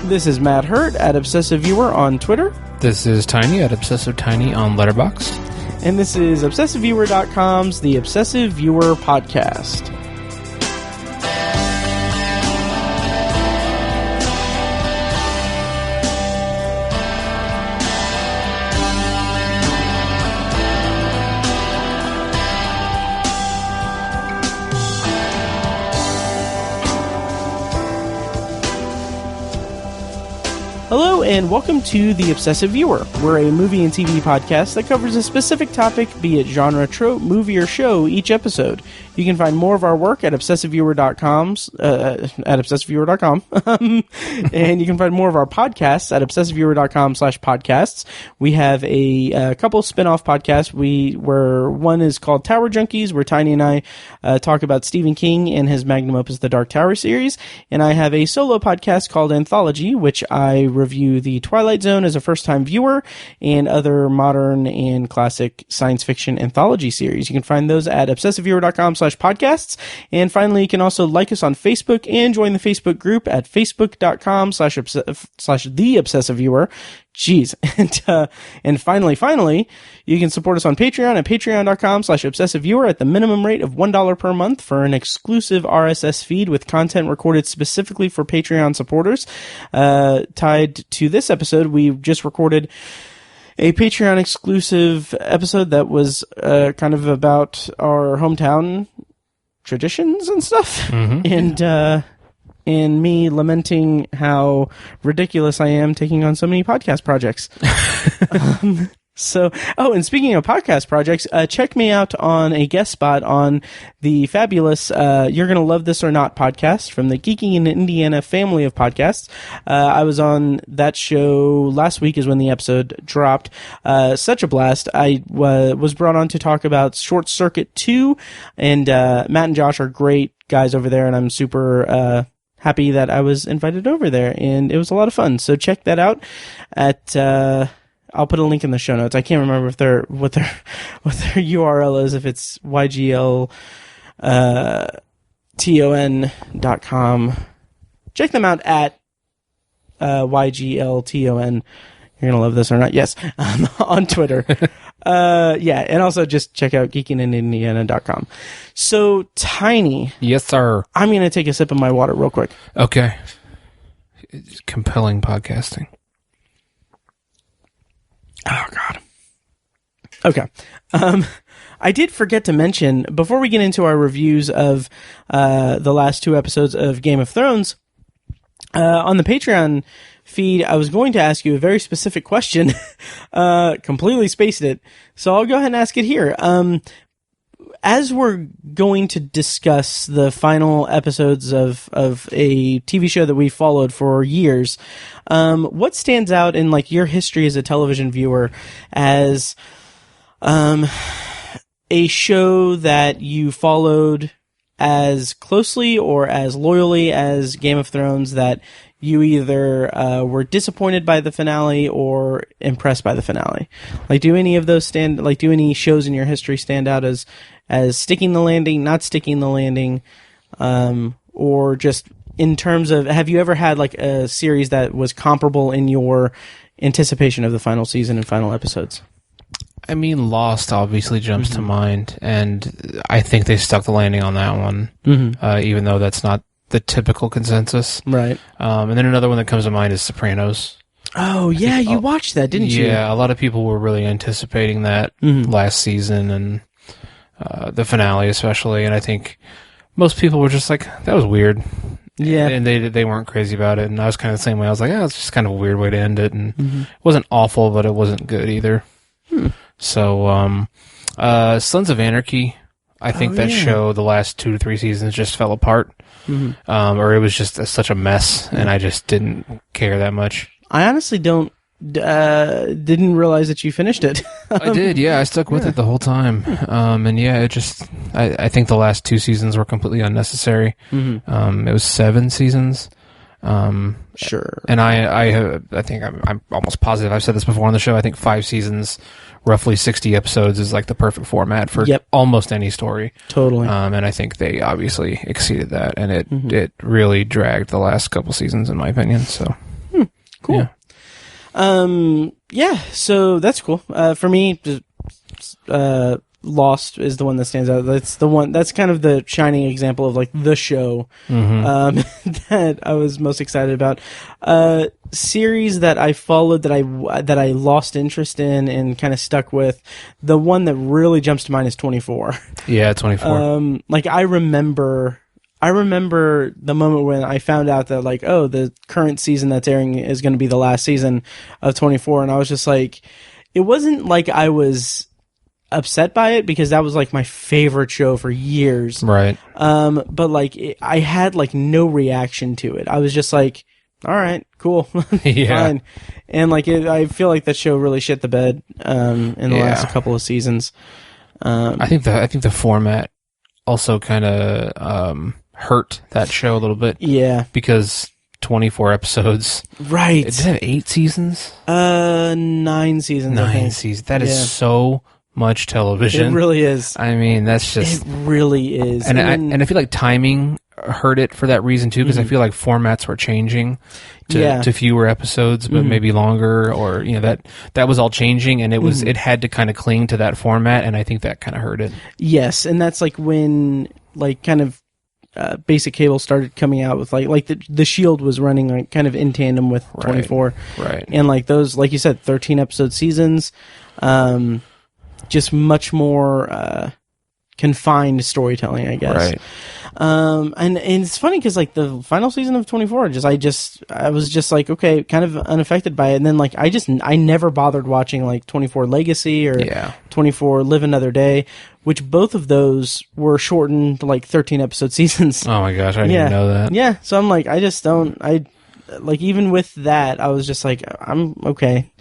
This is Matt Hurt at Obsessive Viewer on Twitter. This is Tiny at Obsessive Tiny on Letterboxd. And this is ObsessiveViewer.com's The Obsessive Viewer Podcast. Hello and welcome to The Obsessive Viewer. We're a movie and TV podcast that covers a specific topic, be it genre, trope, movie, or show, each episode. You can find more of our work at ObsessiveViewer.com, and you can find more of our podcasts at ObsessiveViewer.com/podcasts. We have a couple spin-off podcasts. Where one is called Tower Junkies, where Tiny and I talk about Stephen King and his magnum opus, The Dark Tower series. And I have a solo podcast called Anthology, which I review The Twilight Zone as a first-time viewer and other modern and classic science fiction anthology series. You can find those at ObsessiveViewer.com/podcasts. And finally, you can also like us on Facebook and join the Facebook group at Facebook.com/The Obsessive Viewer. Jeez. And finally, you can support us on Patreon at Patreon.com/Obsessive Viewer at the minimum rate of $1 per month for an exclusive RSS feed with content recorded specifically for Patreon supporters. Tied to this episode, we just recorded a Patreon exclusive episode that was kind of about our hometown traditions and stuff. Mm-hmm. And me lamenting how ridiculous I am taking on so many podcast projects. And speaking of podcast projects, check me out on a guest spot on the fabulous You're Gonna Love This or Not podcast from the Geeking in Indiana family of podcasts. I was on that show last week is when the episode dropped. Such a blast. I was brought on to talk about Short Circuit 2, and Matt and Josh are great guys over there, and I'm super happy that I was invited over there, and it was a lot of fun. So check that out at I'll put a link in the show notes. I can't remember if what their URL is, if it's YGLTON.com. Check them out at YGLTON. You're gonna love this or not? Yes, on Twitter. And also just check out geekingindiana.com. So, Tiny. Yes, sir. I'm gonna take a sip of my water real quick. Okay. Compelling podcasting. Oh, God. Okay. I did forget to mention, before we get into our reviews of the last two episodes of Game of Thrones, on the Patreon feed, I was going to ask you a very specific question. Completely spaced it. So I'll go ahead and ask it here. As we're going to discuss the final episodes of a TV show that we followed for years, what stands out in like your history as a television viewer as a show that you followed as closely or as loyally as Game of Thrones that you either were disappointed by the finale or impressed by the finale? Like, do any of those do any shows in your history stand out as sticking the landing, not sticking the landing, or just in terms of, have you ever had like a series that was comparable in your anticipation of the final season and final episodes? I mean, Lost obviously jumps to mind, and I think they stuck the landing on that one, even though that's not the typical consensus. Right. And then another one that comes to mind is Sopranos. Oh, yeah, you watched that, didn't you? Yeah, a lot of people were really anticipating that last season, and the finale especially, and I think most people were just like, that was weird. Yeah. And they weren't crazy about it, and I was kind of the same way. I was like, it's just kind of a weird way to end it, and it wasn't awful, but it wasn't good either. So, Sons of Anarchy, I think that show, the last 2 to 3 seasons just fell apart. Or it was just such a mess, and I just didn't care that much. I honestly didn't realize that you finished it. I did, yeah. I stuck with it the whole time. And yeah, it just, I think the last 2 seasons were completely unnecessary. It was 7 seasons. Sure. And I think I'm almost positive I've said this before on the show. I think 5 seasons, roughly 60 episodes is like the perfect format for almost any story. Totally. And I think they obviously exceeded that, and it really dragged the last couple seasons in my opinion. So. Cool. Yeah. So that's cool. For me, Lost is the one that stands out. That's the one. That's kind of the shining example of like the show that I was most excited about. Series that I followed that I lost interest in and kind of stuck with. The one that really jumps to mind is 24. Yeah, 24. Like I remember the moment when I found out that like, oh, the current season that's airing is going to be the last season of 24, and I was just like, it wasn't like I was upset by it because that was like my favorite show for years. Right. But like I had like no reaction to it. I was just like, all right, cool. Yeah. Fine. And like I feel like that show really shit the bed in the last couple of seasons. I think the format also kind of hurt that show a little bit. Yeah. Because 24 episodes. Right. Did it have 8 seasons? 9 seasons. 9 seasons. That is so much television. It really is. I mean, that's just... It really is. And I feel like timing hurt it for that reason, too, because I feel like formats were changing to fewer episodes, but maybe longer, or, you know, that was all changing, and it had to kind of cling to that format, and I think that kind of hurt it. Yes, and that's like when, like, kind of basic cable started coming out with like the Shield was running like kind of in tandem with 24. Right. And like those, like you said, 13 episode seasons, just much more confined storytelling, I guess. Right. And it's funny because like the final season of 24, I was just like, okay, kind of unaffected by it. And then like I never bothered watching like 24 Legacy or 24 Live Another Day, which both of those were shortened to like 13 episode seasons. Oh my gosh, I didn't even know that. Yeah. So I'm like, like even with that, I was just like, I'm okay.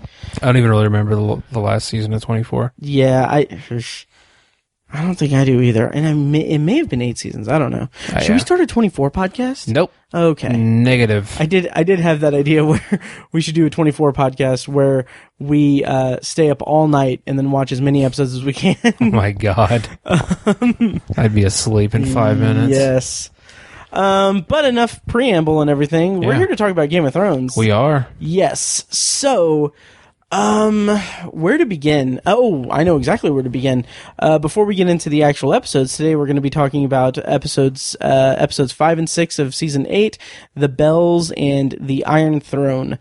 I don't even really remember the last season of 24. Yeah, I don't think I do either. And it may have been 8 seasons. I don't know. Should we start a 24 podcast? Nope. Okay. Negative. I did have that idea where we should do a 24 podcast where we stay up all night and then watch as many episodes as we can. Oh my God. I'd be asleep in 5 minutes. Yes. But enough preamble and everything. We're here to talk about Game of Thrones. We are. Yes. So, where to begin? Oh, I know exactly where to begin. Before we get into the actual episodes, today we're going to be talking about episodes 5 and 6 of season 8, The Bells and the Iron Throne,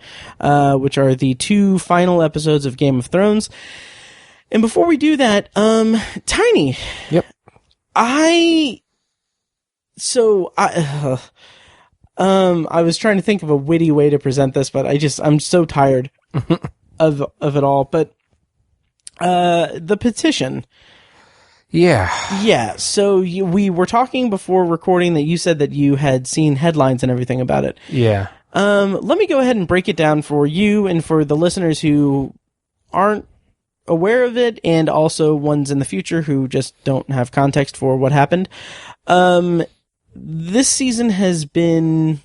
which are the 2 final episodes of Game of Thrones. And before we do that, Tiny. Yep. I was trying to think of a witty way to present this, but I'm so tired of it all. But the petition. Yeah. So we were talking before recording that you said that you had seen headlines and everything about it. Yeah. Let me go ahead and break it down for you and for the listeners who aren't aware of it, and also ones in the future who just don't have context for what happened. This season has been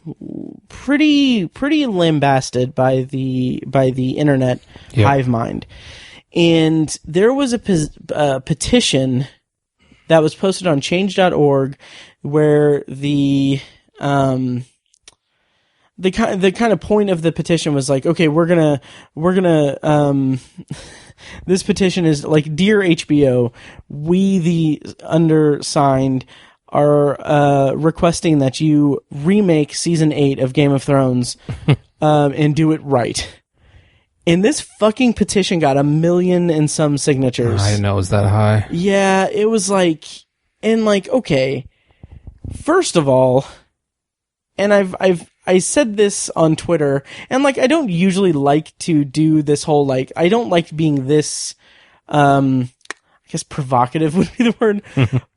pretty lambasted by the internet hive mind, and there was a petition that was posted on change.org where the kind of point of the petition was like, okay, we're gonna this petition is like, dear HBO, we the undersigned are requesting that you remake season 8 of Game of Thrones and do it right. And this fucking petition got 1 million and some signatures. I didn't know it was that high. Yeah, it was like, and like, okay, first of all, and I said this on Twitter, and like, I don't usually like to do this whole, like, I don't like being this, I guess provocative would be the word,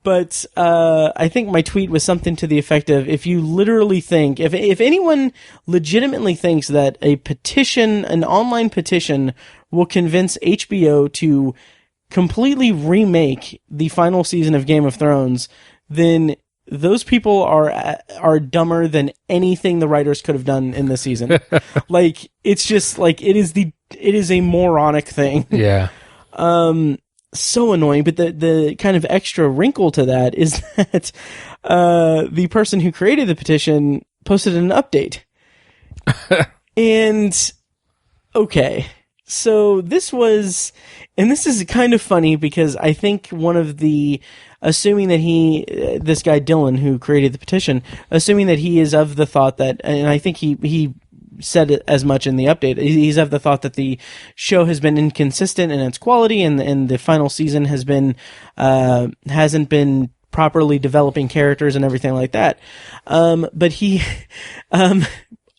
but I think my tweet was something to the effect of, if you literally think, if anyone legitimately thinks that a petition, an online petition, will convince HBO to completely remake the final season of Game of Thrones, then those people are dumber than anything the writers could have done in this season. Like, it's just like, it is a moronic thing. Yeah. So annoying, but the kind of extra wrinkle to that is that the person who created the petition posted an update. And Okay. So this was, and this is kind of funny because I think one of the, assuming that this guy Dylan who created the petition, assuming that he is of the thought that, and I think he said it as much in the update, he's of the thought that the show has been inconsistent in its quality and the final season has been, hasn't been properly developing characters and everything like that. But he,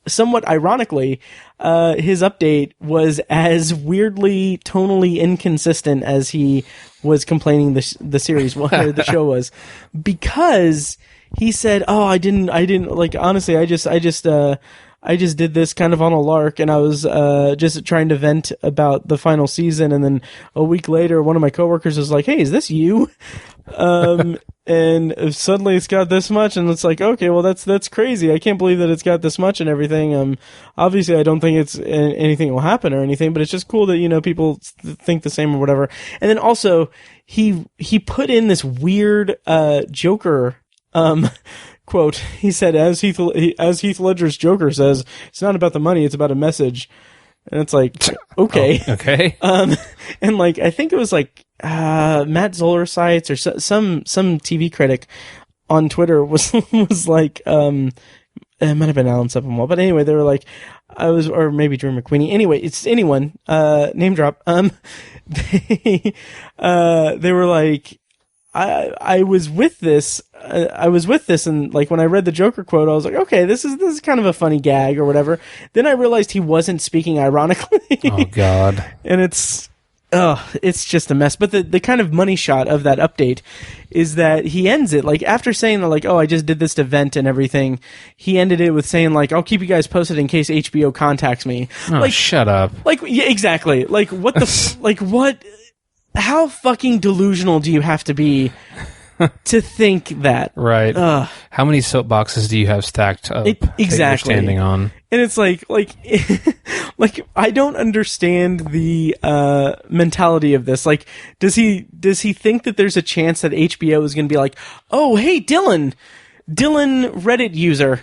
somewhat ironically, his update was as weirdly tonally inconsistent as he was complaining the series or the show was, because he said, "Oh, I didn't like, honestly, I just did this kind of on a lark, and I was just trying to vent about the final season." And then a week later, one of my coworkers was like, "Hey, is this you?" And suddenly it's got this much, and it's like, okay, well, that's crazy. I can't believe that it's got this much and everything. Obviously, I don't think it's anything will happen or anything, but it's just cool that, people think the same or whatever. And then also, he put in this weird Joker quote. He said, as Heath Ledger's Joker says, "It's not about the money; it's about a message." And it's like, okay. Oh, okay. And like, I think it was like, Matt Zoller Sites or some TV critic on Twitter was like, it might have been Alan Sepinwall, but anyway, they were like, or maybe Drew McQueenie. Anyway, it's anyone, name drop. They were like, I was with this, and like when I read the Joker quote, I was like, okay, this is kind of a funny gag or whatever. Then I realized he wasn't speaking ironically. Oh God. And it's just a mess. But the kind of money shot of that update is that he ends it, like, after saying that, like, "Oh, I just did this to vent and everything," he ended it with saying, like, "I'll keep you guys posted in case HBO contacts me." Oh, like, shut up. Like, yeah, exactly. Like, what the, like, what, how fucking delusional do you have to be to think that? Right. How many soapboxes do you have stacked up exactly. that you're standing on? And it's like, like, I don't understand the mentality of this. Like, does he think that there's a chance that HBO is going to be like, "Oh, hey, Dylan Reddit user,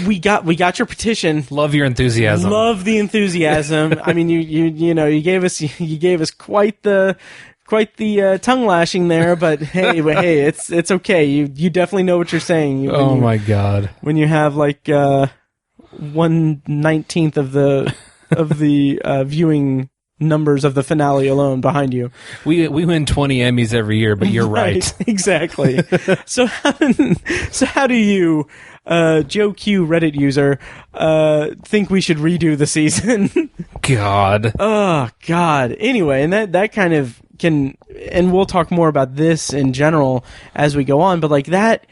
we got your petition. Love your enthusiasm. Love the enthusiasm. I mean, you gave us quite the tongue lashing there, but hey, it's okay. You definitely know what you're saying. My God. When you have like 1/19 of the viewing numbers of the finale alone behind you. We win 20 Emmys every year, but you're right. Exactly. So how do you, Joe Q Reddit user, think we should redo the season? God. Oh God. Anyway, and that kind of can, and we'll talk more about this in general as we go on, but like that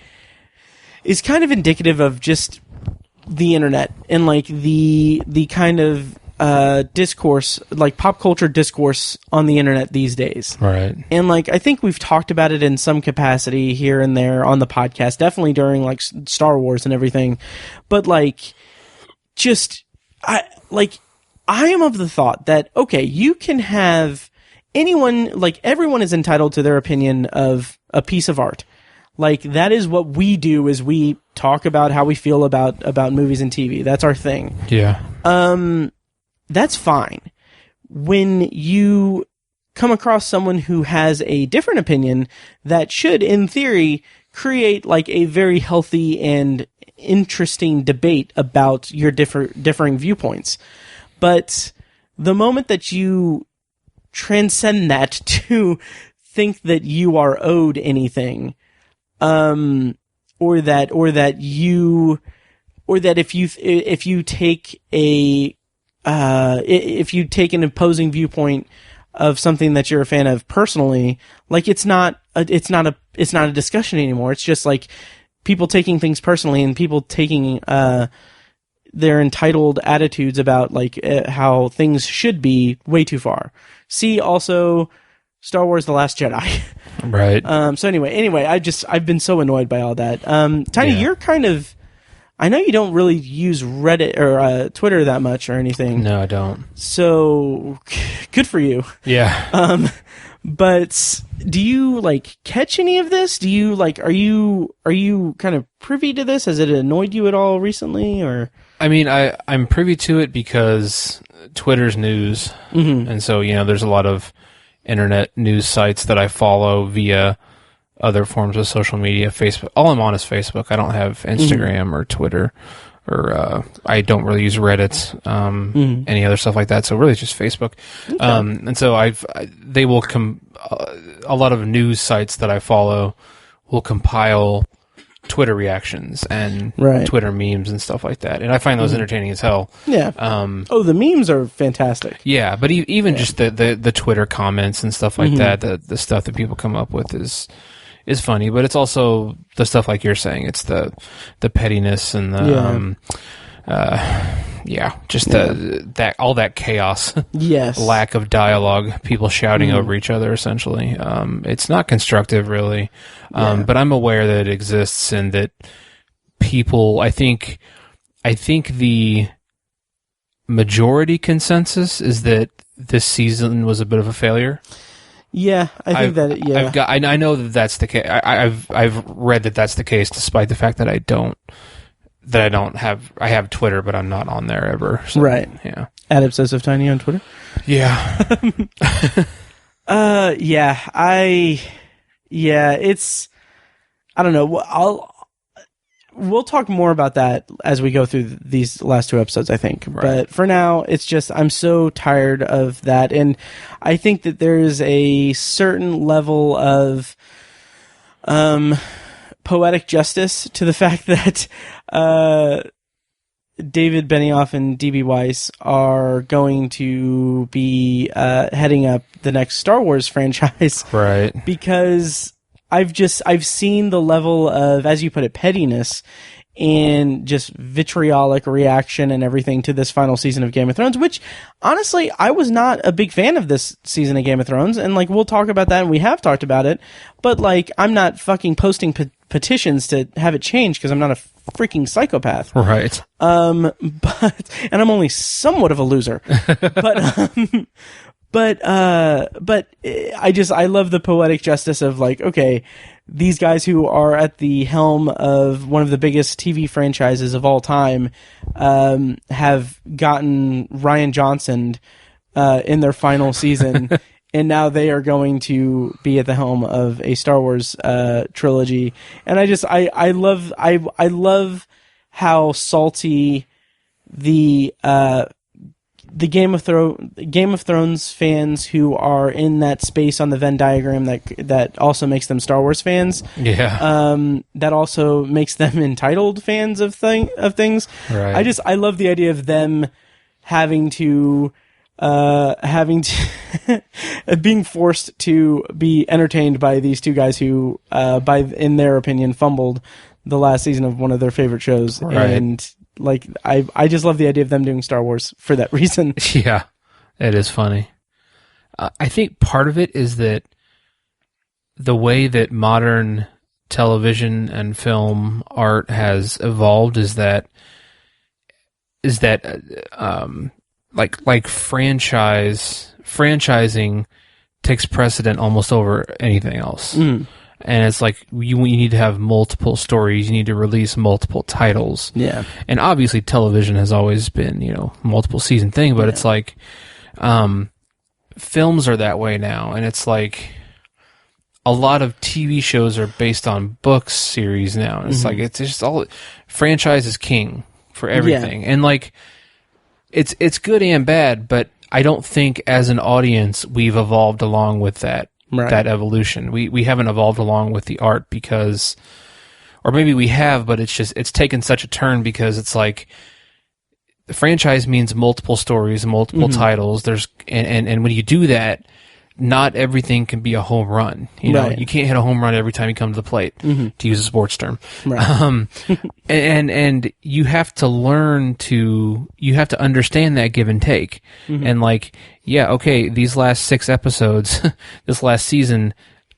is kind of indicative of just the internet and like the kind of discourse, like pop culture discourse on the internet these days. Right. And like, I think we've talked about it in some capacity here and there on the podcast, definitely during like Star Wars and everything. But like, just, I am of the thought that, okay, you can have anyone, like everyone is entitled to their opinion of a piece of art. Like, that is what we do, is we talk about how we feel about movies and TV. That's our thing. Yeah. That's fine. When you come across someone who has a different opinion that should, in theory, create like a very healthy and interesting debate about your differing viewpoints. But the moment that you transcend that to think that you are owed anything, or that if you take if you take an opposing viewpoint of something that you're a fan of personally, like it's not a discussion anymore. It's just like people taking things personally and people taking their entitled attitudes about like how things should be way too far. See also Star Wars: The Last Jedi. Right. So anyway, I've been so annoyed by all that. Tiny, you're kind of, I know you don't really use Reddit or Twitter that much or anything. No, I don't. So good for you. Yeah. But do you like catch any of this? Do you like, are you kind of privy to this? Has it annoyed you at all recently, or? I mean, I'm privy to it because Twitter's news, and so there's a lot of internet news sites that I follow via other forms of social media. Facebook, all I'm on is Facebook. I don't have Instagram or Twitter, or I don't really use Reddit, any other stuff like that. So really, it's just Facebook. Okay. And so they will a lot of news sites that I follow will compile Twitter reactions and Twitter memes and stuff like that, and I find those entertaining as hell. Yeah. The memes are fantastic. Yeah, but even just the Twitter comments and stuff like that, the stuff that people come up with is funny, but it's also the stuff like you're saying. It's the pettiness and the that all that chaos. Yes. Lack of dialogue, people shouting over each other, essentially. It's not constructive, really. But I'm aware that it exists and that people, I think the majority consensus is that this season was a bit of a failure. Yeah, I think I know that that's the case. I've read that that's the case, despite the fact that I have Twitter, but I'm not on there ever. So, right. Yeah. At Obsessive Tiny on Twitter. Yeah. It's, I don't know. We'll talk more about that as we go through these last two episodes, I think. Right. But for now, it's just, I'm so tired of that. And I think that there is a certain level of poetic justice to the fact that David Benioff and D.B. Weiss are going to be heading up the next Star Wars franchise. Right. Because I've seen the level of, as you put it, pettiness and just vitriolic reaction and everything to this final season of Game of Thrones, which honestly, I was not a big fan of this season of Game of Thrones. And we'll talk about that, and we have talked about it, but I'm not fucking posting petitions to have it changed because I'm not a freaking psychopath. Right. And I'm only somewhat of a loser, But I love the poetic justice of okay, these guys who are at the helm of one of the biggest TV franchises of all time, have gotten Rian Johnsoned, in their final season. And now they are going to be at the helm of a Star Wars, trilogy. And I love how salty the Game of Thrones fans who are in that space on the Venn diagram that also makes them Star Wars fans. Yeah. That also makes them entitled fans of things. Right. I love the idea of them having to being forced to be entertained by these two guys who, in their opinion, fumbled the last season of one of their favorite shows. Right. And I just love the idea of them doing Star Wars for that reason. Yeah, it is funny. I think part of it is that the way that modern television and film art has evolved is that franchising takes precedent almost over anything else. And it's you need to have multiple stories. You need to release multiple titles. Yeah. And obviously television has always been, multiple season thing, but it's films are that way now. And it's a lot of TV shows are based on books series now. And it's it's just all, franchise is king for everything. Yeah. And it's good and bad, but I don't think as an audience we've evolved along with that. Right. That evolution. We haven't evolved along with the art because, or maybe we have, but it's taken such a turn because it's the franchise means multiple stories, multiple titles. And when you do that, not everything can be a home run. You know, you can't hit a home run every time you come to the plate, to use a sports term. Right. And you have to you have to understand that give and take. And okay, these last 6 episodes, this last season,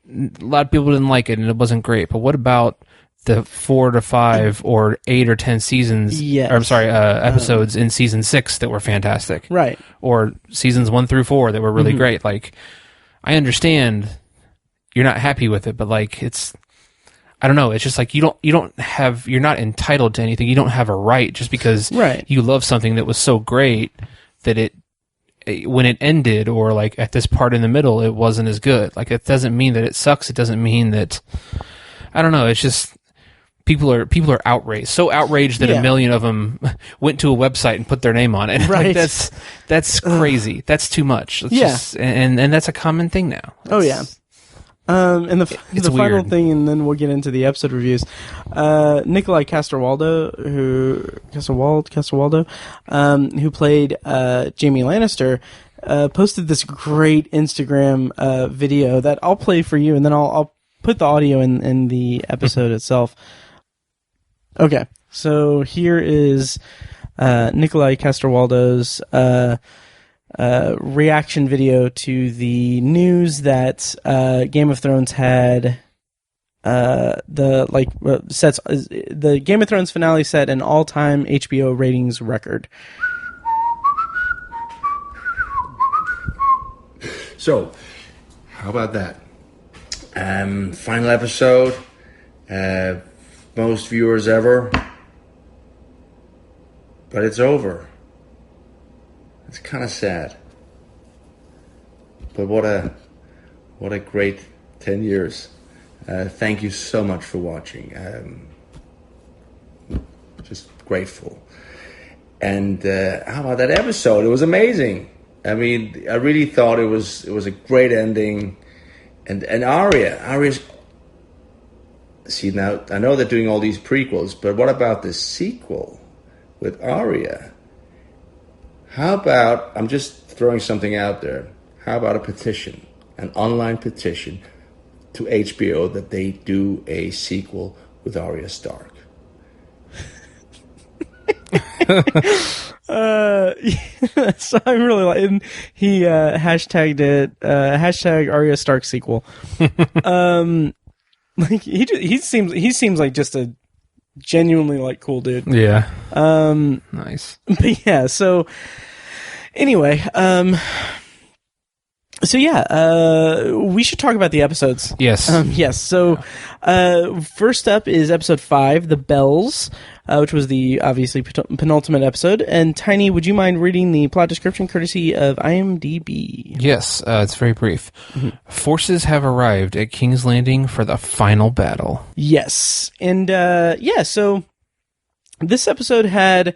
a lot of people didn't like it and it wasn't great. But what about the 4 to 5 or 8 or 10 seasons? Yes. Or, I'm sorry, episodes in season 6 that were fantastic. Right. Or seasons 1 through 4 that were really great. I understand you're not happy with it, but I don't know. It's just like you're not entitled to anything. You don't have a right just because you love something that was so great that when it ended, or like at this part in the middle, it wasn't as good. Like, it doesn't mean that it sucks. It doesn't mean that, I don't know. It's just people are outraged, so outraged that 1 million of them went to a website and put their name on it. Right. Like, that's crazy. That's too much. And that's a common thing now. And the final thing, and then we'll get into the episode reviews. Nikolai Castorwaldo, who played Jaime Lannister, posted this great Instagram video that I'll play for you, and then I'll put the audio in the episode itself. Okay, so here is Nikolai Castorwaldo's reaction video to the news that Game of Thrones had the Game of Thrones finale set an all-time HBO ratings record. So, how about that? Final episode, most viewers ever, but it's over. It's kind of sad, but what a great 10 years. Thank you so much for watching. Just grateful. And how about that episode? It was amazing. I mean, I really thought it was a great ending. And Arya's. See, now I know they're doing all these prequels, but what about the sequel with Arya? How about, I'm just throwing something out there, how about a petition, an online petition to HBO that they do a sequel with Arya Stark? So I'm really like, and he hashtagged it hashtag Arya Stark sequel. Like he seems like just a genuinely like cool dude. Yeah. Nice. But yeah, so anyway, we should talk about the episodes. Yes. Yes. So, first up is episode 5, The Bells, which was the obviously penultimate episode. And Tiny, would you mind reading the plot description courtesy of IMDb? Yes, it's very brief. Mm-hmm. Forces have arrived at King's Landing for the final battle. Yes. And, so this episode had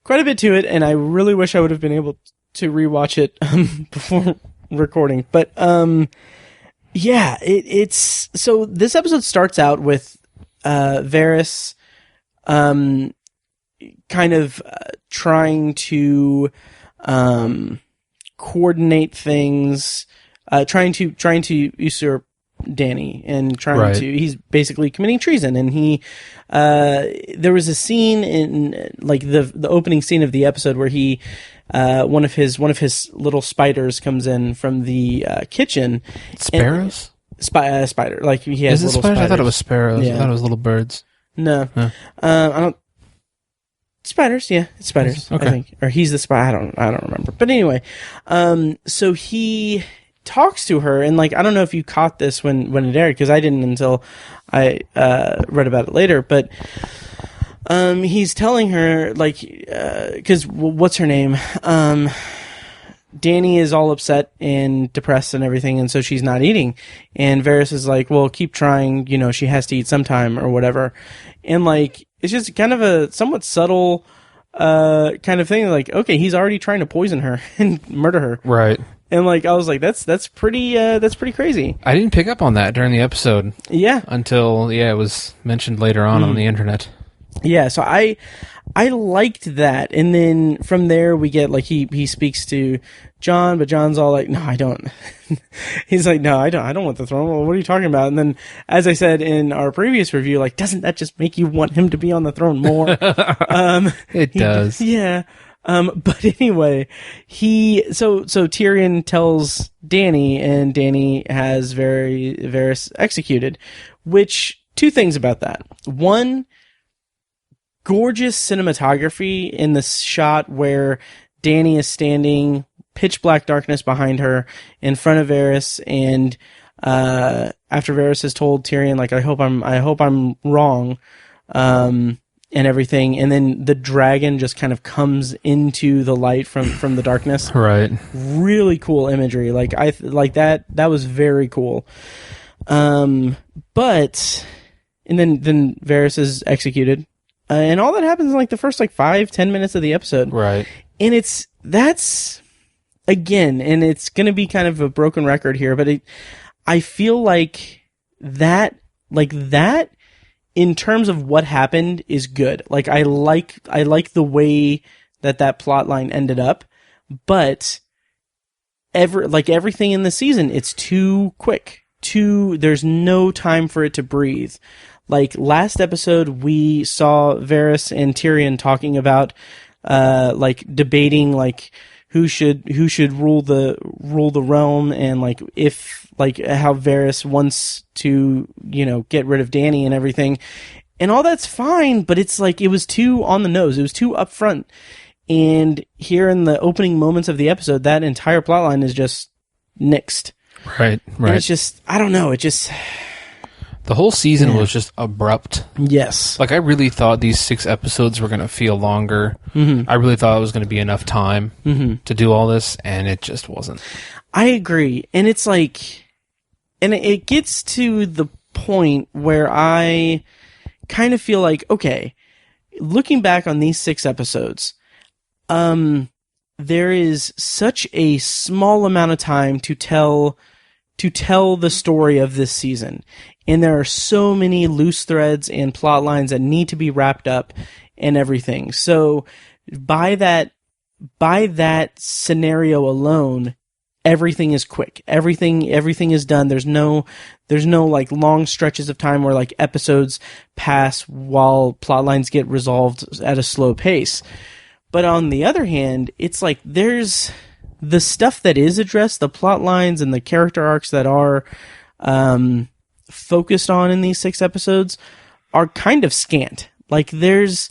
quite a bit to it, and I really wish I would have been able to rewatch it before recording. But, it's... So this episode starts out with Varys kind of trying to coordinate things, trying to usurp Dany, and trying to, he's basically committing treason. And he there was a scene in like the opening scene of the episode where he one of his little spiders comes in from the kitchen. Sparrows? Spider. Like he has little spiders. I thought it was sparrows. Yeah. I thought it was little birds. No. Huh. I don't. Spiders, yeah, it's spiders. Okay. I think, or he's the spider. I don't remember. But anyway, so he talks to her, and like I don't know if you caught this when it aired, because I didn't until I read about it later. But he's telling her like, because what's her name? Dany is all upset and depressed and everything, and so she's not eating. And Varys is like, well, keep trying, she has to eat sometime or whatever. And like, it's just kind of a somewhat subtle kind of thing. Like, okay, he's already trying to poison her and murder her. Right. And like, I was like, that's pretty crazy. I didn't pick up on that during the episode. Yeah. Until, it was mentioned later on the internet. Yeah, so I liked that, and then from there we get like he speaks to Jon, but Jon's all like, no, I don't. He's like, no, I don't want the throne. Well, what are you talking about? And then, as I said in our previous review, like, doesn't that just make you want him to be on the throne more? It does. Yeah. But anyway, so Tyrion tells Dany, and Dany has Varys executed, which, two things about that. One, gorgeous cinematography in the shot where Dany is standing, pitch black darkness behind her, in front of Varys, and after Varys has told Tyrion, like, I hope I'm wrong, and everything, and then the dragon just kind of comes into the light from the darkness. Right. Really cool imagery. Like that was very cool. But and then Varys is executed. And all that happens in like the first like 5-10 minutes of the episode. Right. And that's again, and it's going to be kind of a broken record here, but I feel like that in terms of what happened is good. Like I like the way that plot line ended up, but everything in the season, it's too quick. There's no time for it to breathe. Like last episode, we saw Varys and Tyrion talking about, like debating like who should rule the realm, and like if like how Varys wants to, get rid of Dany and everything, and all that's fine, but it's like it was too on the nose, it was too upfront, and here in the opening moments of the episode, that entire plotline is just nixed. Right. And it's just, I don't know, it just. The whole season was just abrupt. Yes. Like, I really thought these 6 episodes were going to feel longer. Mm-hmm. I really thought it was going to be enough time to do all this, and it just wasn't. I agree. And it's like, and it gets to the point where I kind of feel like, okay, looking back on these 6 episodes, there is such a small amount of time to tell the story of this season. And there are so many loose threads and plot lines that need to be wrapped up and everything. So by that scenario alone, everything is quick. Everything is done. There's no like long stretches of time where like episodes pass while plot lines get resolved at a slow pace. But on the other hand, it's like there's the stuff that is addressed, the plot lines and the character arcs that are focused on in these 6 episodes are kind of scant. Like there's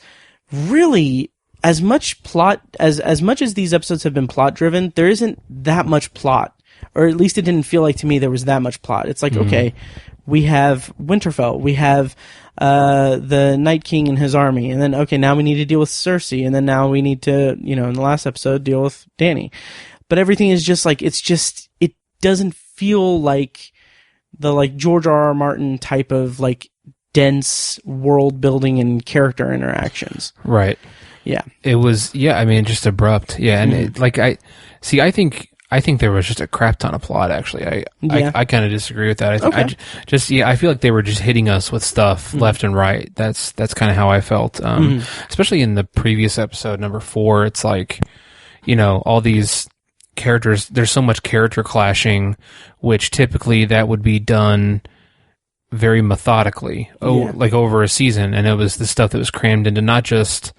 really as much plot as much as these episodes have been plot driven, there isn't that much plot, or at least it didn't feel like to me there was that much plot. It's like, okay, we have Winterfell, we have the Night King and his army, and then okay, now we need to deal with Cersei, and then now we need to, in the last episode, deal with Dany. But everything is just like, it doesn't feel like the like George R.R. Martin type of like dense world building and character interactions. Right. Yeah. It was, I mean, just abrupt. Yeah. And I think there was just a crap ton of plot, actually. I kind of disagree with that. I feel like they were just hitting us with stuff left and right. That's kind of how I felt. Especially in the previous episode, number 4, it's like, all these characters, there's so much character clashing, which typically that would be done very methodically, like over a season, and it was the stuff that was crammed into not just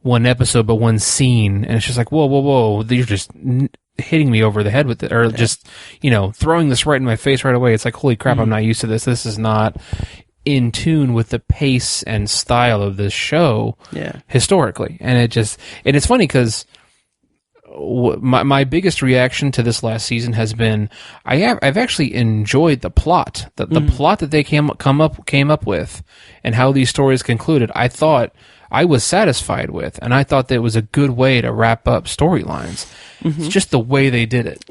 one episode, but one scene, and it's just like, whoa, you're just hitting me over the head with it, or just, throwing this right in my face right away. It's like, holy crap, I'm not used to this. This is not in tune with the pace and style of this show historically. And it's funny because my biggest reaction to this last season has been I've actually enjoyed the plot, the plot that they came up with, and how these stories concluded. I thought I was satisfied with, and I thought that it was a good way to wrap up storylines. It's just the way they did it,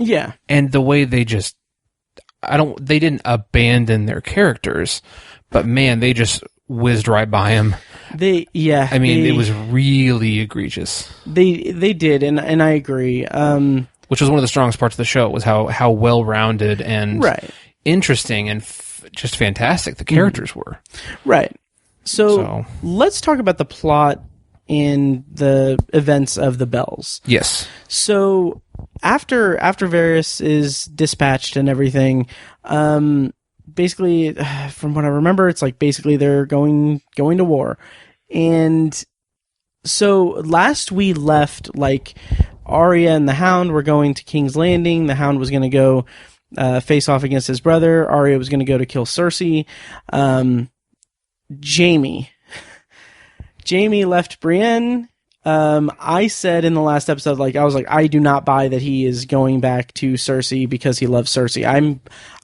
and the way they they didn't abandon their characters, but man, they just whizzed right by him. It was really egregious. They did, and I agree. Which was one of the strongest parts of the show, was how well rounded and interesting and just fantastic the characters were. Right. So let's talk about the plot and the events of the Bells. Yes. So after Varys is dispatched and everything, basically, from what I remember, it's like basically they're going to war. And so last we left, like Arya and the Hound were going to King's Landing. The Hound was going to go face off against his brother. Arya was going to go to kill Cersei. Jamie left Brienne I said in the last episode, I was like, I do not buy that he is going back to Cersei because he loves Cersei.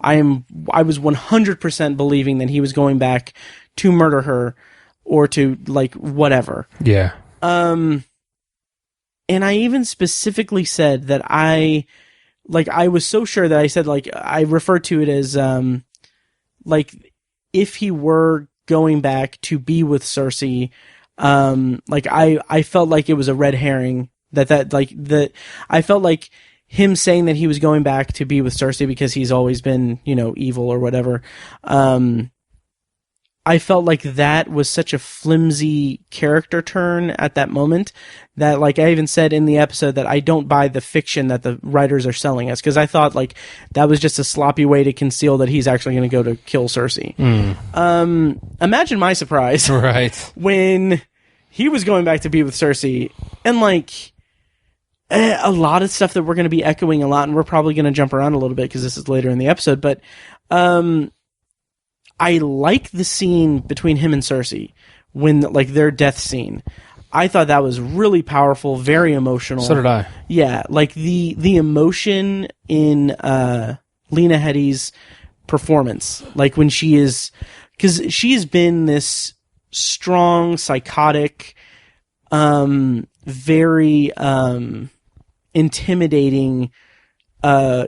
I was 100% believing that he was going back to murder her or to whatever. Yeah. And I even specifically said that I was so sure that I said, I referred to it as, if he were going back to be with Cersei, I felt like it was a red herring I felt like him saying that he was going back to be with Cersei because he's always been, evil or whatever. I felt like that was such a flimsy character turn at that moment that, I even said in the episode that I don't buy the fiction that the writers are selling us, because I thought, that was just a sloppy way to conceal that he's actually going to go to kill Cersei. Imagine my surprise. Right. When he was going back to be with Cersei, and, a lot of stuff that we're going to be echoing a lot, and we're probably going to jump around a little bit because this is later in the episode, but, I like the scene between him and Cersei when their death scene. I thought that was really powerful, very emotional. So did I. Yeah, the emotion in Lena Headey's performance, when she is, because she's been this strong, psychotic, very intimidating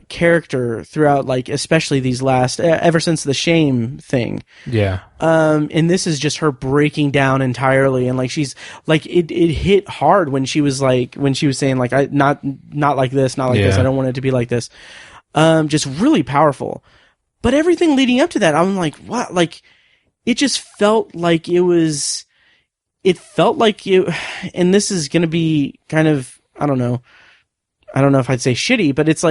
character throughout, especially these last, ever since the shame thing. Yeah. And this is just her breaking down entirely, and she's it hit hard when she was saying I not like this, not like this, I don't want it to be like this. Just really powerful. But everything leading up to that, I'm like, what? It just felt like it felt like it, and this is gonna be kind of, I don't know if I'd say shitty, but it's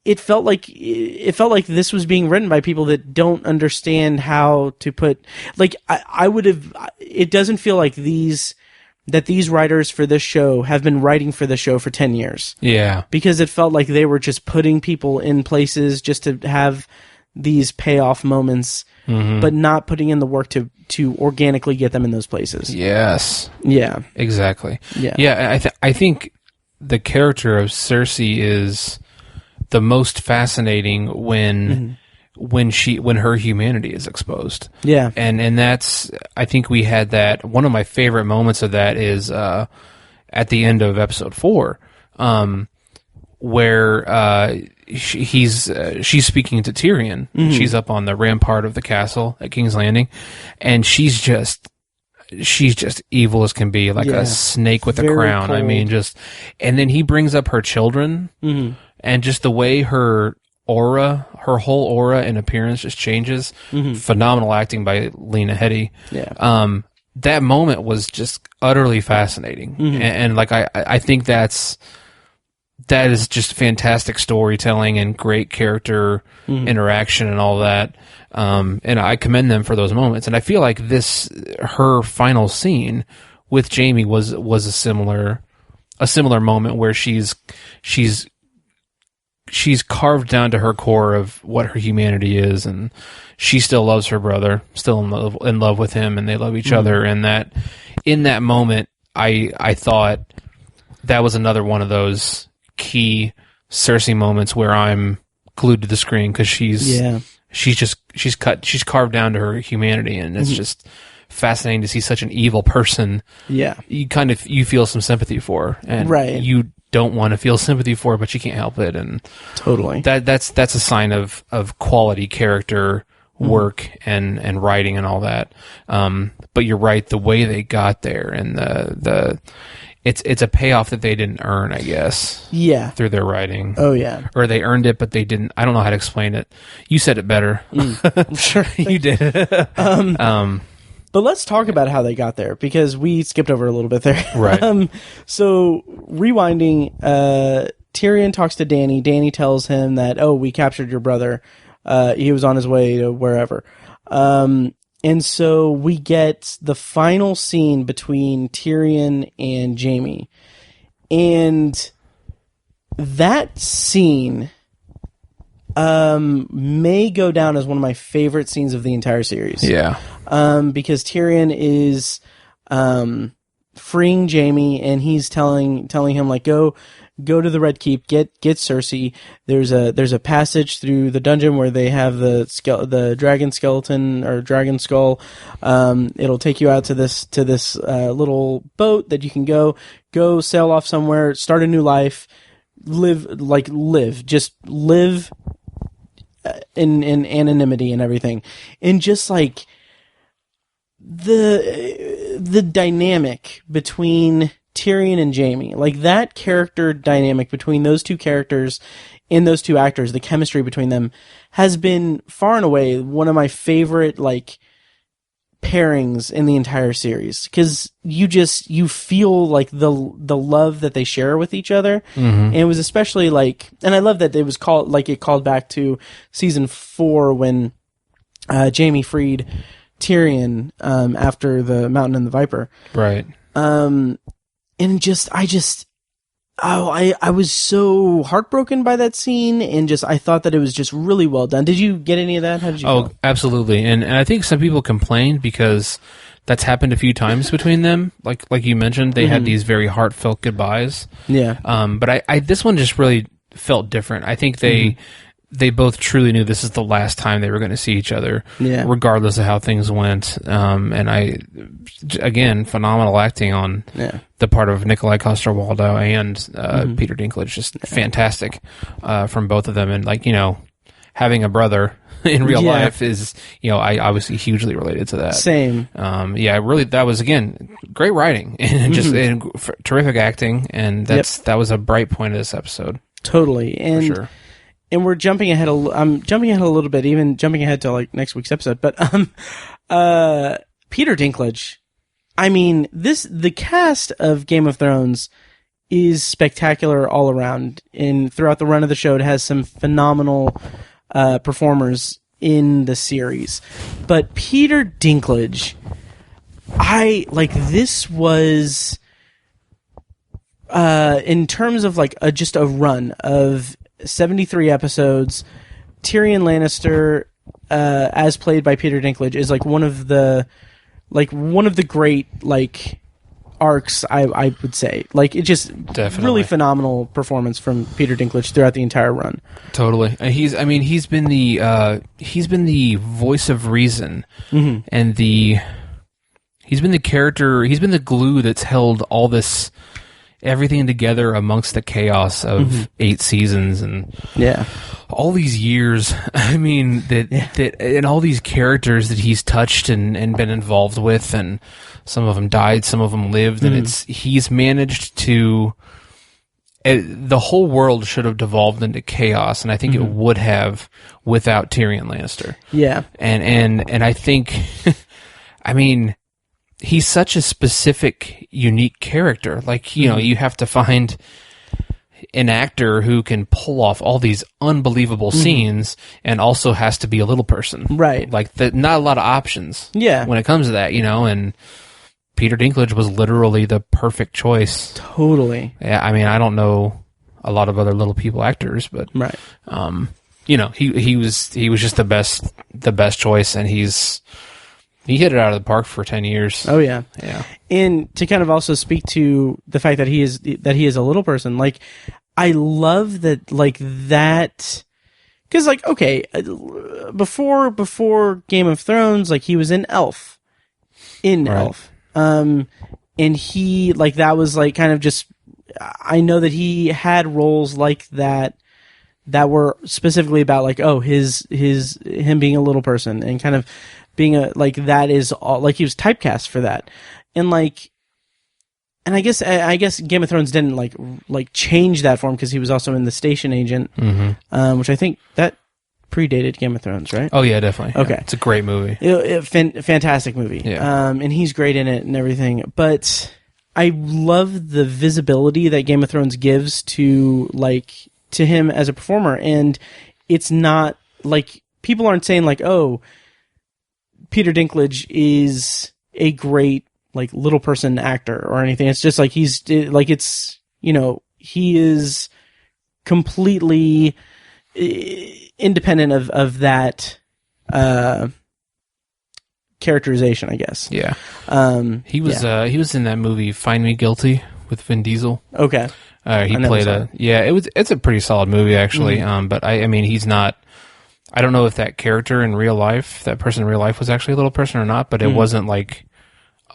it felt like this was being written by people that don't understand how to put, I would have, it doesn't feel like these writers for this show have been writing for the show for 10 years. Yeah. Because it felt like they were just putting people in places just to have these payoff moments, but not putting in the work to organically get them in those places. Yes. Yeah. Exactly. Yeah. Yeah, I think the character of Cersei is the most fascinating when her humanity is exposed. Yeah. And that's, I think we had that, one of my favorite moments of that is at the end of episode 4, where she's speaking to Tyrion. She's up on the rampart of the castle at King's Landing, and she's just evil as can be, a snake with a crown. Cold. I mean, and then he brings up her children, and just the way her whole aura and appearance just changes. Phenomenal acting by Lena Headey. Yeah. That moment was just utterly fascinating, and I think that is just fantastic storytelling and great character interaction and all that. And I commend them for those moments. And I feel like her final scene with Jaime was a similar moment where she's carved down to her core of what her humanity is, and she still loves her brother, still in love with him, and they love each other. And that in that moment, I thought that was another one of those key Cersei moments where I'm glued to the screen, because she's carved down to her humanity, and it's just fascinating to see such an evil person. Yeah, you feel some sympathy for her, and you don't want to feel sympathy for her, but you can't help it. And totally, that's a sign of quality character work and writing and all that. But you're right, the way they got there, and it's a payoff that they didn't earn, I guess. Yeah. Through their writing. Oh, yeah. Or they earned it, but they didn't. I don't know how to explain it. You said it better. Sure. You did. But let's talk about how they got there, because we skipped over a little bit there. Right. So, rewinding, Tyrion talks to Dany. Dany tells him that, we captured your brother. He was on his way to wherever. And so we get the final scene between Tyrion and Jaime. And that scene may go down as one of my favorite scenes of the entire series. Yeah. Because Tyrion is freeing Jaime, and he's telling him like, go to the Red Keep, get Cersei. There's a passage through the dungeon where they have the dragon skeleton or dragon skull. It'll take you out to this little boat that you can go sail off somewhere, start a new life, live in anonymity and everything, and just like the dynamic between Tyrion and Jaime, like that character dynamic between those two characters and those two actors, the chemistry between them has been far and away one of my favorite like pairings in the entire series, because you feel like the love that they share with each other. And it was especially like, and I love that it called back to season 4 when Jaime freed Tyrion after the Mountain and the Viper, right? And I was so heartbroken by that scene, and I thought that it was just really well done. Did you get any of that? How did you feel? Absolutely. And I think some people complained because that's happened a few times between them. Like you mentioned, they had these very heartfelt goodbyes. Yeah. But I this one just really felt different. I think they both truly knew this is the last time they were going to see each other, regardless of how things went. And again, phenomenal acting on the part of Nikolai Coster-Waldau and Peter Dinklage, just fantastic from both of them. And having a brother in real life is, I obviously hugely related to that. Same. Really, that was again great writing and and terrific acting, and that was a bright point of this episode. Totally, and. For sure. And we're jumping ahead. I'm jumping ahead a little bit, even jumping ahead to like next week's episode. But Peter Dinklage. I mean, the cast of Game of Thrones is spectacular all around. And throughout the run of the show, it has some phenomenal performers in the series. But Peter Dinklage, this was in terms of like just a run of 73 episodes. Tyrion Lannister, as played by Peter Dinklage, is like one of the great arcs. I would say it just definitely really phenomenal performance from Peter Dinklage throughout the entire run. Totally, he's been the voice of reason, and he's been the character. He's been the glue that's held all this. Everything together amongst the chaos of 8 seasons and all these years. I mean, that and all these characters that he's touched and been involved with, and some of them died, some of them lived, and he's managed to. The whole world should have devolved into chaos, and I think it would have without Tyrion Lannister. Yeah, and I think, I mean. He's such a specific, unique character. You have to find an actor who can pull off all these unbelievable scenes and also has to be a little person. Right. Not a lot of options when it comes to that, and Peter Dinklage was literally the perfect choice. Totally. Yeah, I mean, I don't know a lot of other little people actors, but right. He was just the best choice, and he hit it out of the park for 10 years. Oh yeah. Yeah. And to kind of also speak to the fact that he is a little person, I love that that cuz before Game of Thrones, he was in Elf. Elf. And he that was kind of just I know that he had roles like that were specifically about him being a little person and kind of being that is all he was typecast for that, and I guess Game of Thrones didn't change that for him because he was also in The Station Agent, which I think that predated Game of Thrones, right? Oh yeah, definitely. Okay, yeah. It's a great movie. Fantastic movie. Yeah. And he's great in it and everything. But I love the visibility that Game of Thrones gives to him as a performer, and it's not people aren't saying oh. Peter Dinklage is a great little person actor or anything. It's just he is completely independent of that characterization, I guess. Yeah. He was in that movie Find Me Guilty with Vin Diesel. Okay. He played it's a pretty solid movie actually. But I mean he's not. I don't know if that character in real life, that person in real life, was actually a little person or not. But it wasn't like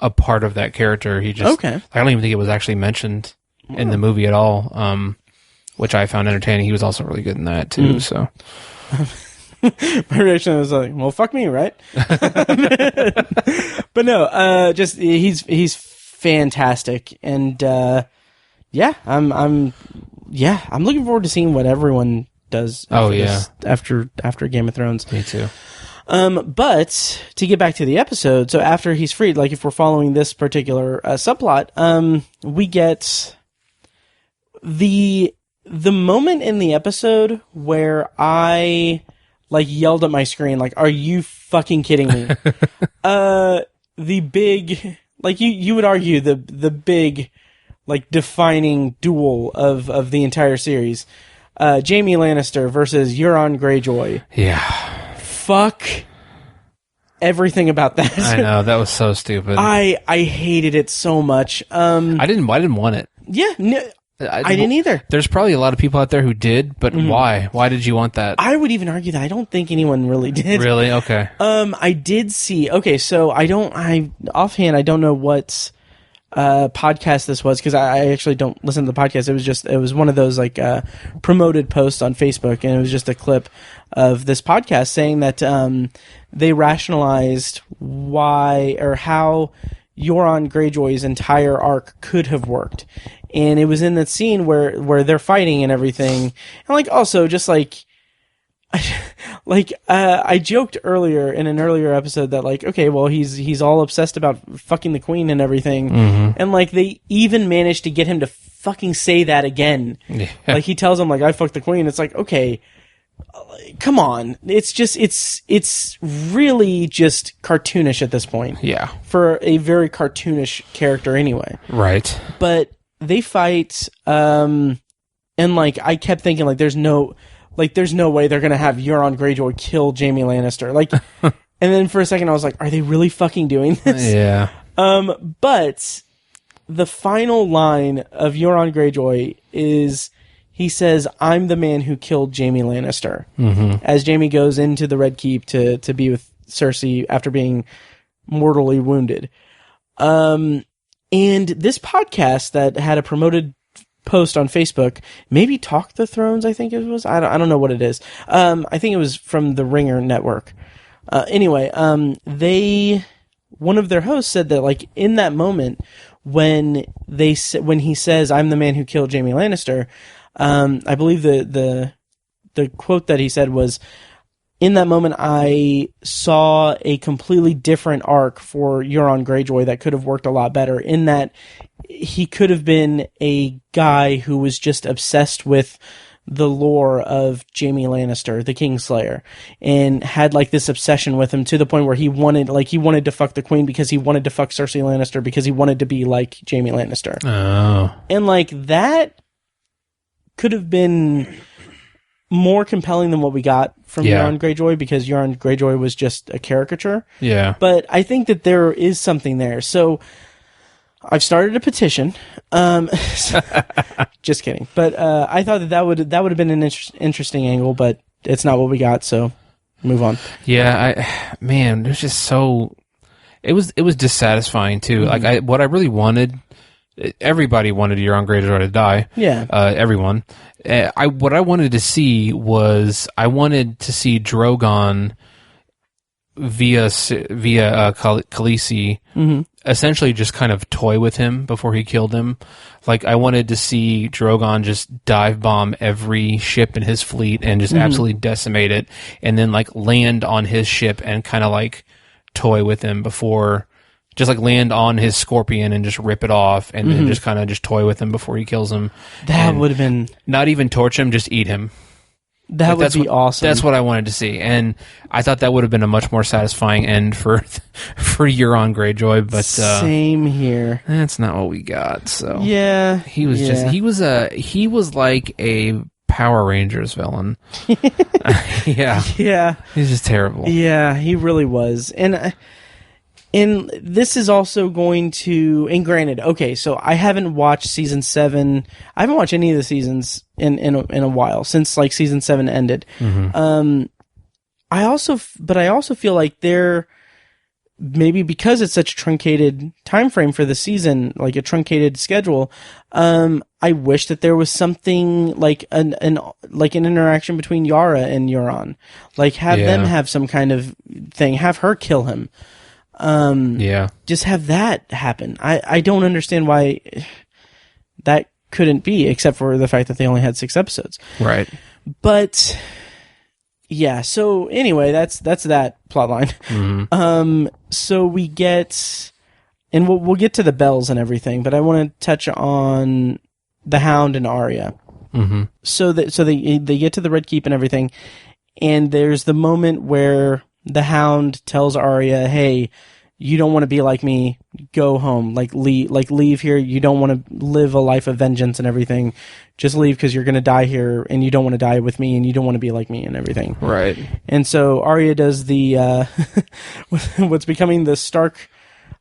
a part of that character. He just. Okay. I don't even think it was actually mentioned in the movie at all. Which I found entertaining. He was also really good in that too. So. My reaction was like, "Well, fuck me, right?" But no, just he's fantastic, and I'm looking forward to seeing what everyone does. After Game of Thrones. Me too. But to get back to the episode, so after he's freed, like if we're following this particular subplot, we get the moment in the episode where I yelled at my screen, like, "Are you fucking kidding me?" The big, you would argue the big, defining duel of the entire series, Jaime Lannister versus Euron Greyjoy. Yeah. Fuck everything about that. I know, that was so stupid. I hated it so much. I didn't want it. Yeah. No, I didn't either. There's probably a lot of people out there who did, but why? Why did you want that? I would even argue that I don't think anyone really did. Really? Okay. I did see. Okay, so offhand I don't know what podcast this was because I actually don't listen to the podcast. It was one of those promoted posts on Facebook, and it was just a clip of this podcast saying that they rationalized why or how Euron Greyjoy's entire arc could have worked. And it was in that scene where they're fighting and everything. And also just I joked earlier in an earlier episode that okay, well he's all obsessed about fucking the queen and everything. And they even managed to get him to fucking say that again. Yeah. He tells him I fucked the queen. It's okay, come on. It's just it's really just cartoonish at this point. Yeah. For a very cartoonish character anyway. Right. But they fight, and I kept thinking there's no way they're gonna have Euron Greyjoy kill Jaime Lannister. And then for a second I was like, are they really fucking doing this? Yeah. But the final line of Euron Greyjoy is, he says, "I'm the man who killed Jaime Lannister." As Jaime goes into the Red Keep to be with Cersei after being mortally wounded. And this podcast that had a promoted post on Facebook, maybe Talk the Thrones, I think it was. I don't know what it is. I think it was from the Ringer Network. Anyway, one of their hosts said that in that moment when he says, "I'm the man who killed Jaime Lannister," I believe the quote that he said was, "In that moment, I saw a completely different arc for Euron Greyjoy that could have worked a lot better, in that he could have been a guy who was just obsessed with the lore of Jaime Lannister, the Kingslayer, and had this obsession with him to the point where he wanted to fuck the queen because he wanted to fuck Cersei Lannister because he wanted to be like Jaime Lannister." Oh. And that could have been more compelling than what we got from Euron Greyjoy, because Euron Greyjoy was just a caricature. Yeah. But I think that there is something there. So I've started a petition. Just kidding. But I thought that would have been an interesting angle, but it's not what we got, so move on. Yeah, it was just so... It was dissatisfying, too. What I really wanted... Everybody wanted Euron Greyjoy to die. Yeah. Everyone. What I wanted to see was, I wanted to see Drogon via Khaleesi essentially just kind of toy with him before he killed him. I wanted to see Drogon just dive bomb every ship in his fleet and just absolutely decimate it, and then land on his ship and kind of toy with him before... Just land on his scorpion and just rip it off, and then just kind of just toy with him before he kills him. That would have been... Not even torch him, just eat him. That would be awesome. That's what I wanted to see, and I thought that would have been a much more satisfying end for Euron Greyjoy. But same here. That's not what we got. So yeah, he was like a Power Rangers villain. Yeah, yeah. He's just terrible. Yeah, he really was, and. And this is also going to, and granted, okay, so I haven't watched season 7. I haven't watched any of the seasons in a while, since like season 7 ended. I also feel like they're, maybe because it's such a truncated time frame for the season, like a truncated schedule, I wish that there was something like an interaction between Yara and Euron. Like have them have some kind of thing, have her kill him. Just have that happen. I don't understand why that couldn't be, except for the fact that they only had 6 episodes. Right. But yeah, so anyway, that's that plot line. So we get, and we'll get to the bells and everything, but I want to touch on the Hound and Arya. So they get to the Red Keep and everything, and there's the moment where the Hound tells Arya, "Hey, you don't want to be like me. Go home. Leave here. You don't want to live a life of vengeance and everything. Just leave because you're going to die here, and you don't want to die with me, and you don't want to be like me and everything." Right. And so Arya does the what's becoming the Stark,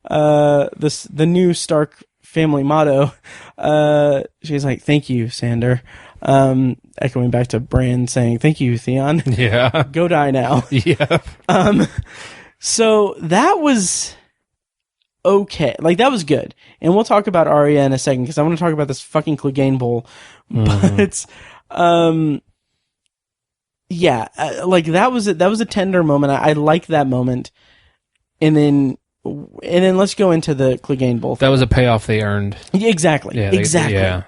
the new Stark family motto. She's like, "Thank you, Sander." Echoing back to Bran saying, "Thank you, Theon." Yeah. Go die now. Yeah. So that was okay. Like, that was good. And we'll talk about Arya in a second, because I want to talk about this fucking Clegane Bowl. But, yeah, like, that was a tender moment. I like that moment. And then let's go into the Clegane Bowl. That was a payoff they earned. Yeah, exactly. Yeah, exactly. Yeah.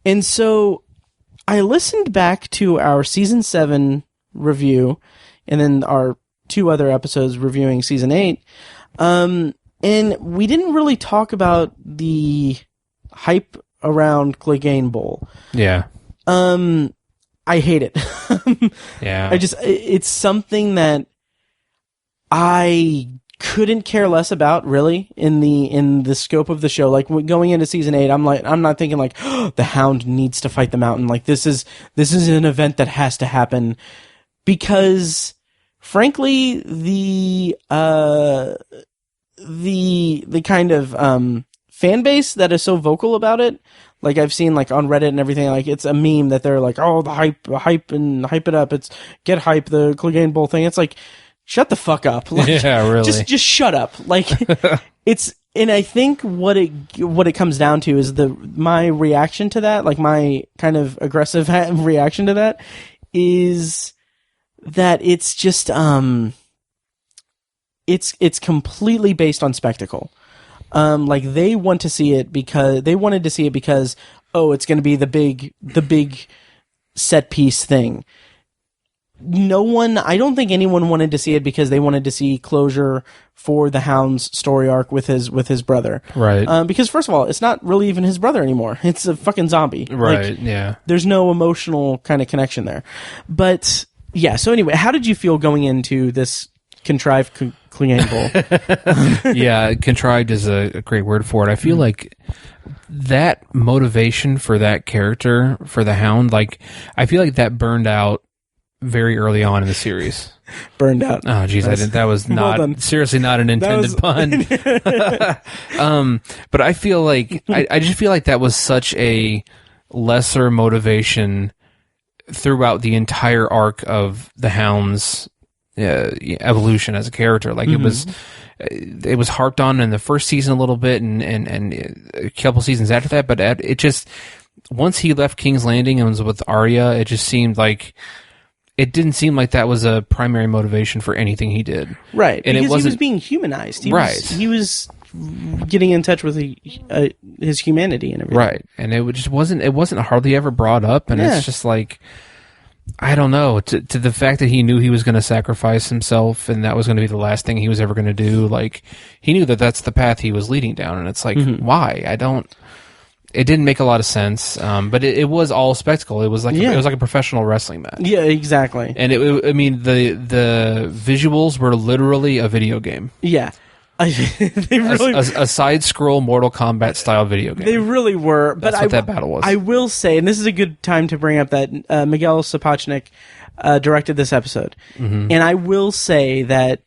And so I listened back to our season 7 review, and then our 2 other episodes reviewing season 8. And we didn't really talk about the hype around Clegane Bowl. Yeah. I hate it. Yeah. It's something that I couldn't care less about, really, in the scope of the show. Like, going into season 8, I'm not thinking like, oh, the Hound needs to fight the Mountain. Like, this is an event that has to happen, because frankly, the kind of fan base that is so vocal about it, like I've seen like on Reddit and everything, like it's a meme that they're like, "Oh, the hype it up. It's get hype, the Clegane Bowl thing." It's like, shut the fuck up. Like, yeah, really. Just shut up. Like, it's, and I think what it comes down to is my reaction to that, like my kind of aggressive reaction to that, is that it's just it's completely based on spectacle. Like, they wanted to see it because oh, it's going to be the big set piece thing. I don't think anyone wanted to see it because they wanted to see closure for the Hound's story arc with his brother. Right. Because first of all, it's not really even his brother anymore. It's a fucking zombie. Right. Like, yeah. There's no emotional kind of connection there. But yeah. So anyway, how did you feel going into this contrived Clegane Bowl? Yeah, contrived is a great word for it. I feel like that motivation for that character, for the Hound, like, I feel like that burned out very early on in the series. Burned out. Oh, geez, that was not, seriously not an intended pun. But I feel like, I just feel like that was such a lesser motivation throughout the entire arc of the Hound's evolution as a character. Like, it was harped on in the first season a little bit, and a couple seasons after that, but it just, once he left King's Landing and was with Arya, it just seemed like, it didn't seem like that was a primary motivation for anything he did. Right. And because he was being humanized. He was getting in touch with his humanity and everything. Right. And it just wasn't hardly ever brought up, and it's just like, I don't know, to the fact that he knew he was going to sacrifice himself and that was going to be the last thing he was ever going to do. Like, he knew that that's the path he was leading down, and it's like, why? It didn't make a lot of sense, but it was all spectacle. It was like a professional wrestling match. Yeah, exactly. And the visuals were literally a video game. Yeah, they really a side scroll Mortal Kombat style video game. They really were. But that's what that battle was. I will say, and this is a good time to bring up that Miguel Sapochnik directed this episode, and I will say that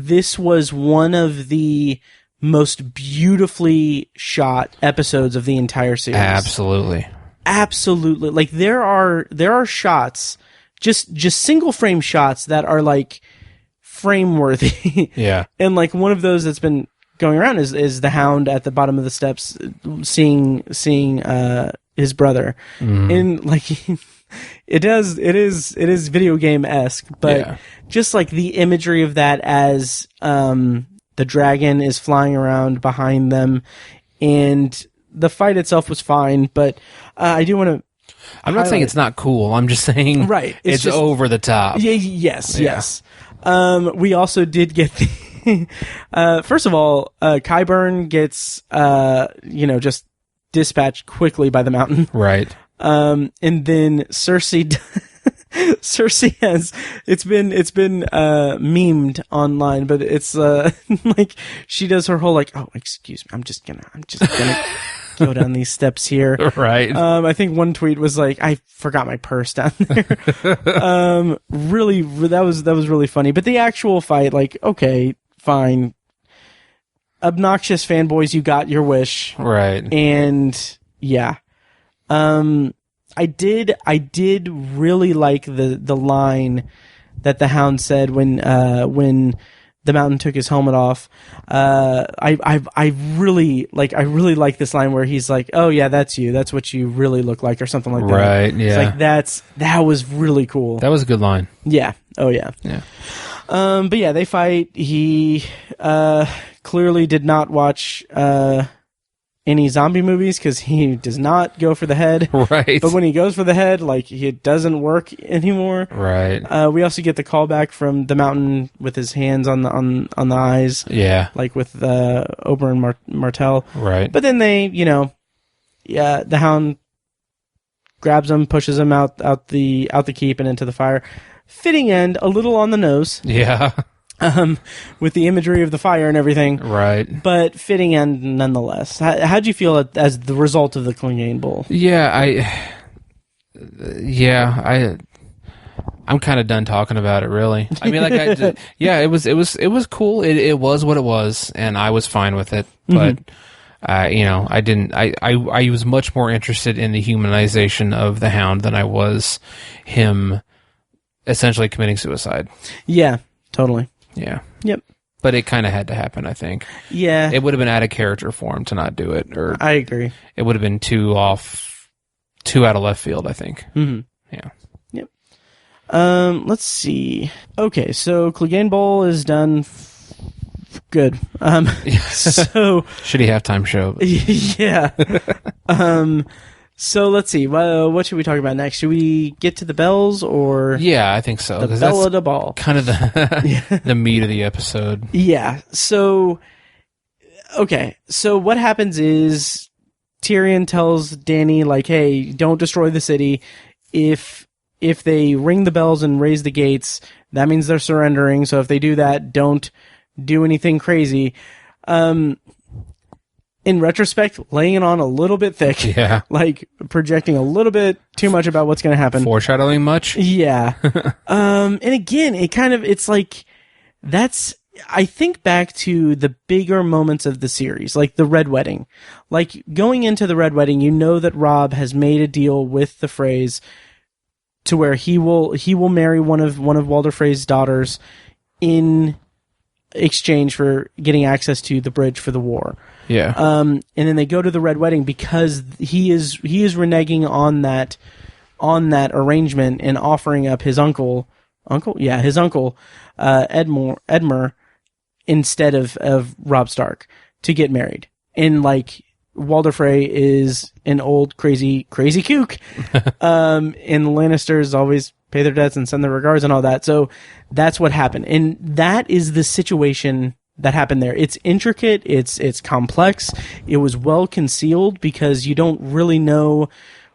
this was one of the most beautifully shot episodes of the entire series. Absolutely. Like there are shots, just single frame shots that are like frame worthy. Yeah. And like one of those that's been going around is the Hound at the bottom of the steps seeing his brother. And like it is video game-esque, but just like the imagery of that as the dragon is flying around behind them, and the fight itself was fine, but I do want to. I'm not saying it's not cool. I'm just saying it's just over the top. Yes. We also did get the. First of all, Qyburn gets just dispatched quickly by the mountain. Right. And then Cersei has it's been memed online, but it's like she does her whole like, oh, excuse me, I'm just gonna go down these steps here. Right. I think one tweet was like, I forgot my purse down there. Really, that was really funny. But the actual fight, like, okay, fine. Obnoxious fanboys, you got your wish. Right. And yeah. I did really like the line that the Hound said when the Mountain took his helmet off. I really like this line where he's like, "Oh yeah, that's you. That's what you really look like," or something like that. Right. Yeah. It's like that was really cool. That was a good line. Yeah. Oh yeah. Yeah. But yeah, they fight. He clearly did not watch any zombie movies because he does not go for the head. Right. But when he goes for the head, like, it doesn't work anymore. Right. We also get the callback from the Mountain with his hands on the eyes. Yeah. Like with Oberyn Martell. Right. But then they, the Hound grabs him, pushes him out the keep and into the fire. Fitting end, a little on the nose. Yeah. With the imagery of the fire and everything. Right. But fitting end nonetheless. How'd you feel as the result of the Clegane Bowl? I'm kind of done talking about it, really. I mean, it was cool. It was what it was, and I was fine with it. But, I was much more interested in the humanization of the Hound than I was him essentially committing suicide. Yeah, totally. Yeah. Yep. But it kind of had to happen, I think. Yeah. It would have been out of character for him to not do it. I agree. It would have been too out of left field, I think. Mm-hmm. Yeah. Yep. Let's see. Okay, so Clegane Bowl is done. Good. So shitty halftime show. Yeah. So let's see. What should we talk about next? Should we get to the bells or? Yeah, I think so. The bell of the ball. Kind of the meat of the episode. Yeah. So, okay. So what happens is Tyrion tells Dany, like, hey, don't destroy the city. If they ring the bells and raise the gates, that means they're surrendering. So if they do that, don't do anything crazy. In retrospect, laying it on a little bit thick. Yeah. Like, projecting a little bit too much about what's going to happen. Foreshadowing much? Yeah. And again, it's like, I think back to the bigger moments of the series, like the Red Wedding. Like, going into the Red Wedding, you know that Robb has made a deal with the Freys to where he will marry one of Walder Frey's daughters in exchange for getting access to the bridge for the war. Yeah. And then they go to the Red Wedding because he is reneging on that arrangement and offering up his uncle, Edmure, instead of Robb Stark to get married. And like, Walder Frey is an old crazy kook. And the Lannisters always pay their debts and send their regards and all that. So that's what happened. And that is the situation that happened there. It's intricate. It's complex. It was well concealed because you don't really know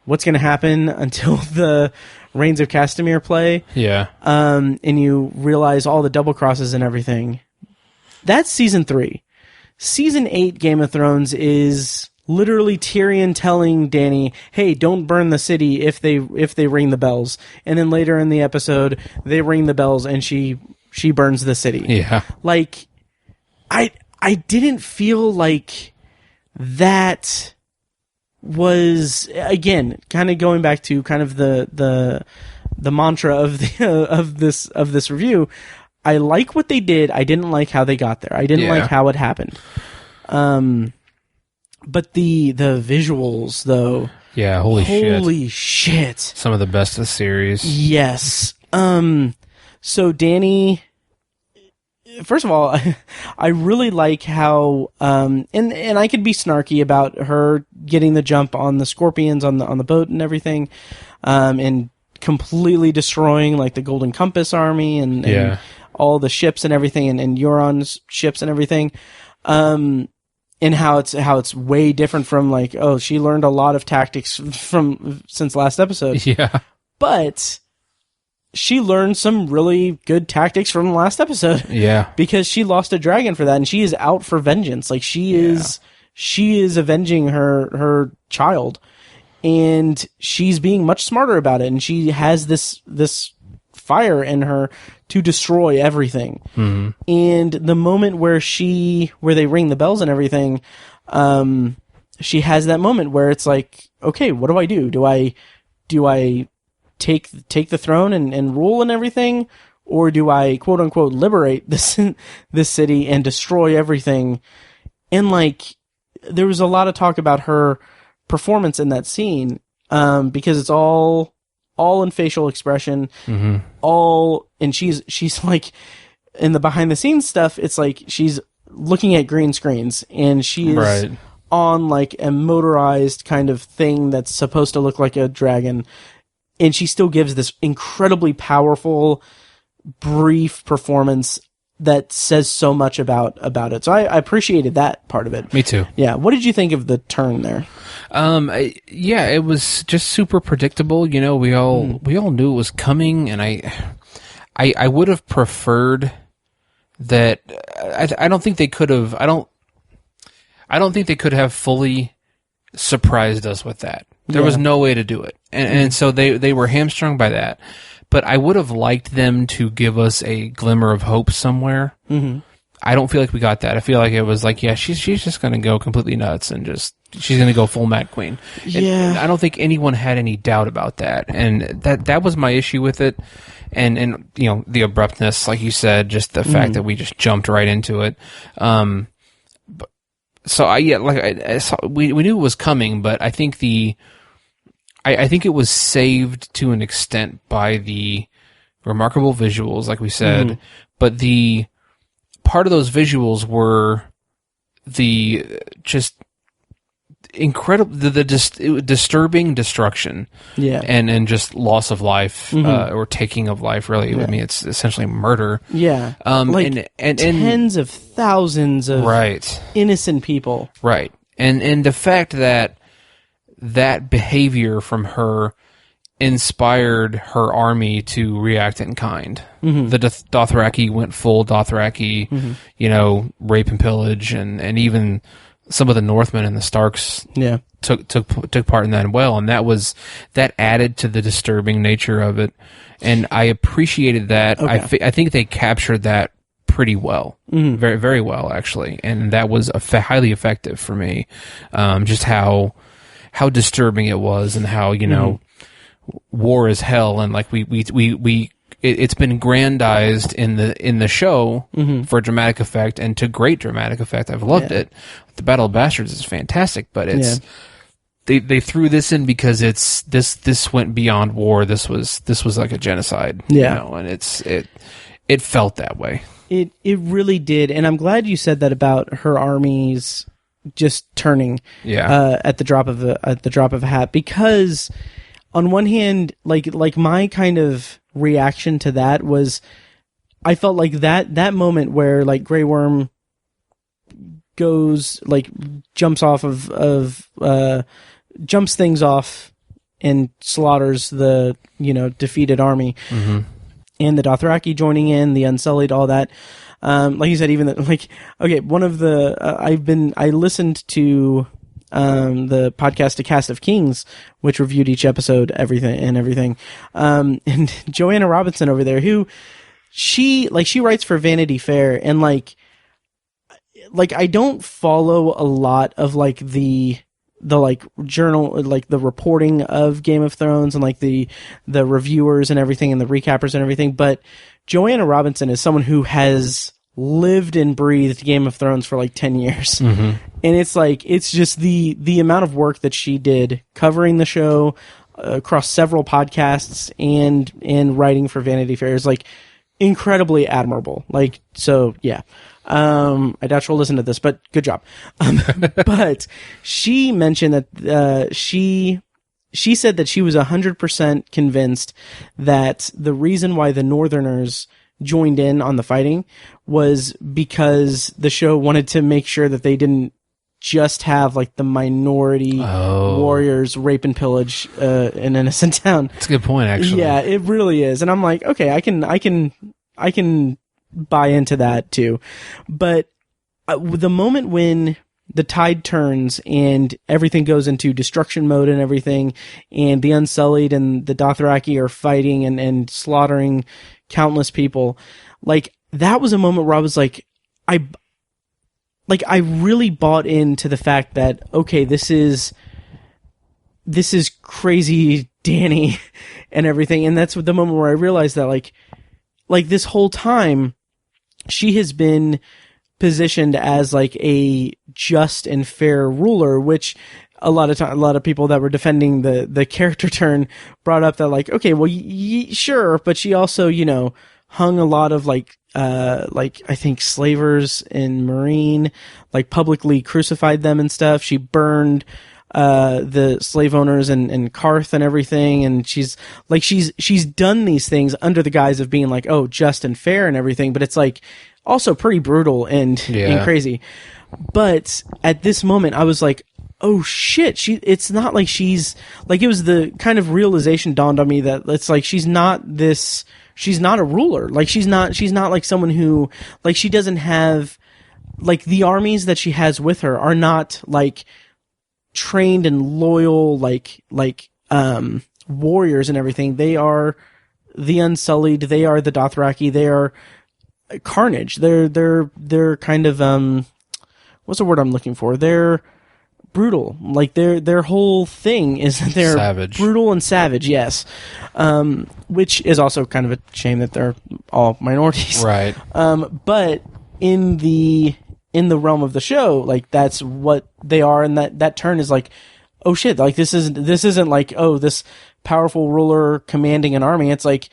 what's going to happen until the Reigns of Castamere play. Yeah. And you realize all the double crosses and everything. That's season 3. Season 8 Game of Thrones is literally Tyrion telling Dany, hey, don't burn the city if they ring the bells. And then later in the episode, they ring the bells and she she burns the city. Yeah. Like, I didn't feel like that was, again, kind of going back to kind of the mantra of the of this review. I like what they did. I didn't like how they got there. I didn't like how it happened. But the visuals, though. Yeah, holy shit. Some of the best of the series. Yes. So Danny, first of all, I really like how, and I could be snarky about her getting the jump on the Scorpions on the boat and everything, and completely destroying like the Golden Compass army and all the ships and everything, and Euron's ships and everything. And how it's way different from like, oh, she learned a lot of tactics since last episode. Yeah. But she learned some really good tactics from the last episode. Yeah. Because she lost a dragon for that, and she is out for vengeance. Like she is avenging her child, and she's being much smarter about it, and she has this fire in her to destroy everything. Mm-hmm. And the moment where they ring the bells and everything, she has that moment where it's like, okay, what do I do? Do I take the throne and rule and everything, or do I quote unquote liberate this city and destroy everything? And like, there was a lot of talk about her performance in that scene, because it's all in facial expression, and she's like, in the behind the scenes stuff, it's like she's looking at green screens, and she's on like a motorized kind of thing that's supposed to look like a dragon, and she still gives this incredibly powerful, brief performance that says so much about it. So I appreciated that part of it. Me too. Yeah. What did you think of the turn there? It was just super predictable. You know, we all knew it was coming, and I would have preferred that. I don't think they could have. I don't think they could have fully surprised us with that. There was no way to do it, and so they were hamstrung by that. But I would have liked them to give us a glimmer of hope somewhere. Mm-hmm. I don't feel like we got that. I feel like it was like, yeah, she's just going to go completely nuts and she's going to go full Mad Queen. And I don't think anyone had any doubt about that. And that was my issue with it. And you know, the abruptness, like you said, just the fact that we just jumped right into it. We knew it was coming, but I think I think it was saved to an extent by the remarkable visuals, like we said, but the part of those visuals were the just incredible, the disturbing destruction, and just loss of life, or taking of life. Really, I mean, it's essentially murder. Yeah, like and tens of thousands of innocent people. Right, and the fact that behavior from her inspired her army to react in kind. The Dothraki went full Dothraki, you know, rape and pillage, and even some of the Northmen and the Starks took part in that as well, and that added to the disturbing nature of it, and I appreciated that. Okay. I think they captured that pretty well, very very well actually, and that was highly effective for me. Just how disturbing it was, and how, you know, war is hell, and like it's been grandized in the show for dramatic effect, and to great dramatic effect. I've loved it. The Battle of Bastards is fantastic, but it's they threw this in because this went beyond war. This was like a genocide, you know, and it felt that way. It really did, and I'm glad you said that about her armies just turning at the drop of a hat, because on one hand, like my kind of reaction to that was, I felt like that moment where like Grey Worm goes, like, jumps off jumps things off and slaughters the, you know, defeated army, and the Dothraki joining in, the Unsullied, all that. Like you said, even one of the, I listened to, the podcast A Cast of Kings, which reviewed each episode, everything. And Joanna Robinson over there, who she writes for Vanity Fair, and like I don't follow a lot of like the like journal, like the reporting of Game of Thrones and like the reviewers and everything and the recappers and everything, but Joanna Robinson is someone who has lived and breathed Game of Thrones for like 10 years. And it's like, it's just the amount of work that she did covering the show across several podcasts and writing for Vanity Fair is like incredibly admirable. Like, so yeah. I doubt she'll listen to this, but good job. But she mentioned that, she said that she was 100% convinced that the reason why the Northerners joined in on the fighting was because the show wanted to make sure that they didn't just have like the minority warriors rape and pillage an innocent town. That's a good point, actually. Yeah, it really is. And I'm like, okay, I can buy into that too. But the moment when the tide turns and everything goes into destruction mode and everything, and the Unsullied and the Dothraki are fighting and slaughtering countless people, like that was a moment where I was like, I really bought into the fact that, okay, this is crazy Dany and everything. And that's the moment where I realized that like this whole time she has been positioned as like a just and fair ruler, which a lot of people that were defending the character turn brought up that like, okay, well, sure, but she also, you know, hung a lot of like I think slavers in Marine, like publicly crucified them and stuff. She burned the slave owners and Karth and everything, and she's done these things under the guise of being like, oh, just and fair and everything, but it's like also pretty brutal and crazy. But at this moment I was like, oh shit, it's not like she's like, it was the kind of realization dawned on me that it's like she's not a ruler. Like she's not like someone who, like, she doesn't have, like, the armies that she has with her are not like trained and loyal like warriors and everything. They are the Unsullied, they are the Dothraki, they are carnage. They're kind of what's the word I'm looking for? They're brutal. Like their whole thing is that they're savage. Brutal and savage, yes. Which is also kind of a shame that they're all minorities. Right. But in the realm of the show, like that's what they are, and that turn is like, oh shit, like this isn't like, oh, this powerful ruler commanding an army. It's like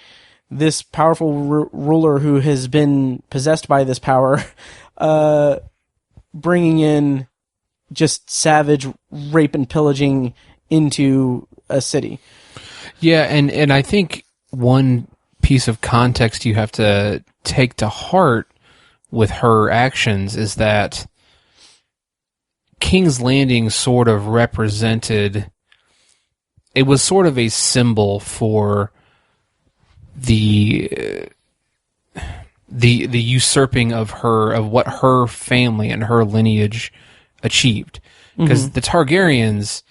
this powerful ruler who has been possessed by this power, bringing in just savage rape and pillaging into a city. Yeah, and I think one piece of context you have to take to heart with her actions is that King's Landing sort of represented, it was sort of a symbol for the usurping of what her family and her lineage achieved, because the Targaryens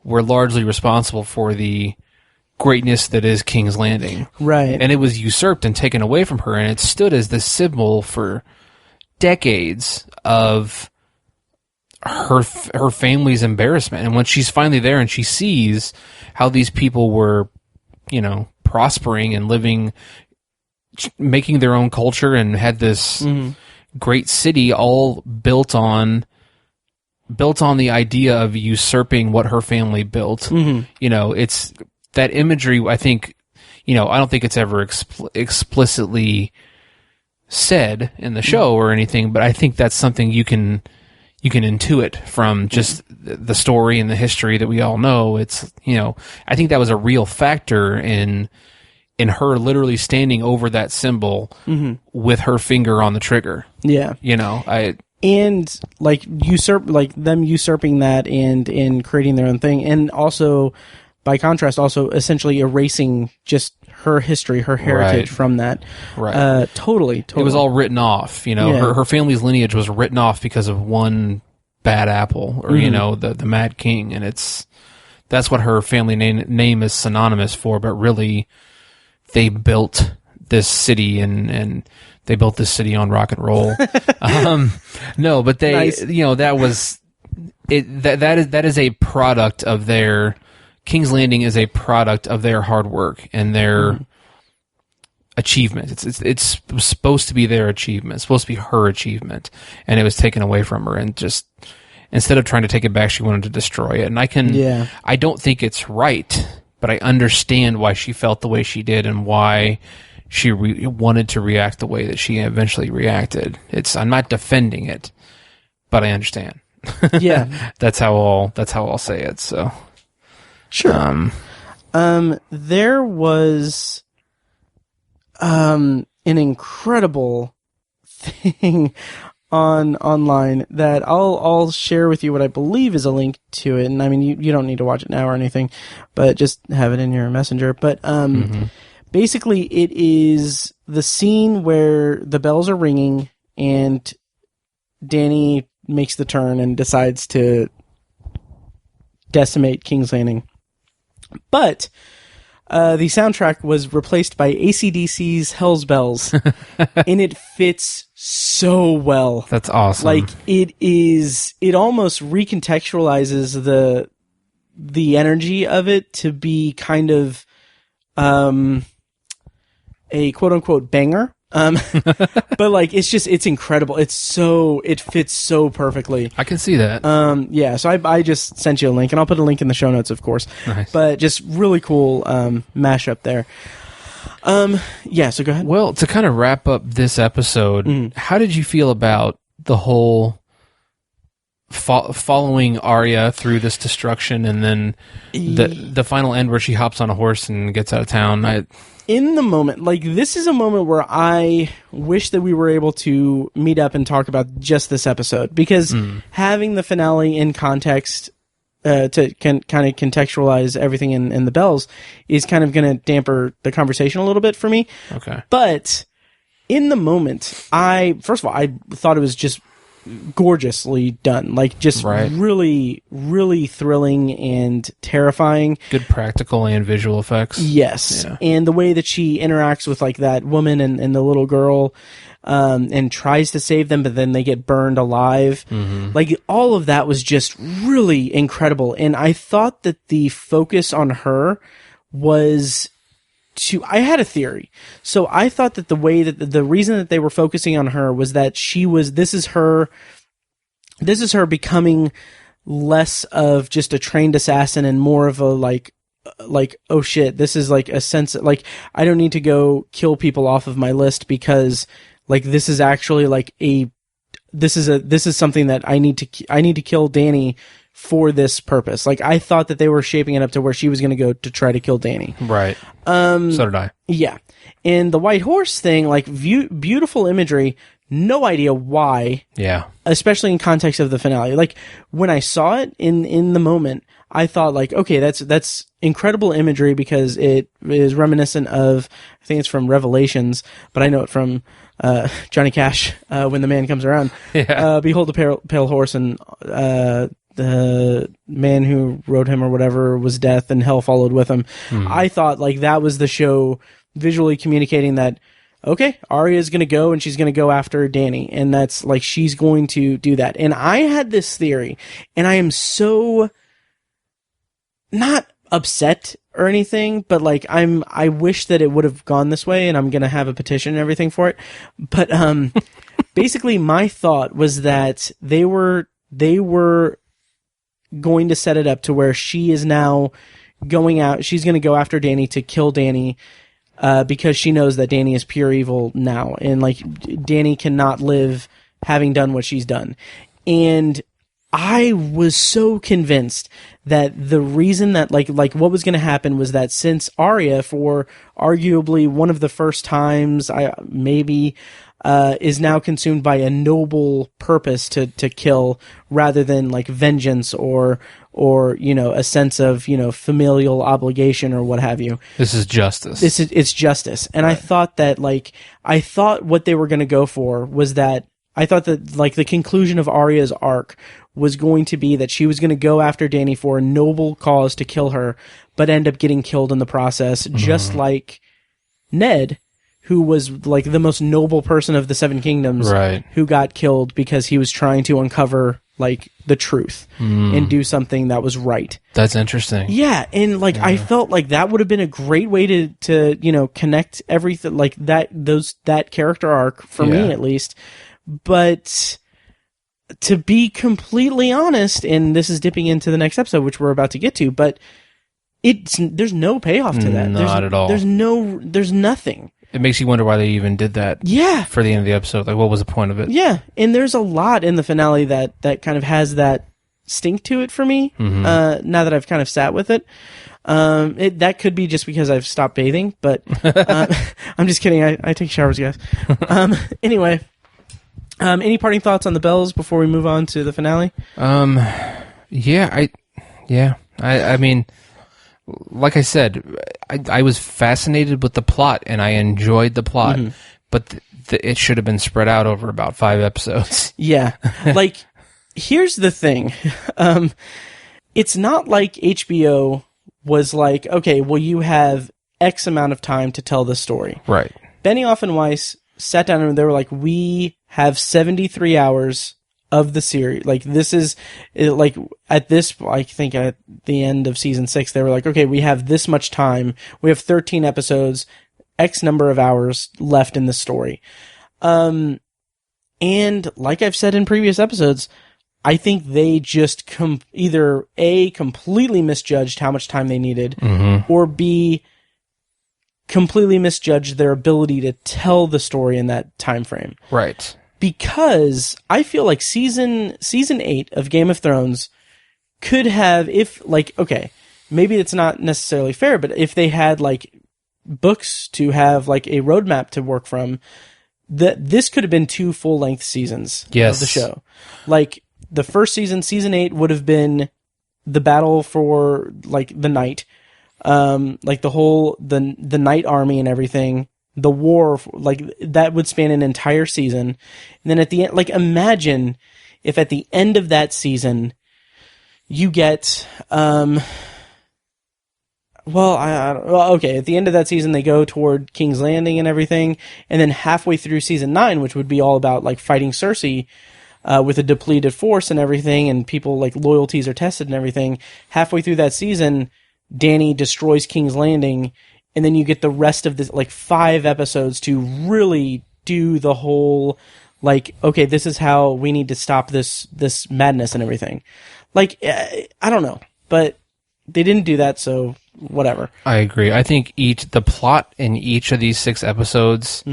were largely responsible for the greatness that is King's Landing, right? And it was usurped and taken away from her, and it stood as the symbol for decades of her family's embarrassment. And when she's finally there and she sees how these people were, you know, prospering and living, making their own culture, and had this great city all built on the idea of usurping what her family built. You know, it's that imagery. I think, you know, I don't think it's ever explicitly said in the show or anything, but I think that's something you can intuit from just the story and the history that we all know. It's, you know, I think that was a real factor in her literally standing over that symbol with her finger on the trigger. Yeah. You know, and like them usurping that and creating their own thing, and also by contrast also essentially erasing just her history, her heritage from that. Right. Totally. It was all written off, you know. Her family's lineage was written off because of one bad apple, or you know, the Mad King, and that's what her family name is synonymous for, but really they built this city and they built this city on rock and roll. No, but they, Nice. that was it. That is a product of their King's Landing is a product of their hard work and their achievement. It's supposed to be their achievement. It's supposed to be her achievement, and it was taken away from her. And just instead of trying to take it back, she wanted to destroy it. And I don't think it's right, but I understand why she felt the way she did and why she wanted to react the way that she eventually reacted. I'm not defending it, but I understand. Yeah. That's how I'll say it. So sure. There was an incredible thing online that I'll share with you what I believe is a link to it. And I mean, you don't need to watch it now or anything, but just have it in your messenger. But basically it is the scene where the bells are ringing and Dany makes the turn and decides to decimate King's Landing. But the soundtrack was replaced by AC/DC's Hell's Bells, and it fits so well. That's awesome. Like, it almost recontextualizes the energy of it to be kind of a quote-unquote banger. But like it's incredible. It fits so perfectly. I can see that. Yeah, so I just sent you a link, and I'll put a link in the show notes, of course. Nice. But just really cool mashup there. Yeah, so go ahead. Well, to kind of wrap up this episode, how did you feel about the whole following Arya through this destruction, and then the final end where she hops on a horse and gets out of town? In the moment, like, this is a moment where I wish that we were able to meet up and talk about just this episode, because having the finale in context to kind of contextualize everything in the bells is kind of going to damper the conversation a little bit for me. Okay. But in the moment, first of all, I thought it was just gorgeously done, like just really, really thrilling and terrifying. Good practical and visual effects. Yes. Yeah. And the way that she interacts with like that woman and the little girl, and tries to save them, but then they get burned alive. Like, all of that was just really incredible. And I thought that the focus on her was I had a theory. So I thought that the reason that they were focusing on her was that this is her becoming less of just a trained assassin and more of a like, oh shit, this is like a sense, like, I don't need to go kill people off of my list, because like, this is actually like this is something that I need to kill Dany for this purpose. Like, I thought that they were shaping it up to where she was going to go to try to kill Dany. Right. So did I. Yeah. And the white horse thing, like, beautiful imagery, no idea why. Yeah. Especially in context of the finale. Like, when I saw it in the moment, I thought like, okay, that's incredible imagery, because it is reminiscent of, I think it's from Revelations, but I know it from Johnny Cash, When the Man Comes Around. Yeah. Behold the pale horse, and the man who rode him or whatever was death, and hell followed with him. I thought like that was the show visually communicating that, okay, Arya's going to go, and she's going to go after Dany, and that's like, she's going to do that. And I had this theory, and I am so not upset or anything, but like, I wish that it would have gone this way, and I'm going to have a petition and everything for it. But basically my thought was that they were going to set it up to where she is now going out. She's going to go after Dany to kill Dany, because she knows that Dany is pure evil now, and like, Dany cannot live having done what she's done. And I was so convinced that the reason that like what was going to happen was that since Arya, for arguably one of the first times, is now consumed by a noble purpose to kill, rather than like vengeance or a sense of familial obligation or what have you. This is justice. It's justice. And right. I thought what they were going to go for was that, I thought that like the conclusion of Arya's arc was going to be that she was going to go after Dany for a noble cause to kill her, but end up getting killed in the process, just like Ned, who was like the most noble person of the Seven Kingdoms, Right. who got killed because he was trying to uncover like the truth and do something that was right. That's interesting. Yeah, and like I felt like that would have been a great way to you know connect everything like that character arc for me at least. But to be completely honest, and this is dipping into the next episode, which we're about to get to, but there's no payoff to that. Not at all. There's nothing. It makes you wonder why they even did that. Yeah. For the end of the episode, like what was the point of it? Yeah, and there's a lot in the finale that kind of has that stink to it for me. Now that I've kind of sat with it. That could be just because I've stopped bathing, but I'm just kidding. I take showers, guys. Anyway. Any parting thoughts on the Bells before we move on to the finale? I mean, like I said, I was fascinated with the plot and I enjoyed the plot, but it should have been spread out over about 5 episodes. Yeah. Like, here's the thing. It's not like HBO was like, okay, well, you have X amount of time to tell this story. Right. Benioff and Weiss sat down and they were like, we have 73 hours of the series. Like, this is, like, at this, I think at the end of season 6, they were like, okay, we have this much time. We have 13 episodes, X number of hours left in the story. And like I've said in previous episodes, I think they just either A, completely misjudged how much time they needed, or B, completely misjudged their ability to tell the story in that time frame. Right. Because I feel like season 8 of Game of Thrones could have, if like, okay, maybe it's not necessarily fair, but if they had like books to have like a roadmap to work from, this could have been 2 full-length seasons of the show. Like the first season, season 8, would have been the battle for like the night. Like the whole the Night Army and everything, the war, like that would span an entire season. And then at the end, like imagine if at the end of that season you get okay, at the end of that season they go toward King's Landing and everything, and then halfway through season 9, which would be all about like fighting Cersei with a depleted force and everything, and people like loyalties are tested and everything. Halfway through that season, Dany destroys King's Landing, and then you get the rest of this, like 5 episodes to really do the whole, like, okay, this is how we need to stop this madness and everything. Like, I don't know, but they didn't do that, so whatever. I agree. I think the plot in each of these 6 episodes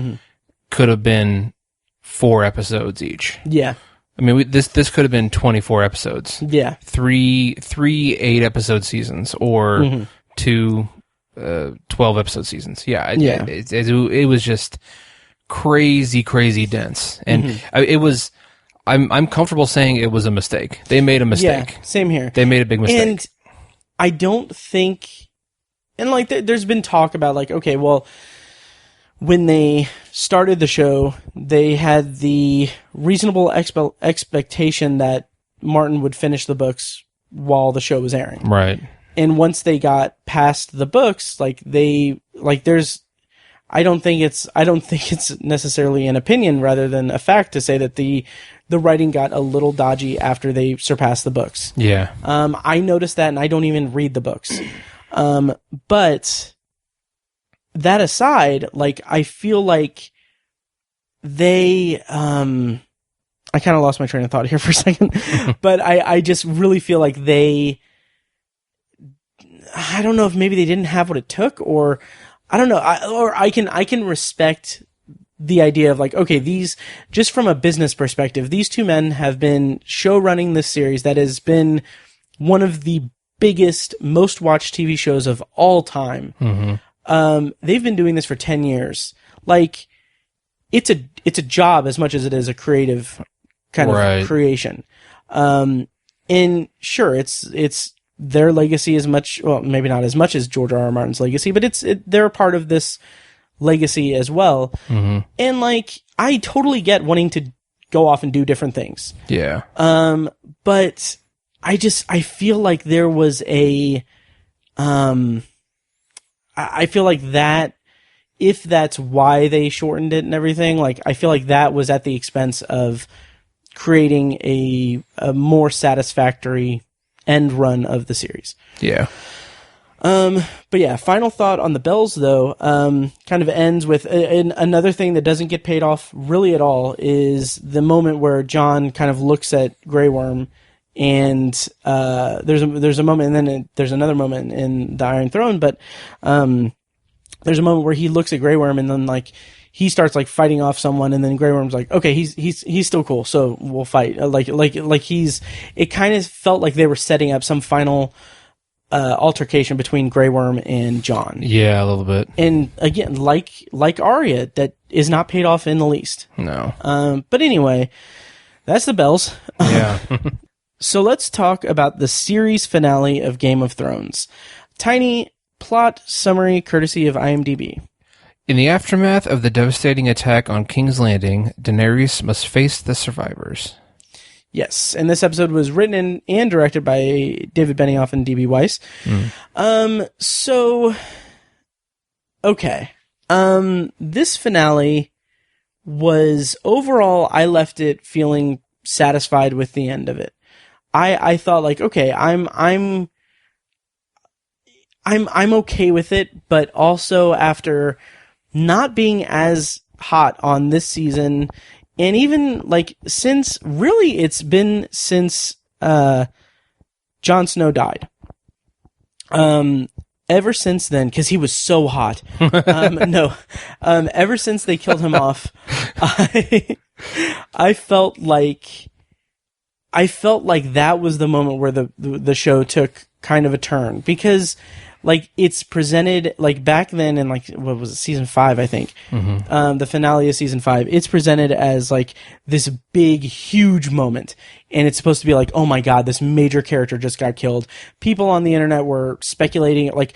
could have been 4 episodes each. Yeah. I mean, this could have been 24 episodes. Yeah. 3 8-episode seasons, or 2 12-episode seasons. Yeah. It was just crazy dense, and it was. I'm comfortable saying it was a mistake. They made a mistake. Yeah, same here. They made a big mistake. And I don't think, and like there's been talk about like, okay, well, when they started the show, they had the reasonable expectation that Martin would finish the books while the show was airing. Right. And once they got past the books, I don't think it's necessarily an opinion rather than a fact to say that the writing got a little dodgy after they surpassed the books. Yeah. I noticed that, and I don't even read the books. But that aside, like, I feel like they, I kind of lost my train of thought here for a second, but I just really feel like I don't know if maybe they didn't have what it took, or I don't know, I can respect the idea of like, okay, these, just from a business perspective, these 2 men have been show running this series that has been one of the biggest, most watched TV shows of all time. They've been doing this for 10 years. Like, it's a job as much as it is a creative kind of creation. And sure, it's their legacy as much, well, maybe not as much as George R.R. Martin's legacy, but they're a part of this legacy as well. And like, I totally get wanting to go off and do different things. Yeah. But I feel like there was I feel like that if that's why they shortened it and everything, like, I feel like that was at the expense of creating a more satisfactory end run of the series. Yeah. But yeah, final thought on the bells, though, kind of ends with another thing that doesn't get paid off really at all is the moment where John kind of looks at Grey Worm, and there's a moment, and then there's another moment in the Iron Throne, but there's a moment where he looks at Grey Worm, and then like he starts like fighting off someone, and then Grey Worm's like, okay, he's still cool, so we'll fight. It kind of felt like they were setting up some final altercation between Grey Worm and John. Yeah, a little bit. And again, like Arya, that is not paid off in the least. No. But anyway, that's the bells. Yeah. So let's talk about the series finale of Game of Thrones. Tiny plot summary courtesy of IMDb. In the aftermath of the devastating attack on King's Landing, Daenerys must face the survivors. Yes, and this episode was written and directed by David Benioff and D.B. Weiss. This finale was, overall, I left it feeling satisfied with the end of it. I thought, like, okay, I'm okay with it, but also after not being as hot on this season, and even like since Jon Snow died. Ever since then, because he was so hot. Ever since they killed him off, I felt like that was the moment where the show took kind of a turn, because like it's presented like back then in like, what was it, season 5, I think, the finale of season 5, it's presented as like this big, huge moment. And it's supposed to be like, oh my God, this major character just got killed. People on the internet were speculating, like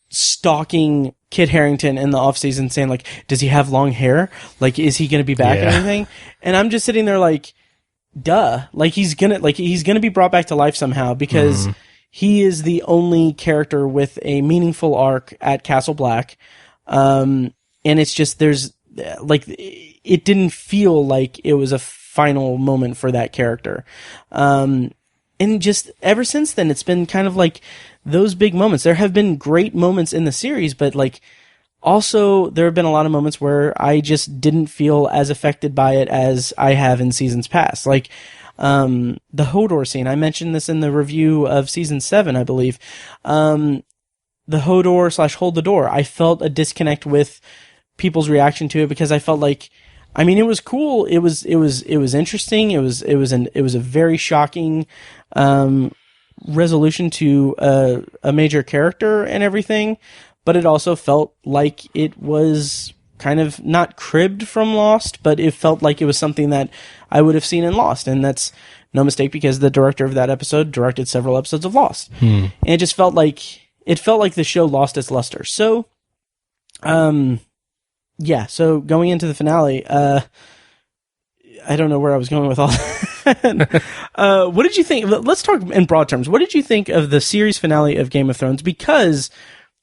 stalking Kit Harington in the off season, saying like, does he have long hair? Like, is he going to be back and everything? And I'm just sitting there like, duh, like he's gonna be brought back to life somehow, because he is the only character with a meaningful arc at Castle Black. And it's just, there's like, it didn't feel like it was a final moment for that character. And just ever since then, it's been kind of like those big moments. There have been great moments in the series, but like also there have been a lot of moments where I just didn't feel as affected by it as I have in seasons past. Like, the Hodor scene. I mentioned this in the review of season 7, I believe. The Hodor / Hold the Door. I felt a disconnect with people's reaction to it, because I felt like, I mean, it was cool. It was interesting. It was a very shocking, resolution to a major character and everything, but it also felt like it was kind of not cribbed from Lost, but it felt like it was something that I would have seen in Lost, and that's no mistake, because the director of that episode directed several episodes of Lost. And it just felt like the show lost its luster. So, so going into the finale, I don't know where I was going with all that. What did you think? Let's talk in broad terms. What did you think of the series finale of Game of Thrones? Because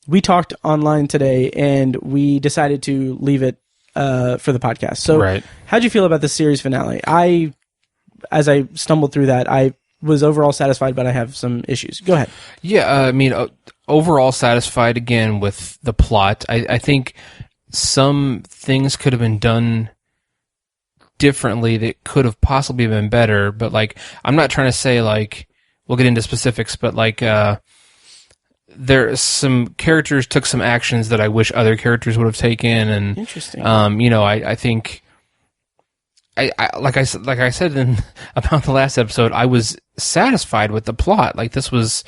we talked online today and we decided to leave it for the podcast. So how'd you feel about the series finale? As I stumbled through that, I was overall satisfied, but I have some issues. Go ahead. Yeah, I mean, overall satisfied again with the plot. I think some things could have been done differently that could have possibly been better, but like, I'm not trying to say like, we'll get into specifics, but like, some characters took some actions that I wish other characters would have taken, and interesting. I think like I said about the last episode, I was satisfied with the plot. Like, this was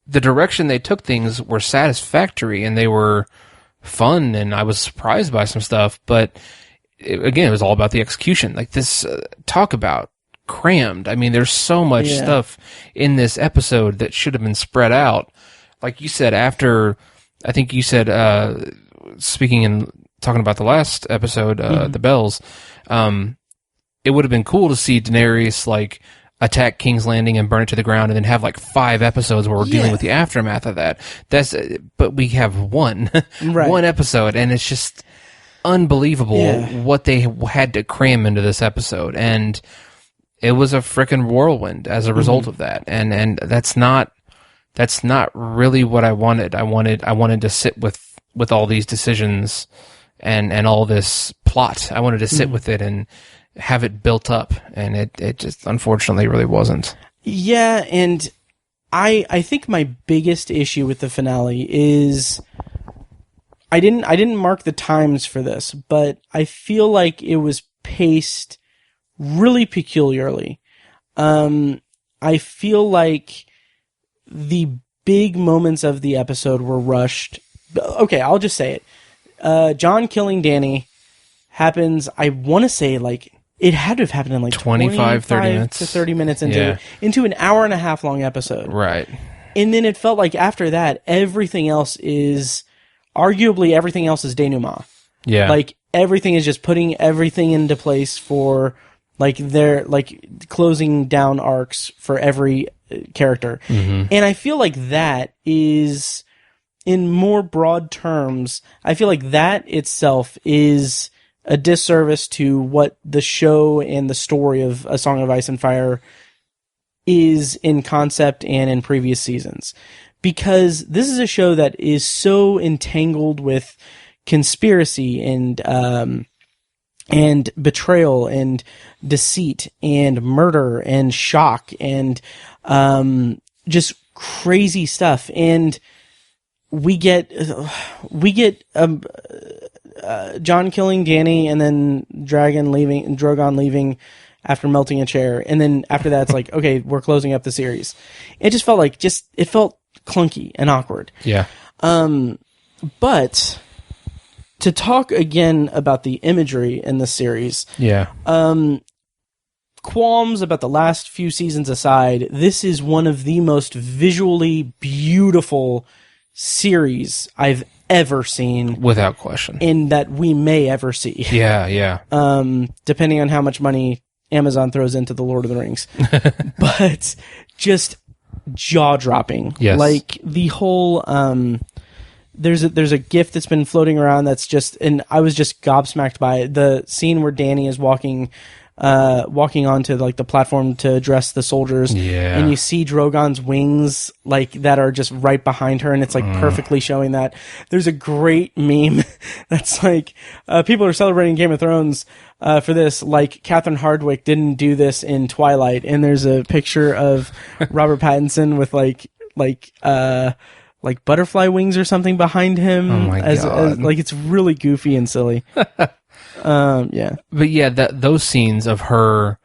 the direction they took things were satisfactory, and they were fun, and I was surprised by some stuff. But it was all about the execution. Like this, talk about crammed. I mean, there's so much stuff in this episode that should have been spread out. Like you said, I think you said, speaking and talking about the last episode, the bells, it would have been cool to see Daenerys like attack King's Landing and burn it to the ground, and then have like 5 episodes where we're dealing with the aftermath of that. But we have one episode, and it's just unbelievable what they had to cram into this episode, and it was a frickin' whirlwind as a result of that, and that's not really what I wanted. I wanted to sit with all these decisions and all this plot. I wanted to sit with it and have it built up, and it just unfortunately really wasn't. Yeah, and I think my biggest issue with the finale is I didn't mark the times for this, but I feel like it was paced really peculiarly. I feel like the big moments of the episode were rushed. Okay, I'll just say it. John killing Danny happens, I want to say, like, it had to have happened in like 25 30 minutes to 30 minutes into an hour and a half long episode. Right. And then it felt like after that, everything else is denouement. Yeah. Like, everything is just putting everything into place for, like, their, like, closing down arcs for every character. Mm-hmm. And I feel like that is, in more broad terms, I feel like that itself is a disservice to what the show and the story of A Song of Ice and Fire is in concept and in previous seasons. Because this is a show that is so entangled with conspiracy and betrayal and deceit and murder and shock and just crazy stuff. And we get John killing Danny, and then Drogon leaving after melting a chair, and then after that it's like, okay, we're closing up the series. It just felt like it felt clunky and awkward. Yeah. But to talk again about the imagery in the series, qualms about the last few seasons aside, this is one of the most visually beautiful series I've ever seen, without question, and that we may ever see. Yeah. Depending on how much money Amazon throws into the Lord of the Rings. But just jaw-dropping. Yes. Like, the whole there's a GIF that's been floating around that's just, and I was just gobsmacked by it. The scene where Danny is walking onto, like, the platform to address the soldiers, and you see Drogon's wings, like, that are just right behind her, and it's like perfectly showing that. There's a great meme that's like, people are celebrating Game of Thrones for this, like Catherine Hardwicke didn't do this in Twilight, and there's a picture of Robert Pattinson with like butterfly wings or something behind him. Oh my God. Like, it's really goofy and silly. Yeah. But yeah, those scenes of her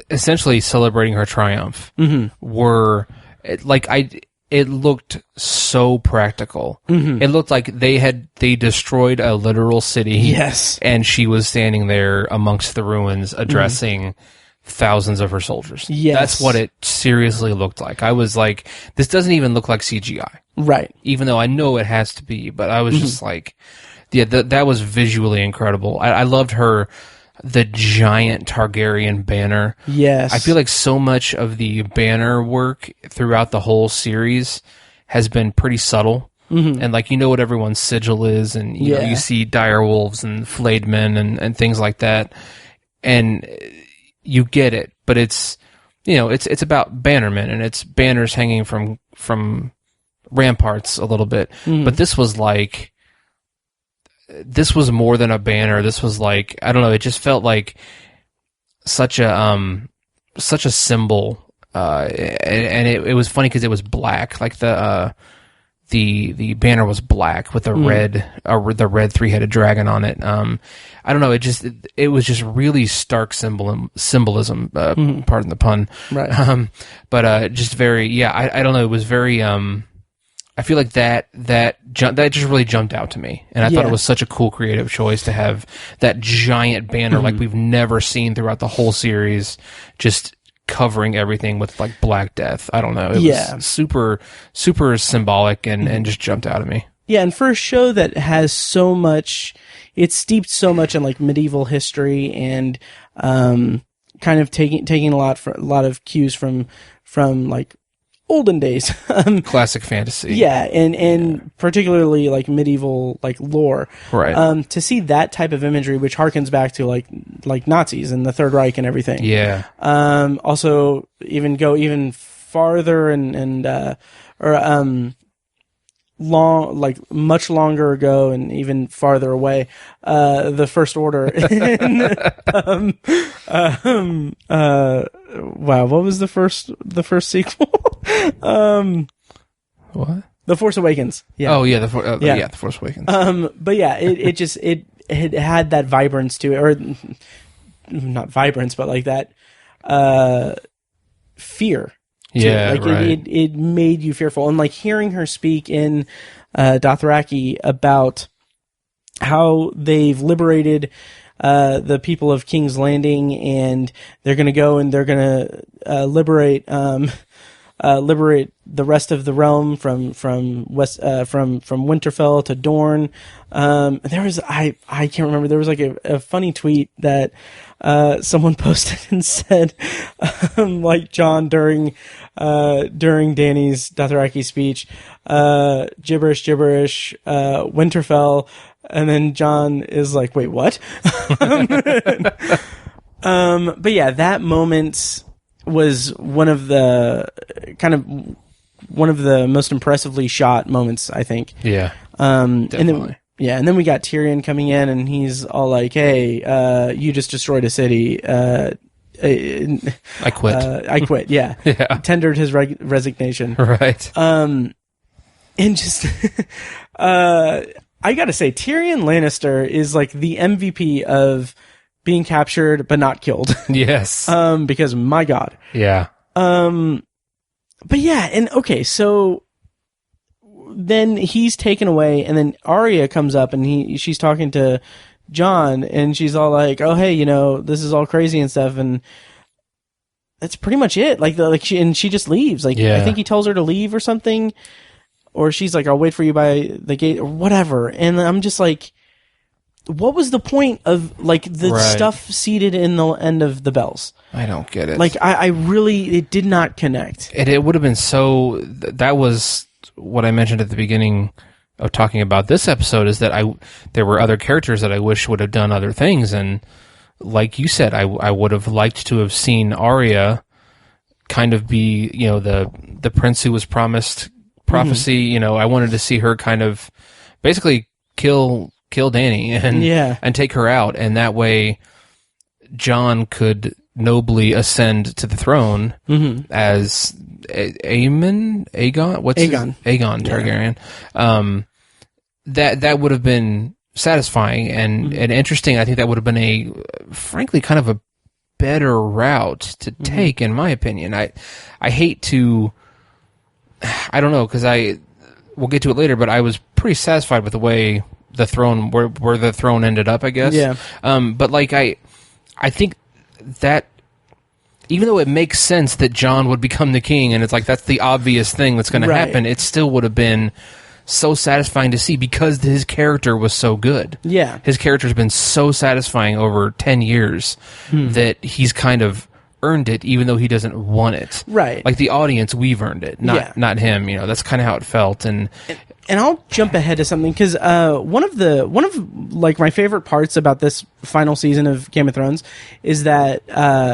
essentially celebrating her triumph were it looked so practical. It looked like they destroyed a literal city. Yes. And she was standing there amongst the ruins addressing thousands of her soldiers. Yes. That's what it seriously looked like. I was like, this doesn't even look like CGI. Right. Even though I know it has to be, but I was just like, yeah, that was visually incredible. I loved the giant Targaryen banner. Yes. I feel like so much of the banner work throughout the whole series has been pretty subtle. And, like, you know what everyone's sigil is, and you know, you see dire wolves and flayed men and things like that. And you get it, but it's, you know, it's about bannermen, and it's banners hanging from ramparts a little bit. But this was like, this was more than a banner. This was like, I don't know, it just felt like such a symbol. And it was funny because it was black, like the banner was black with the red 3-headed dragon on it. I don't know, it was just really stark symbolism, pardon the pun. Right. But just very, I don't know, it was very, I feel like that just really jumped out to me, and I thought it was such a cool creative choice to have that giant banner like we've never seen throughout the whole series, just covering everything with, like, Black Death. I don't know. It was super, super symbolic and just jumped out at me. Yeah, and for a show that has so much, it's steeped so much in, like, medieval history and kind of taking a lot of cues from like olden days. Classic fantasy. Yeah, and particularly like medieval like lore. Right. To see that type of imagery, which harkens back to like Nazis and the Third Reich and everything. Yeah. Also go even farther much longer ago and even farther away, the First Order. Wow, what was the first sequel? What? The Force Awakens. Yeah. Oh yeah, the Force Awakens. But yeah, it had that vibrance to it, or not vibrance, but like that fear. Yeah, like right. it made you fearful, and like hearing her speak in Dothraki about how they've liberated the people of King's Landing, and they're going to go and they're going to liberate the rest of the realm from Winterfell to Dorne. There was I can't remember. There was like a funny tweet that someone posted and said like Jon during Dany's Dothraki speech, gibberish, Winterfell, and then Jon is like, wait, what? But yeah, that moment was one of the most impressively shot moments, I think. Yeah. Definitely. And then we got Tyrion coming in, and he's all like, "Hey, you just destroyed a city. I quit. I quit." Yeah. Yeah. Tendered his resignation. Right. And just, I gotta say, Tyrion Lannister is like the MVP of being captured but not killed. Yes. Because my God. Yeah. But yeah, and okay, so then he's taken away, and then Arya comes up, and she's talking to Jon, and she's all like, "Oh, hey, this is all crazy and stuff," and that's pretty much it. She just leaves. Like, yeah. I think he tells her to leave or something, or she's like, "I'll wait for you by the gate," or whatever. And I'm just like, what was the point of like the stuff seated in the end of the bells? I don't get it. Like, I really, it did not connect. It would have been so. That was what I mentioned at the beginning of talking about this episode, is that there were other characters that I wish would have done other things, and like you said, I would have liked to have seen Arya kind of be, the prince who was promised prophecy. Mm-hmm. I wanted to see her kind of basically kill Dany and take her out, and that way Jon could nobly ascend to the throne as Aegon Targaryen. Yeah. That would have been satisfying and interesting. I think that would have been frankly kind of a better route to take, in my opinion. I hate to, I don't know, because we'll get to it later, but I was pretty satisfied with the way the throne, where the throne ended up, I guess. Yeah. But like I think that even though it makes sense that Jon would become the king, and it's like that's the obvious thing that's going to happen, it still would have been so satisfying to see because his character was so good. Yeah. His character's been so satisfying over 10 years that he's kind of earned it, even though he doesn't want it. Right. Like the audience, we've earned it, not him. That's kind of how it felt. And I'll jump ahead to something, because one of like my favorite parts about this final season of Game of Thrones is that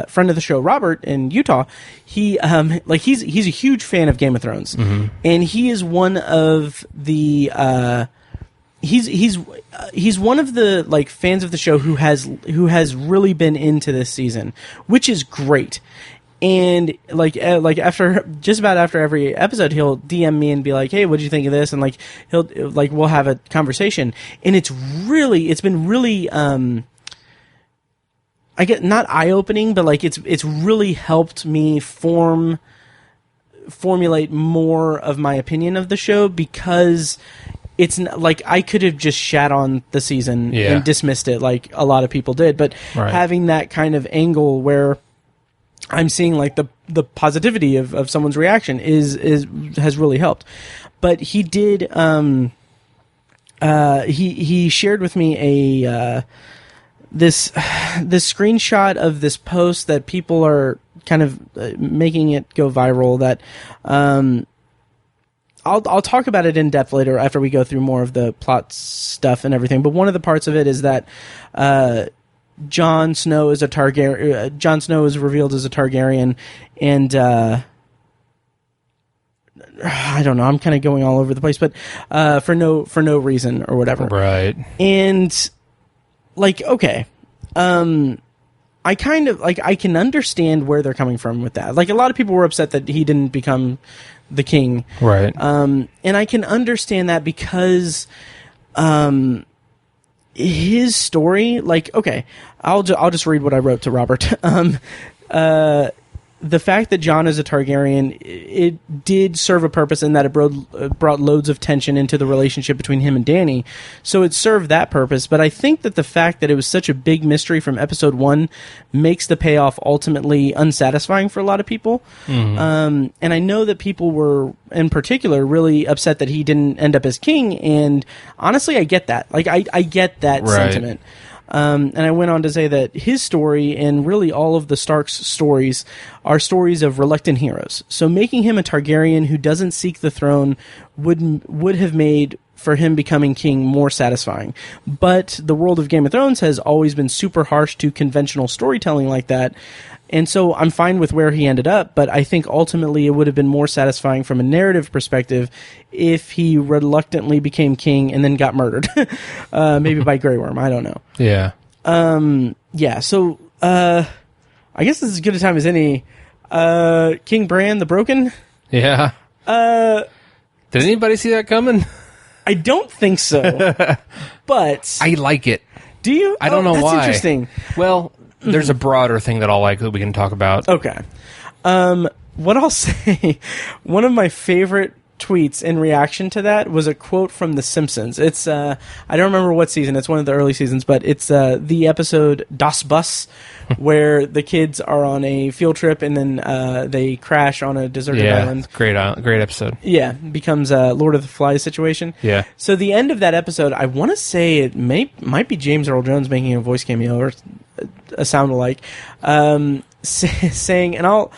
friend of the show Robert in Utah, he's a huge fan of Game of Thrones, and he is one of the he's one of the like fans of the show who has really been into this season, which is great. And after every episode, he'll DM me and be like, "Hey, what'd you think of this?" And like we'll have a conversation. And it's been really I get not eye opening, but like it's really helped me formulate more of my opinion of the show, because it's like I could have just shat on the season and dismissed it like a lot of people did, but having that kind of angle where I'm seeing like the positivity of someone's reaction has really helped. But he did he shared with me this screenshot of this post that people are kind of making it go viral that I'll talk about it in depth later after we go through more of the plot stuff and everything. But one of the parts of it is that Jon Snow is a Targaryen. Jon Snow is revealed as a Targaryen, and I don't know. I'm kind of going all over the place, but for no reason or whatever. Right. And like, okay, I kind of like I can understand where they're coming from with that. Like a lot of people were upset that he didn't become the king, right? And I can understand that because his story, like, okay, I'll just read what I wrote to Robert. The fact that Jon is a Targaryen, it did serve a purpose in that it brought loads of tension into the relationship between him and Dany. So it served that purpose. But I think that the fact that it was such a big mystery from episode 1 makes the payoff ultimately unsatisfying for a lot of people. Mm-hmm. And I know that people were, in particular, really upset that he didn't end up as king. And honestly, I get that. Like, I get that sentiment. And I went on to say that his story and really all of the Starks' stories are stories of reluctant heroes. So making him a Targaryen who doesn't seek the throne would have made for him becoming king more satisfying. But the world of Game of Thrones has always been super harsh to conventional storytelling like that. And so I'm fine with where he ended up, but I think ultimately it would have been more satisfying from a narrative perspective if he reluctantly became king and then got murdered. Maybe by Grey Worm, I don't know. Yeah. Yeah, so I guess this is as good a time as any. King Bran the Broken? Yeah. Did anybody see that coming? I don't think so. But I like it. Do you? I don't know that's why. Interesting. Well, there's a broader thing that I'll like that we can talk about. Okay. What I'll say, one of my favorite tweets in reaction to that was a quote from The Simpsons. It's, I don't remember what season, it's one of the early seasons, but it's the episode Das Bus, where the kids are on a field trip and then they crash on a deserted island. Great episode. Yeah, becomes a Lord of the Flies situation. Yeah. So the end of that episode, I want to say it might be James Earl Jones making a voice cameo or a sound alike, saying, and I'll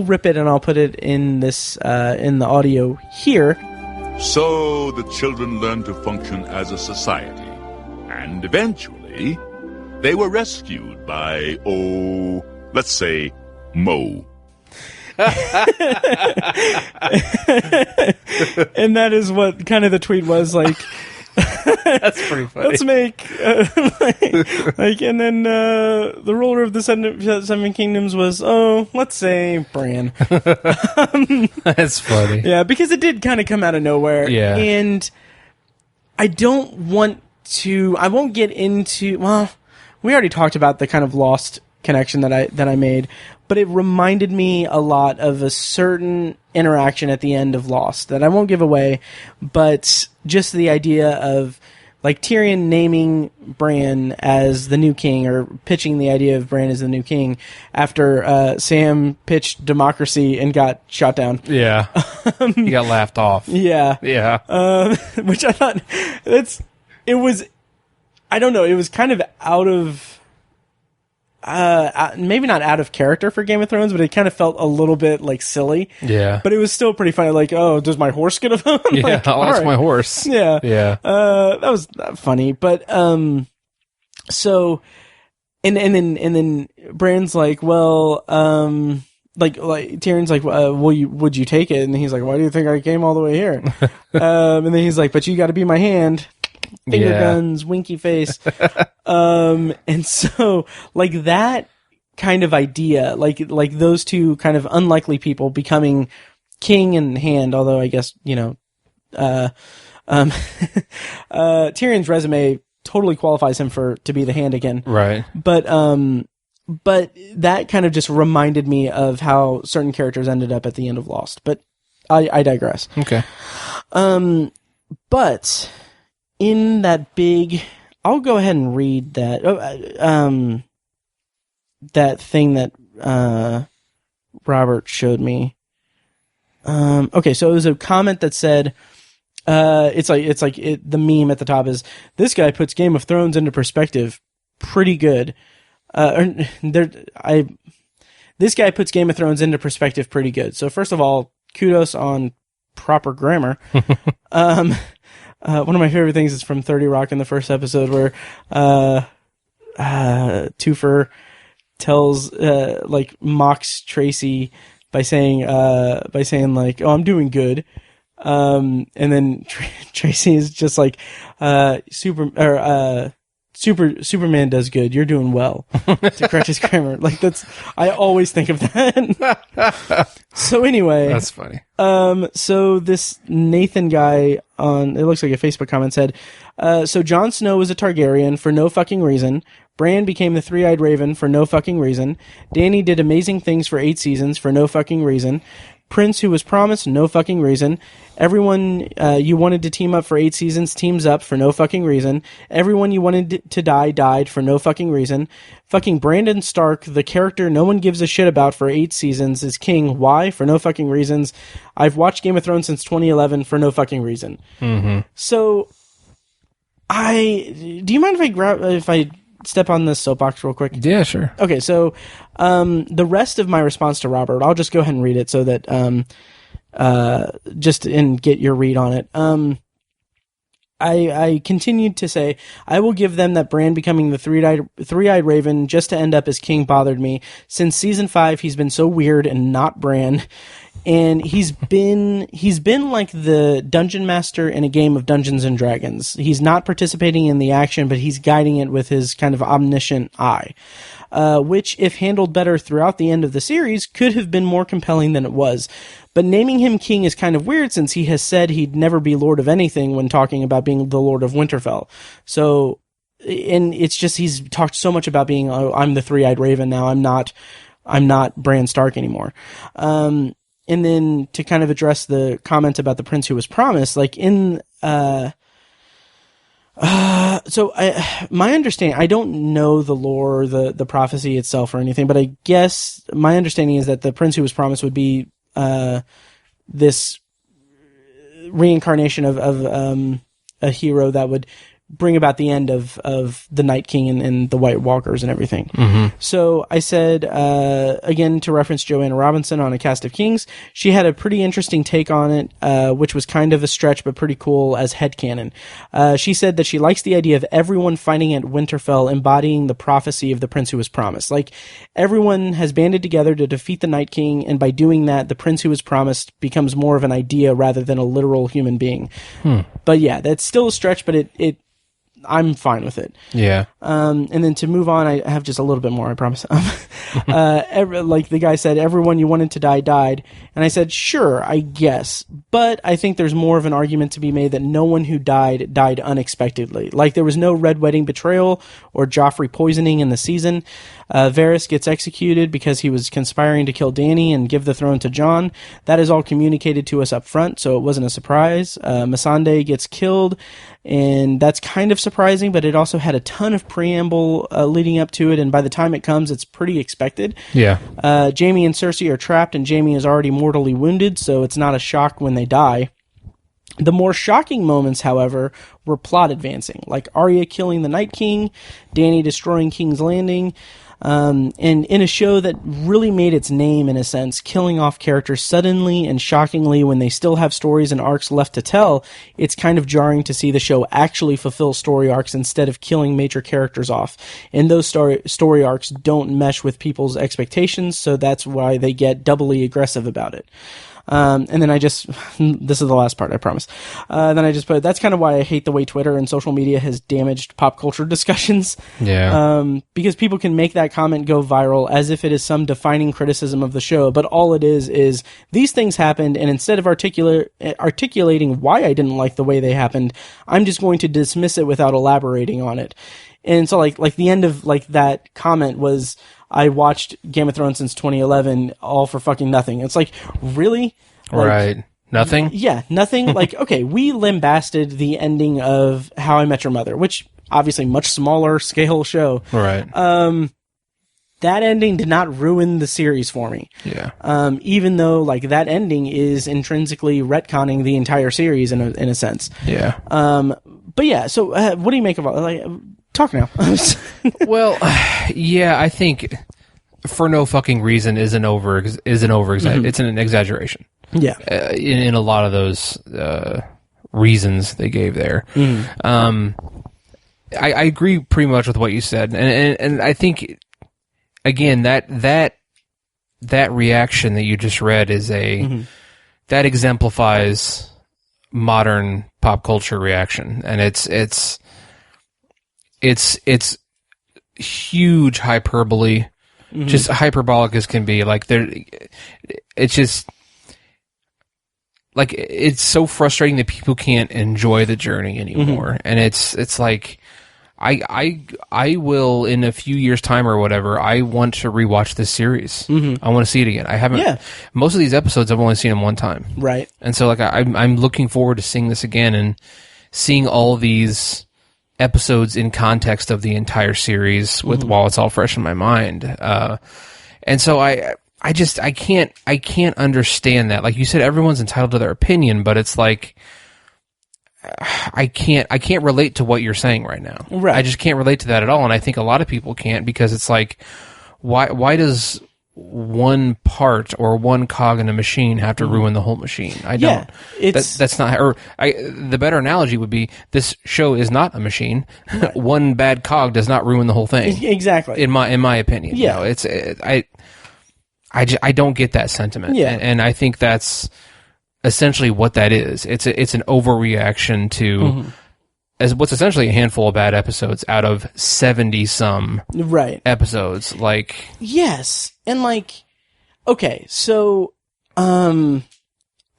rip it and I'll put it in this in the audio here. So the children learned to function as a society, and eventually they were rescued by, let's say, Mo. And that is what kind of the tweet was like. That's pretty funny. Let's make and then the ruler of the seven kingdoms was let's say Bran. That's funny. Yeah, because it did kind of come out of nowhere. Yeah, and I won't get into. Well, we already talked about the kind of Lost connection that I made, but it reminded me a lot of a certain interaction at the end of Lost that I won't give away, but just the idea of like Tyrion naming Bran as the new king, or pitching the idea of Bran as the new king after Sam pitched democracy and got shot down. Yeah. He got laughed off. Yeah. Yeah. Which I thought it was kind of out of maybe not out of character for Game of Thrones, but it kind of felt a little bit like silly. Yeah. But it was still pretty funny. Like, does my horse get a phone? Yeah, like, that's my horse. Yeah. Yeah. That was funny. But so and then Bran's like, well, like Tyrion's like, would you take it? And he's like, why do you think I came all the way here? And then he's like, but you got to be my hand. Finger guns, winky face. And so like that kind of idea, like those two kind of unlikely people becoming king and hand, although I guess, Tyrion's resume totally qualifies him to be the hand again. Right. But that kind of just reminded me of how certain characters ended up at the end of Lost. But I digress. Okay. But in that big, I'll go ahead and read that. That thing that Robert showed me. Okay, so it was a comment that said, the meme at the top is, this guy puts Game of Thrones into perspective. pretty good. This guy puts Game of Thrones into perspective pretty good. So first of all, kudos on proper grammar. One of my favorite things is from 30 Rock in the first episode where Toofer tells mocks Tracy by saying like, "Oh, I'm doing good," and then Tracy is just like, Superman does good. You're doing well." To correct his grammar. Like I always think of that. So anyway. That's funny. So this Nathan guy it looks like a Facebook comment said, so Jon Snow was a Targaryen for no fucking reason. Bran became the Three-Eyed Raven for no fucking reason. Dany did amazing things for 8 seasons for no fucking reason. Prince, who was promised, no fucking reason. Everyone you wanted to team up for 8 seasons teams up for no fucking reason. Everyone you wanted to die died for no fucking reason. Fucking Brandon Stark, the character no one gives a shit about for 8 seasons, is king. Why? For no fucking reasons. I've watched Game of Thrones since 2011 for no fucking reason. Mm-hmm. So, do you mind if I step on this soapbox real quick? Yeah, sure. Okay, so the rest of my response to Robert, I'll just go ahead and read it so that and get your read on it. I continued to say, I will give them that Bran becoming the three-eyed raven just to end up as king bothered me. Since season 5, he's been so weird and not Bran. And he's been like the dungeon master in a game of Dungeons and Dragons. He's not participating in the action, but he's guiding it with his kind of omniscient eye. Which, if handled better throughout the end of the series, could have been more compelling than it was. But naming him king is kind of weird since he has said he'd never be Lord of anything when talking about being the Lord of Winterfell. So, and it's just he's talked so much about being, oh, I'm the Three-Eyed Raven now, I'm not Bran Stark anymore. And then to kind of address the comment about the prince who was promised, like in my understanding, I don't know the lore, the prophecy itself or anything, but I guess my understanding is that the prince who was promised would be this reincarnation of a hero that would bring about the end of the Night King and the White Walkers and everything. Mm-hmm. So I said, again, to reference Joanna Robinson on A Cast of Kings, she had a pretty interesting take on it, which was kind of a stretch, but pretty cool as headcanon. She said that she likes the idea of everyone fighting at Winterfell embodying the prophecy of the prince who was promised. Like, everyone has banded together to defeat the Night King, and by doing that, the prince who was promised becomes more of an idea rather than a literal human being. But yeah, that's still a stretch, but I'm fine with it. Yeah. And then to move on, I have just a little bit more, I promise. Like the guy said, everyone you wanted to die died. And I said, sure, I guess. But I think there's more of an argument to be made that no one who died unexpectedly. Like, there was no Red Wedding betrayal or Joffrey poisoning in the season. Varys gets executed because he was conspiring to kill Dany and give the throne to Jon. That is all communicated to us up front, so it wasn't a surprise. Missandei gets killed, and that's kind of surprising, but it also had a ton of preamble leading up to it, and by the time it comes, it's pretty expected. Yeah. Jaime and Cersei are trapped, and Jaime is already mortally wounded, so it's not a shock when they die. The more shocking moments, however, were plot advancing, like Arya killing the Night King, Dany destroying King's Landing, and in a show that really made its name, in a sense, killing off characters suddenly and shockingly when they still have stories and arcs left to tell, it's kind of jarring to see the show actually fulfill story arcs instead of killing major characters off. And those story arcs don't mesh with people's expectations, so that's why they get doubly aggressive about it. And then this is the last part, I promise. Then I just put, that's kind of why I hate the way Twitter and social media has damaged pop culture discussions. Yeah. Because people can make that comment go viral as if it is some defining criticism of the show, but all it is these things happened, and instead of articulating why I didn't like the way they happened, I'm just going to dismiss it without elaborating on it. And so like the end of like that comment was, I watched Game of Thrones since 2011, all for fucking nothing. It's like, really? Like, right. Nothing? Yeah, nothing. Like, okay, we lambasted the ending of How I Met Your Mother, which obviously much smaller scale show. Right. That ending did not ruin the series for me. Yeah. Even though like that ending is intrinsically retconning the entire series in a sense. Yeah. But yeah, so what do you make of all, like, talk now. Well, yeah, I think for no fucking reason is an it's an exaggeration. Yeah. In a lot of those reasons they gave there. I agree pretty much with what you said, and I think again that reaction that you just read is that exemplifies modern pop culture reaction, and it's huge hyperbole, just hyperbolic as can be. Like it's just like it's so frustrating that people can't enjoy the journey anymore, and it's like. I will in a few years' time or whatever. I want to rewatch this series. I want to see it again. I haven't. Yeah. Most of these episodes I've only seen them one time. Right. And so like I'm looking forward to seeing this again and seeing all these episodes in context of the entire series with while it's all fresh in my mind. And so I can't understand that. Like you said, everyone's entitled to their opinion, but it's like. I can't relate to what you're saying right now. Right. I just can't relate to that at all, and I think a lot of people can't because it's like, why does one part or one cog in a machine have to ruin the whole machine? I don't. That's not. Or the better analogy would be this show is not a machine. Right. One bad cog does not ruin the whole thing. Exactly. In my opinion. Yeah. You know, I don't get that sentiment. Yeah. And I think that's. Essentially what that is. It's an overreaction to as what's essentially a handful of bad episodes out of 70 some episodes. Like yes. And like okay, so I've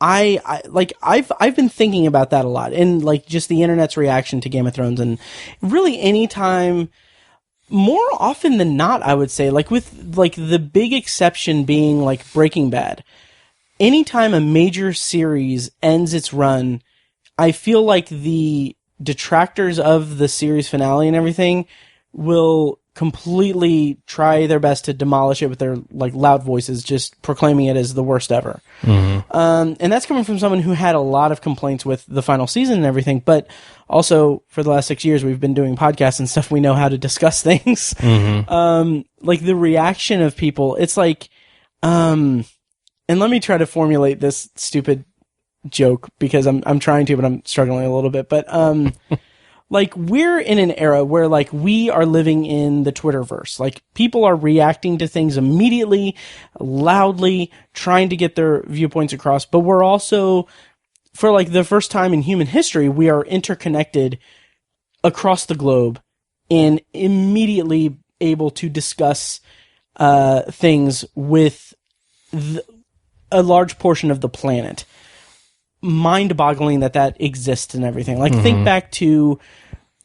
been thinking about that a lot and like just the internet's reaction to Game of Thrones and really anytime more often than not I would say like with like the big exception being like Breaking Bad. Anytime a major series ends its run, I feel like the detractors of the series finale and everything will completely try their best to demolish it with their like loud voices, just proclaiming it as the worst ever. And that's coming from someone who had a lot of complaints with the final season and everything, but also for the last 6 years we've been doing podcasts and stuff. We know how to discuss things. Like the reaction of people, it's like, and let me try to formulate this stupid joke because I'm trying to, but I'm struggling a little bit. But like we're in an era where like we are living in the Twitterverse. Like people are reacting to things immediately, loudly, trying to get their viewpoints across. But we're also, for like the first time in human history, we are interconnected across the globe and immediately able to discuss things with a large portion of the planet. Mind-boggling that exists and everything. Like, think back to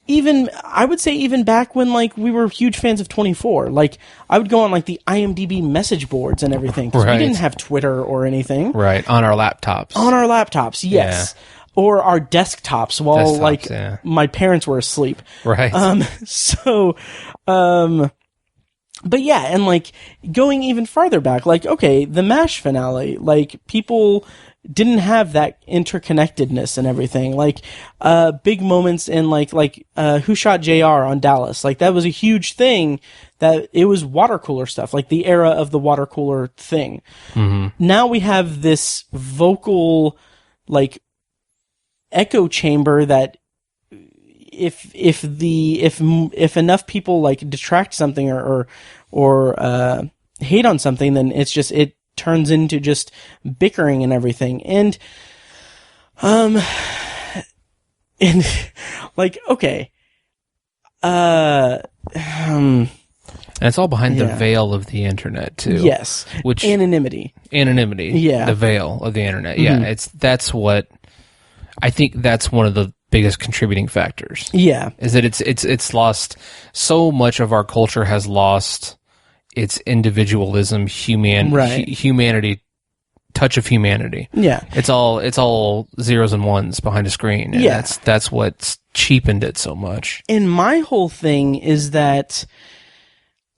I would say even back when, like, we were huge fans of 24. Like, I would go on, like, the IMDb message boards and everything. Because we didn't have Twitter or anything. Right, on our laptops. On our laptops, yes. Yeah. Or our desktops while, my parents were asleep. Right. But yeah, and like going even farther back, like, okay, the MASH finale, like people didn't have that interconnectedness and everything. Like, big moments in like, Who Shot JR on Dallas. Like that was a huge thing that it was water cooler stuff, like the era of the water cooler thing. Now we have this vocal, like, echo chamber that if enough people like detract something or hate on something, then it turns into just bickering and everything. And like, okay, and it's all behind the veil of the internet too. Yes, which anonymity. Yeah, the veil of the internet. Yeah, that's what I think. That's one of the biggest contributing factors. Yeah, is that it's lost so much of our culture has lost its individualism, humanity, touch of humanity. Yeah, it's all zeros and ones behind a screen. And that's what's cheapened it so much. And my whole thing is that,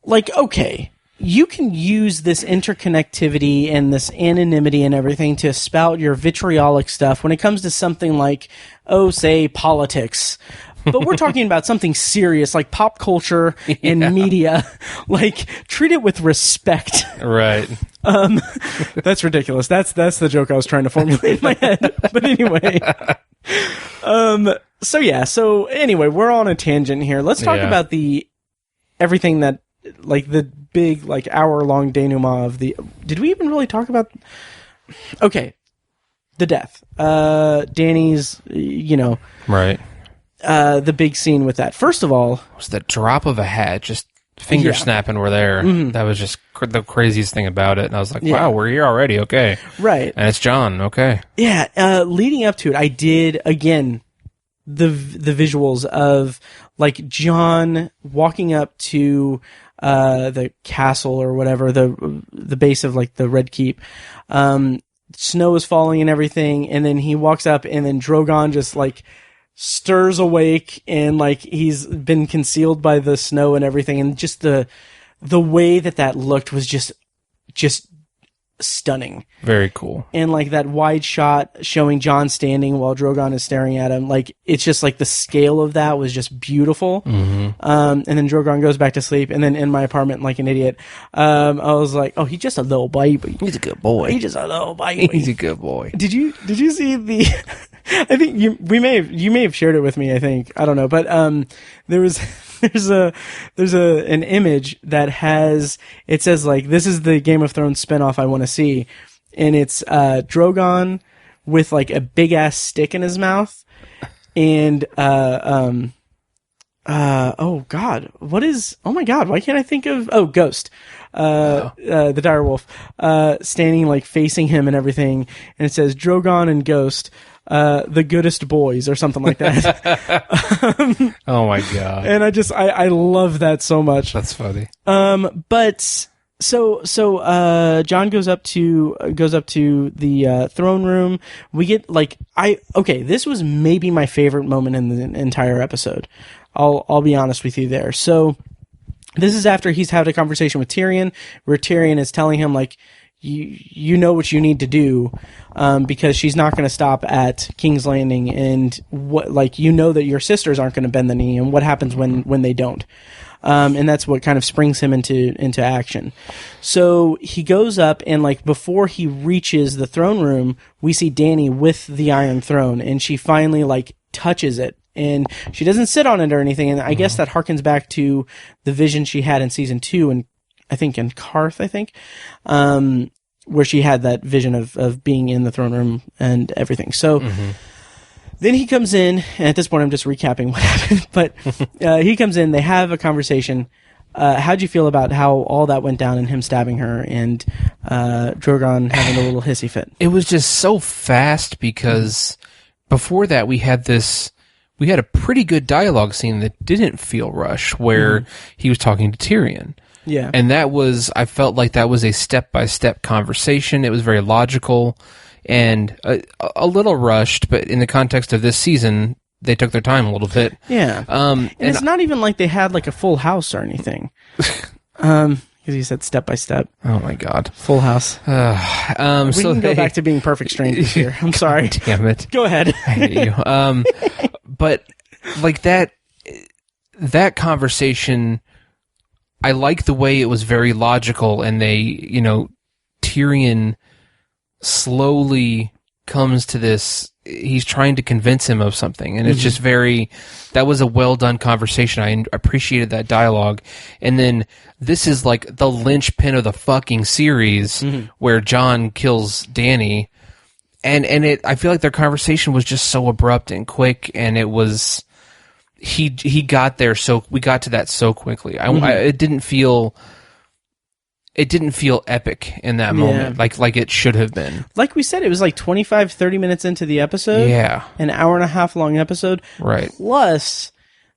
like, okay, you can use this interconnectivity and this anonymity and everything to spout your vitriolic stuff when it comes to something like, say, politics. But we're talking about something serious like pop culture and media. Like, treat it with respect. Right. That's ridiculous. That's the joke I was trying to formulate in my head. But anyway. So anyway, we're on a tangent here. Let's talk about everything that, like, the big, like, hour-long denouement of the... Did we even really talk about... Okay. The death. Danny's, Right. The big scene with that. First of all... It was the drop of a hat, just finger snapping were there. Mm-hmm. That was just the craziest thing about it. And I was like, wow, we're here already. Okay. Right. And it's John. Okay. Yeah. Leading up to it, I did, again, the visuals of, like, John walking up to the castle or whatever, the base of, like, the Red Keep. Snow is falling and everything, and then he walks up, and then Drogon just, like, stirs awake, and, like, he's been concealed by the snow and everything, and just the way that looked was just stunning. Very cool. And, like, that wide shot showing John standing while Drogon is staring at him, like, it's just, like, the scale of that was just beautiful. Mm-hmm. And then Drogon goes back to sleep, and then in my apartment, like an idiot, I was like, oh, he's just a little baby. He's a good boy. He's just a little baby. He's a good boy. Did you see the... I think you may have shared it with me, I think. I don't know. But there's an image that it says, like, this is the Game of Thrones spinoff I want to see. And it's Drogon with, like, a big ass stick in his mouth. And oh God, my God, why can't I think of Ghost. The direwolf standing, like, facing him and everything. And it says Drogon and Ghost, the goodest boys, or something like that. Oh my God. And I love that so much. That's funny. But so John goes up to the throne room. We get, like, this was maybe my favorite moment in the entire episode. I'll be honest with you there. So this is after he's had a conversation with Tyrion, where Tyrion is telling him, like, you know what you need to do, because she's not going to stop at King's Landing, and what, like, that your sisters aren't going to bend the knee, and what happens when they don't. And that's what kind of springs him into action. So he goes up, and, like, before he reaches the throne room, we see Dany with the Iron Throne, and she finally, like, touches it. And she doesn't sit on it or anything, and I guess that harkens back to the vision she had in season 2, and I think in Karth, where she had that vision of being in the throne room and everything. So then he comes in, and at this point I'm just recapping what happened, but he comes in, they have a conversation. How'd you feel about how all that went down and him stabbing her and Drogon having a little hissy fit? It was just so fast, because before that we had a pretty good dialogue scene that didn't feel rushed, where he was talking to Tyrion. Yeah. And I felt like that was a step-by-step conversation. It was very logical and a little rushed, but in the context of this season, they took their time a little bit. Yeah. And it's not even like they had, like, a full house or anything. Because you said step by step. Oh my God. Full house. We can go back to being perfect strangers here. I'm sorry. Damn it. Go ahead. I hate you. But, like, that conversation, I like the way it was very logical, and Tyrion slowly comes to this. He's trying to convince him of something, and it's just that was a well done conversation. I appreciated that dialogue. And then this is like the linchpin of the fucking series, where John kills Dany, and I feel like their conversation was just so abrupt and quick, and it was. He got there, so we got to that so quickly. It didn't feel epic in that moment, like it should have been. Like we said, it was like 25-30 minutes into the episode. Yeah, an hour and a half long episode. Right. Plus,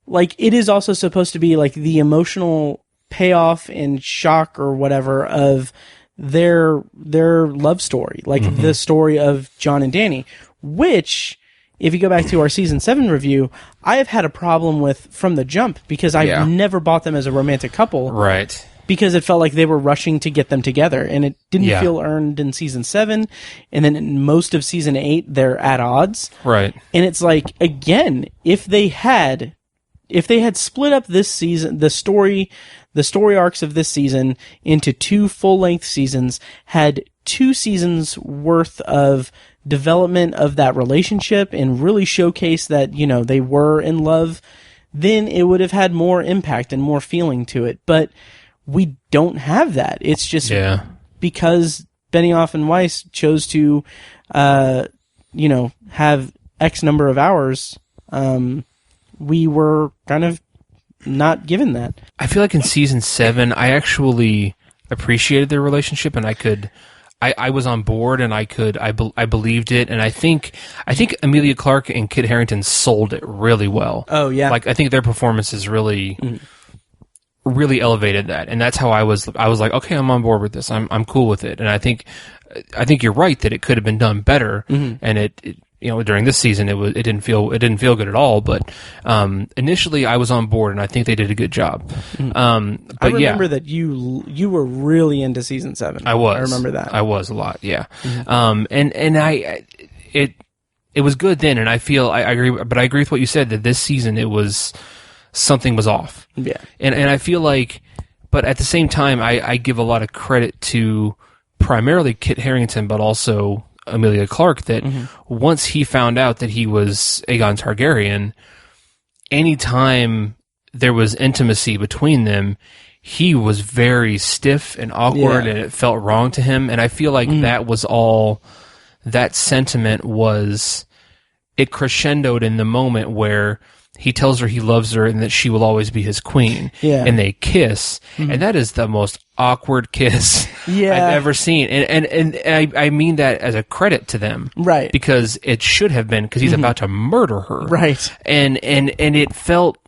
like, it is also supposed to be like the emotional payoff and shock or whatever of their love story, like the story of John and Dany, which, if you go back to our season 7 review, I have had a problem with from the jump, because I've never bought them as a romantic couple. Right. because it felt like they were rushing to get them together, and it didn't Yeah. feel earned in season 7, and then in most of season 8 they're at odds. Right. And it's like, again, if they had split up this season, the story arcs of this season into 2 full-length seasons, had 2 seasons worth of development of that relationship and really showcase that, they were in love, then it would have had more impact and more feeling to it. But we don't have that. It's just because Benioff and Weiss chose to, have X number of hours, we were kind of not given that. I feel like in season 7, I actually appreciated their relationship, and I was on board, and I believed it, and I think Emilia Clarke and Kit Harington sold it really well. Oh yeah, like I think their performances really elevated that, and that's how I was like, okay, I'm on board with this. I'm cool with it, and I think you're right that it could have been done better, and it during this season it didn't feel good at all, but initially I was on board, and I think they did a good job. But I remember that you were really into season 7. I was. I remember that. I was a lot, yeah. It was good then, and I agree, but I agree with what you said, that this season something was off. Yeah. And I feel like, but at the same time, I give a lot of credit to primarily Kit Harington, but also Emilia Clarke, that once he found out that he was Aegon Targaryen, anytime there was intimacy between them, he was very stiff and awkward, and it felt wrong to him. And I feel like that was all, that sentiment was, it crescendoed in the moment where he tells her he loves her and that she will always be his queen. Yeah. And they kiss, and that is the most awkward kiss I've ever seen. And I mean that as a credit to them. Right. Because it should have been, because he's about to murder her. Right. And it felt,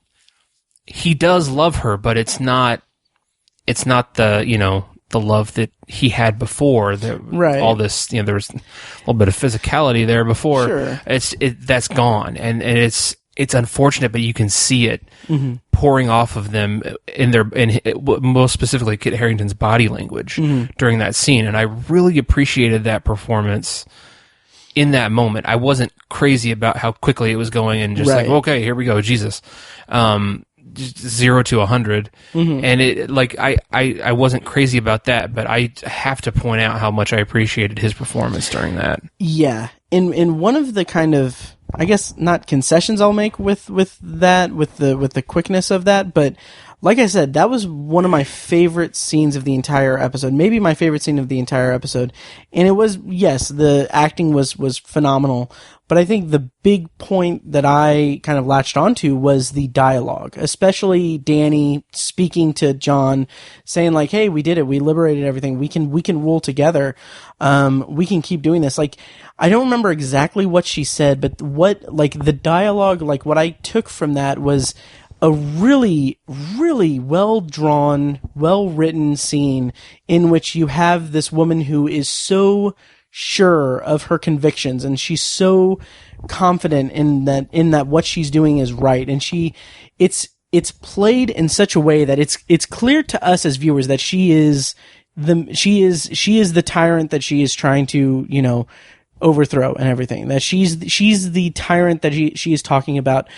he does love her, but it's not the, the love that he had before. All this, there was a little bit of physicality there before. Sure. That's gone. And it's unfortunate, but you can see it pouring off of them most specifically Kit Harington's body language during that scene. And I really appreciated that performance in that moment. I wasn't crazy about how quickly it was going, and just like, okay, here we go, Jesus. 0 to 100. And it, like, I wasn't crazy about that, but I have to point out how much I appreciated his performance during that. Yeah. In one of the kind of, I guess, not concessions I'll make with the quickness of that, but like I said, that was one of my favorite scenes of the entire episode, maybe my favorite scene of the entire episode. And it was, yes, the acting was phenomenal, but I think the big point that I kind of latched onto was the dialogue, especially Dany speaking to Jon, saying like, hey, we did it. We liberated everything. We can rule together. We can keep doing this. Like, I don't remember exactly what she said, but the dialogue, like what I took from that was a really, really well-drawn, well-written scene in which you have this woman who is so sure of her convictions, and she's so confident in that what she's doing is right, and it's played in such a way that it's clear to us as viewers that she is the tyrant that she is trying to, overthrow and everything. That she's the tyrant that she is talking about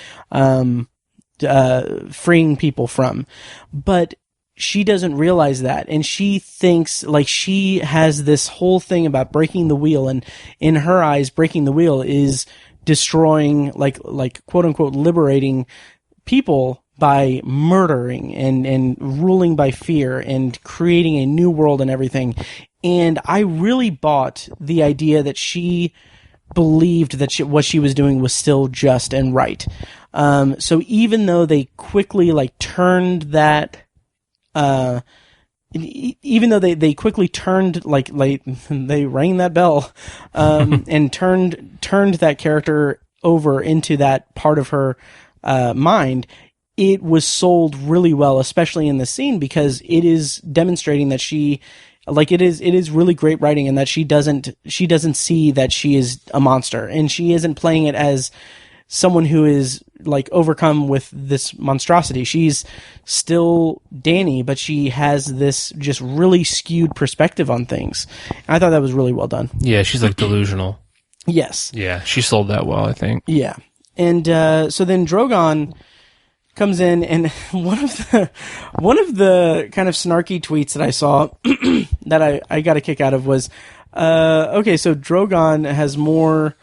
freeing people from. But she doesn't realize that, and she thinks like she has this whole thing about breaking the wheel, and in her eyes breaking the wheel is destroying, like quote unquote liberating people by murdering and ruling by fear and creating a new world and everything. And I really bought the idea that she believed that what she was doing was still just and right. So even though they quickly turned that, even though they quickly turned they rang that bell, and turned that character over into that part of her mind, it was sold really well, especially in the scene, because it is demonstrating that it is really great writing, and that she doesn't see that she is a monster, and she isn't playing it as someone who is like overcome with this monstrosity. She's still Dany, but she has this just really skewed perspective on things. And I thought that was really well done. Yeah, she's like delusional. Yes. Yeah, she sold that well, I think. Yeah. And so then Drogon comes in, and one of the kind of snarky tweets that I saw that I got a kick out of was, okay, so Drogon has more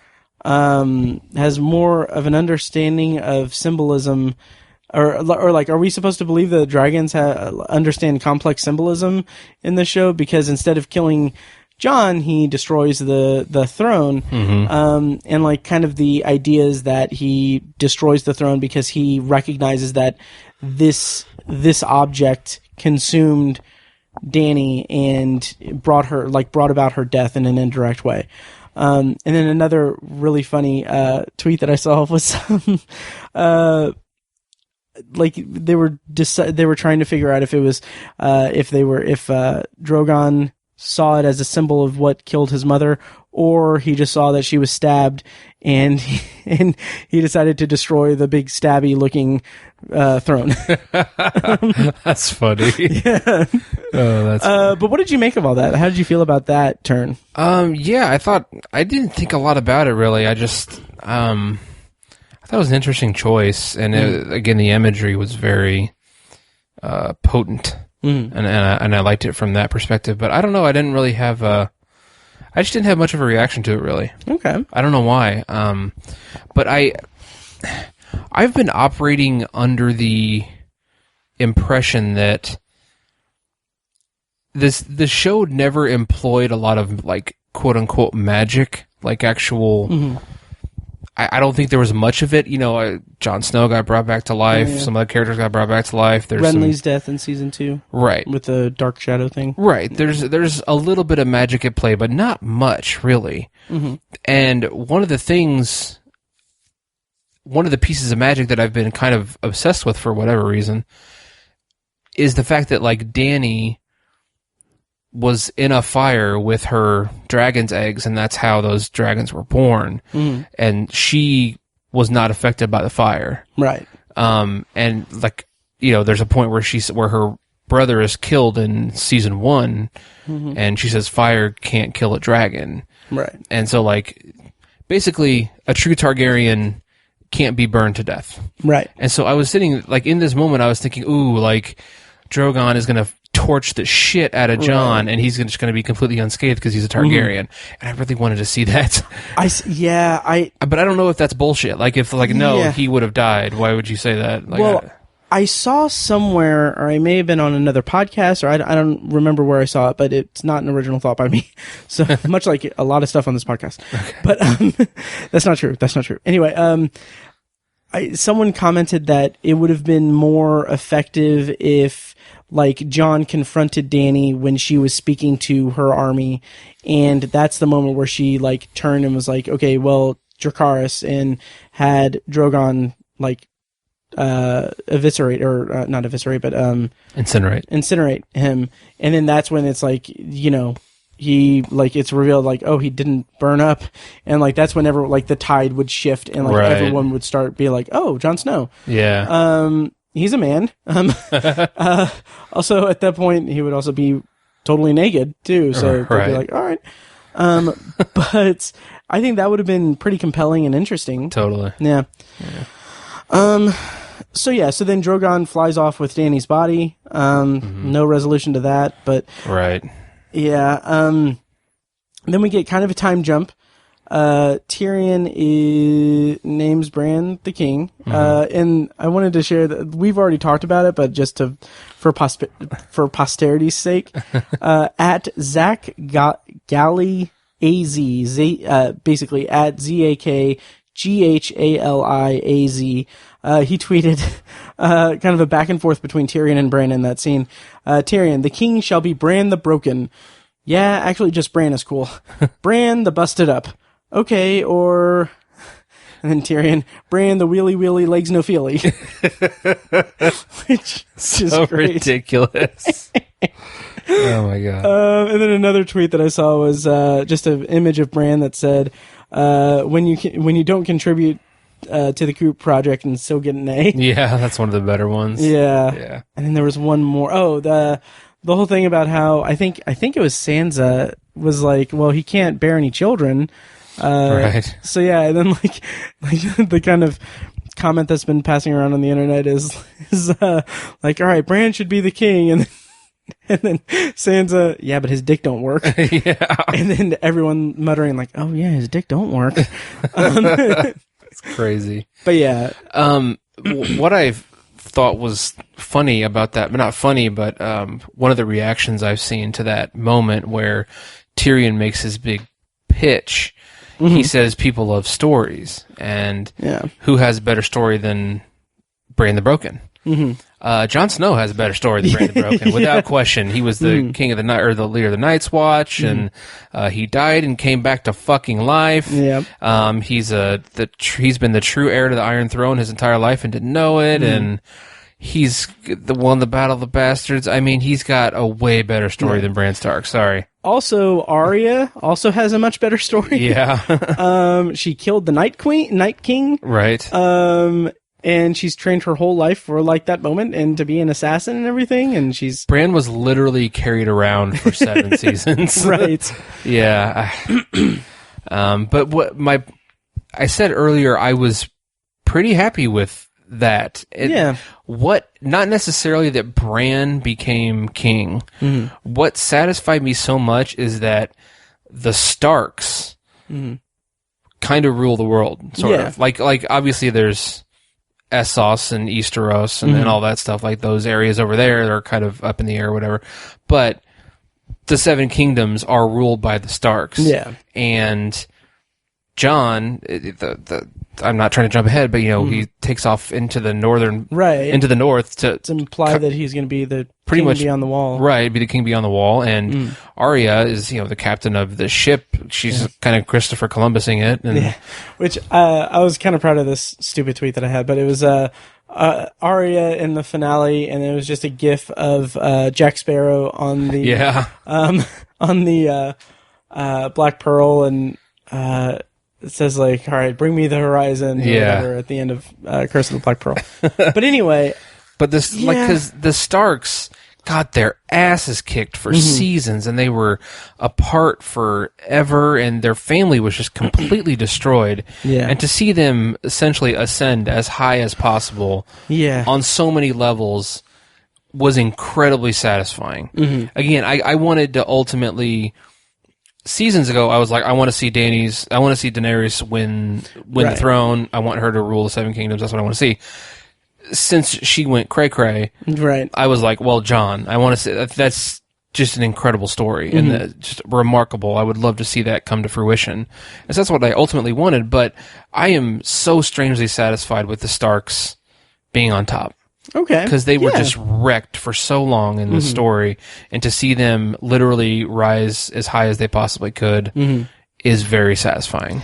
of an understanding of symbolism, or like, are we supposed to believe that dragons understand complex symbolism in the show? Because instead of killing Jon, he destroys the throne, and like kind of the idea is that he destroys the throne because he recognizes that this object consumed Dany and brought about her death in an indirect way. And then another really funny tweet that I saw was like they were trying to figure out if it was if Drogon saw it as a symbol of what killed his mother, or he just saw that she was stabbed and he decided to destroy the big stabby looking throne. That's funny. Yeah. Oh, that's funny. But what did you make of all that? How did you feel about that turn? Yeah, I didn't think a lot about it really. I just I thought it was an interesting choice, and again, the imagery was very potent. And I liked it from that perspective, but I don't know. I didn't really have I just didn't have much of a reaction to it, really. Okay. I don't know why. But I've been operating under the impression that the show never employed a lot of like quote unquote magic, like actual. I don't think there was much of it. You know, Jon Snow got brought back to life. Yeah. Some other characters got brought back to life. There's Renly's death in season 2. Right. With the dark shadow thing. Right. There's a little bit of magic at play, but not much, really. And one of the pieces of magic that I've been kind of obsessed with for whatever reason is the fact that, like, Dany was in a fire with her dragon's eggs, and that's how those dragons were born. And she was not affected by the fire. Right. And like, you know, there's a point where her brother is killed in season 1, and she says fire can't kill a dragon. Right. And so, like, basically, a true Targaryen can't be burned to death. Right. And so I was sitting, like, in this moment, I was thinking, ooh, like, Drogon is going to torch the shit out of Jon, and he's just going to be completely unscathed because he's a Targaryen. And I really wanted to see that. But I don't know if that's bullshit. Like, if, like, no, he would have died. Why would you say that? Like, well, I saw somewhere, or I may have been on another podcast, or I don't remember where I saw it, but it's not an original thought by me. So much like a lot of stuff on this podcast. Okay. But that's not true. That's not true. Anyway, someone commented that it would have been more effective if, like, Jon confronted Dany when she was speaking to her army, and that's the moment where she, like, turned and was like, okay, well, Dracarys, and had Drogon, like, eviscerate, or not eviscerate, but incinerate him. And then that's when it's like, you know, he, like, it's revealed, like, oh, he didn't burn up, and, like, that's whenever, like, the tide would shift, and, like, everyone would start being like, oh, Jon Snow. Yeah. He's a man. Also, at that point, he would also be totally naked too. So they'd be like, all right. But I think that would have been pretty compelling and interesting. Totally. Yeah. So then Drogon flies off with Dany's body. No resolution to that, but right. Yeah. Then we get kind of a time jump. Tyrion names Bran the king, and I wanted to share that we've already talked about it, but just for posterity's sake, at Zach Galley AZ, basically at ZAKGHALIAZ, he tweeted kind of a back and forth between Tyrion and Bran in that scene. Tyrion, the king shall be Bran the Broken. Yeah, actually, just Bran is cool. Bran the Busted Up. Okay, or... And then Tyrion, Bran the wheelie legs no feely. Which is so great. Ridiculous. Oh my god. And then another tweet that I saw was just an image of Bran that said, when you don't contribute to the Coop Project and still get an A. Yeah, that's one of the better ones. Yeah. And then there was one more. Oh, the whole thing about how I think it was Sansa was like, well, he can't bear any children. Right. So yeah, and then like the kind of comment that's been passing around on the internet is like, all right, Bran should be the king, and then Sansa, yeah, but his dick don't work. Yeah. And then everyone muttering like, oh yeah, his dick don't work. It's crazy. But yeah. What I thought was funny about that, but not funny, but one of the reactions I've seen to that moment where Tyrion makes his big pitch, he says people love stories, and who has a better story than Bran the Broken? Jon Snow has a better story than Bran the Broken, without question. He was the king of the night, or the leader of the Night's Watch, and he died and came back to fucking life. Yep. He's been the true heir to the Iron Throne his entire life and didn't know it, and he's won the Battle of the Bastards. I mean, he's got a way better story than Bran Stark. Sorry. Also, Arya also has a much better story. Yeah. She killed the Night King. Right. And she's trained her whole life for like that moment and to be an assassin and everything. And Bran was literally carried around for 7 seasons. Right. Yeah. But I said earlier, I was pretty happy with that. Not necessarily that Bran became king. What satisfied me so much is that the Starks kind of rule the world, sort of. Like obviously there's Essos and Easteros and all that stuff, like those areas over there are kind of up in the air or whatever. But the Seven Kingdoms are ruled by the Starks. Yeah. And Jon, I'm not trying to jump ahead, but he takes off into the into the north to imply that he's going to be the pretty king much beyond the wall. Right, be the king beyond the wall, and Arya is the captain of the ship. She's kind of Christopher Columbusing it, and which I was kind of proud of this stupid tweet that I had, but it was Arya in the finale, and it was just a gif of Jack Sparrow on the Black Pearl, and it says like, all right, bring me the horizon, or whatever, at the end of Curse of the Black Pearl. But anyway. But this, because the Starks got their asses kicked for seasons, and they were apart forever, and their family was just completely destroyed. Yeah. And to see them essentially ascend as high as possible on so many levels was incredibly satisfying. Again, I wanted to ultimately... Seasons ago, I was like, I want to see Daenerys win the throne. I want her to rule the Seven Kingdoms. That's what I want to see. Since she went cray-cray, I was like, well, Jon, I want to see that's just an incredible story and just remarkable. I would love to see that come to fruition. And so that's what I ultimately wanted, but I am so strangely satisfied with the Starks being on top. Okay. Because they were just wrecked for so long in the story, and to see them literally rise as high as they possibly could is very satisfying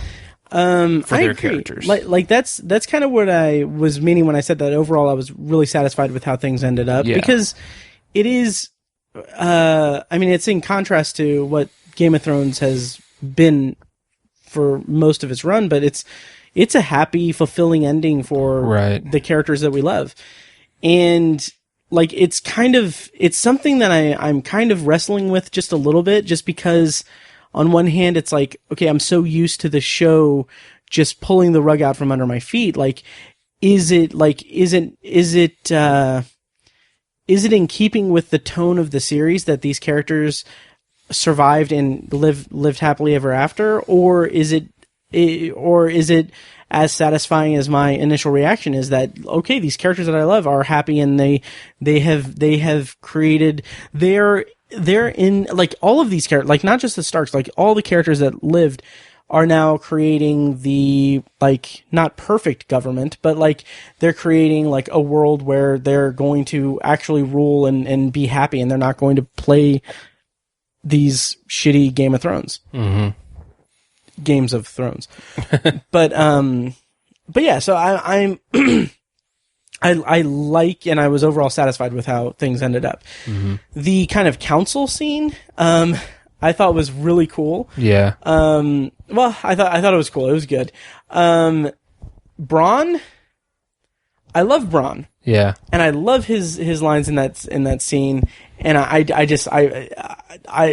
for their characters. Like that's kind of what I was meaning when I said that overall I was really satisfied with how things ended up, because it is, I mean, it's in contrast to what Game of Thrones has been for most of its run, but it's a happy, fulfilling ending for the characters that we love. And like, it's something that I'm kind of wrestling with just a little bit, just because on one hand, it's like, okay, I'm so used to the show just pulling the rug out from under my feet. Like, is it in keeping with the tone of the series that these characters survived and lived happily ever after? Or is it as satisfying as my initial reaction is that, okay, these characters that I love are happy, and they have created they're in, like, all of these characters, like, not just the Starks, like, all the characters that lived are now creating the, like, not perfect government, but like, they're creating like a world where they're going to actually rule and be happy, and they're not going to play these shitty Game of Thrones. Games of Thrones. but yeah, so I'm I like, and I was overall satisfied with how things ended up. The kind of council scene, I thought was really cool. Yeah. Well, I thought it was cool. It was good. Bronn, I love Bronn. Yeah. And I love his lines in that scene, and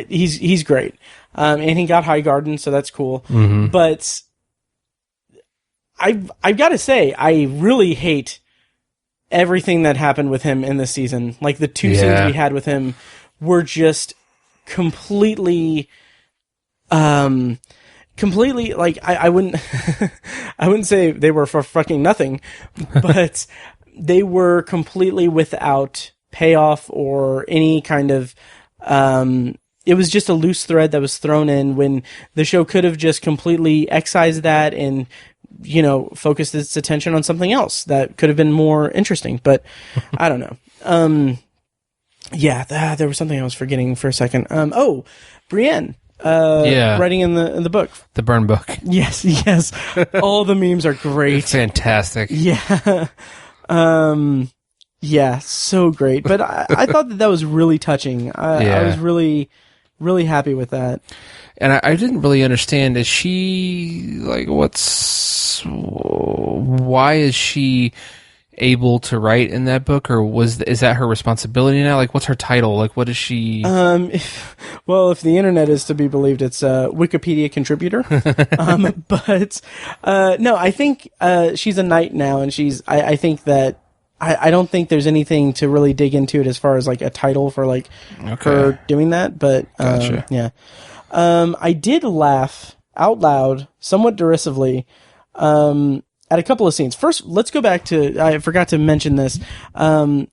he's great. And he got High Garden, so that's cool. Mm-hmm. But I've got to say, I really hate everything that happened with him in this season. Like, the two scenes we had with him were just completely, like, I wouldn't, I wouldn't say they were for fucking nothing, but they were completely without payoff or any kind of, it was just a loose thread that was thrown in when the show could have just completely excised that and, focused its attention on something else that could have been more interesting, but I don't know. There was something I was forgetting for a second. Brienne. Writing in the book. The burn book. Yes. All the memes are great. It's fantastic. Yeah. So great. But I thought that was really touching. I was really, really happy with that. And I didn't really understand, is she, like, why is she able to write in that book, or is that her responsibility now? Like, what's her title? Like, what is she? If the internet is to be believed, it's a Wikipedia contributor. No, I think she's a knight now, and I think that I don't think there's anything to really dig into it as far as like a title for like her doing that. But gotcha. Yeah, I did laugh out loud, somewhat derisively, at a couple of scenes. First, let's go back to, I forgot to mention this.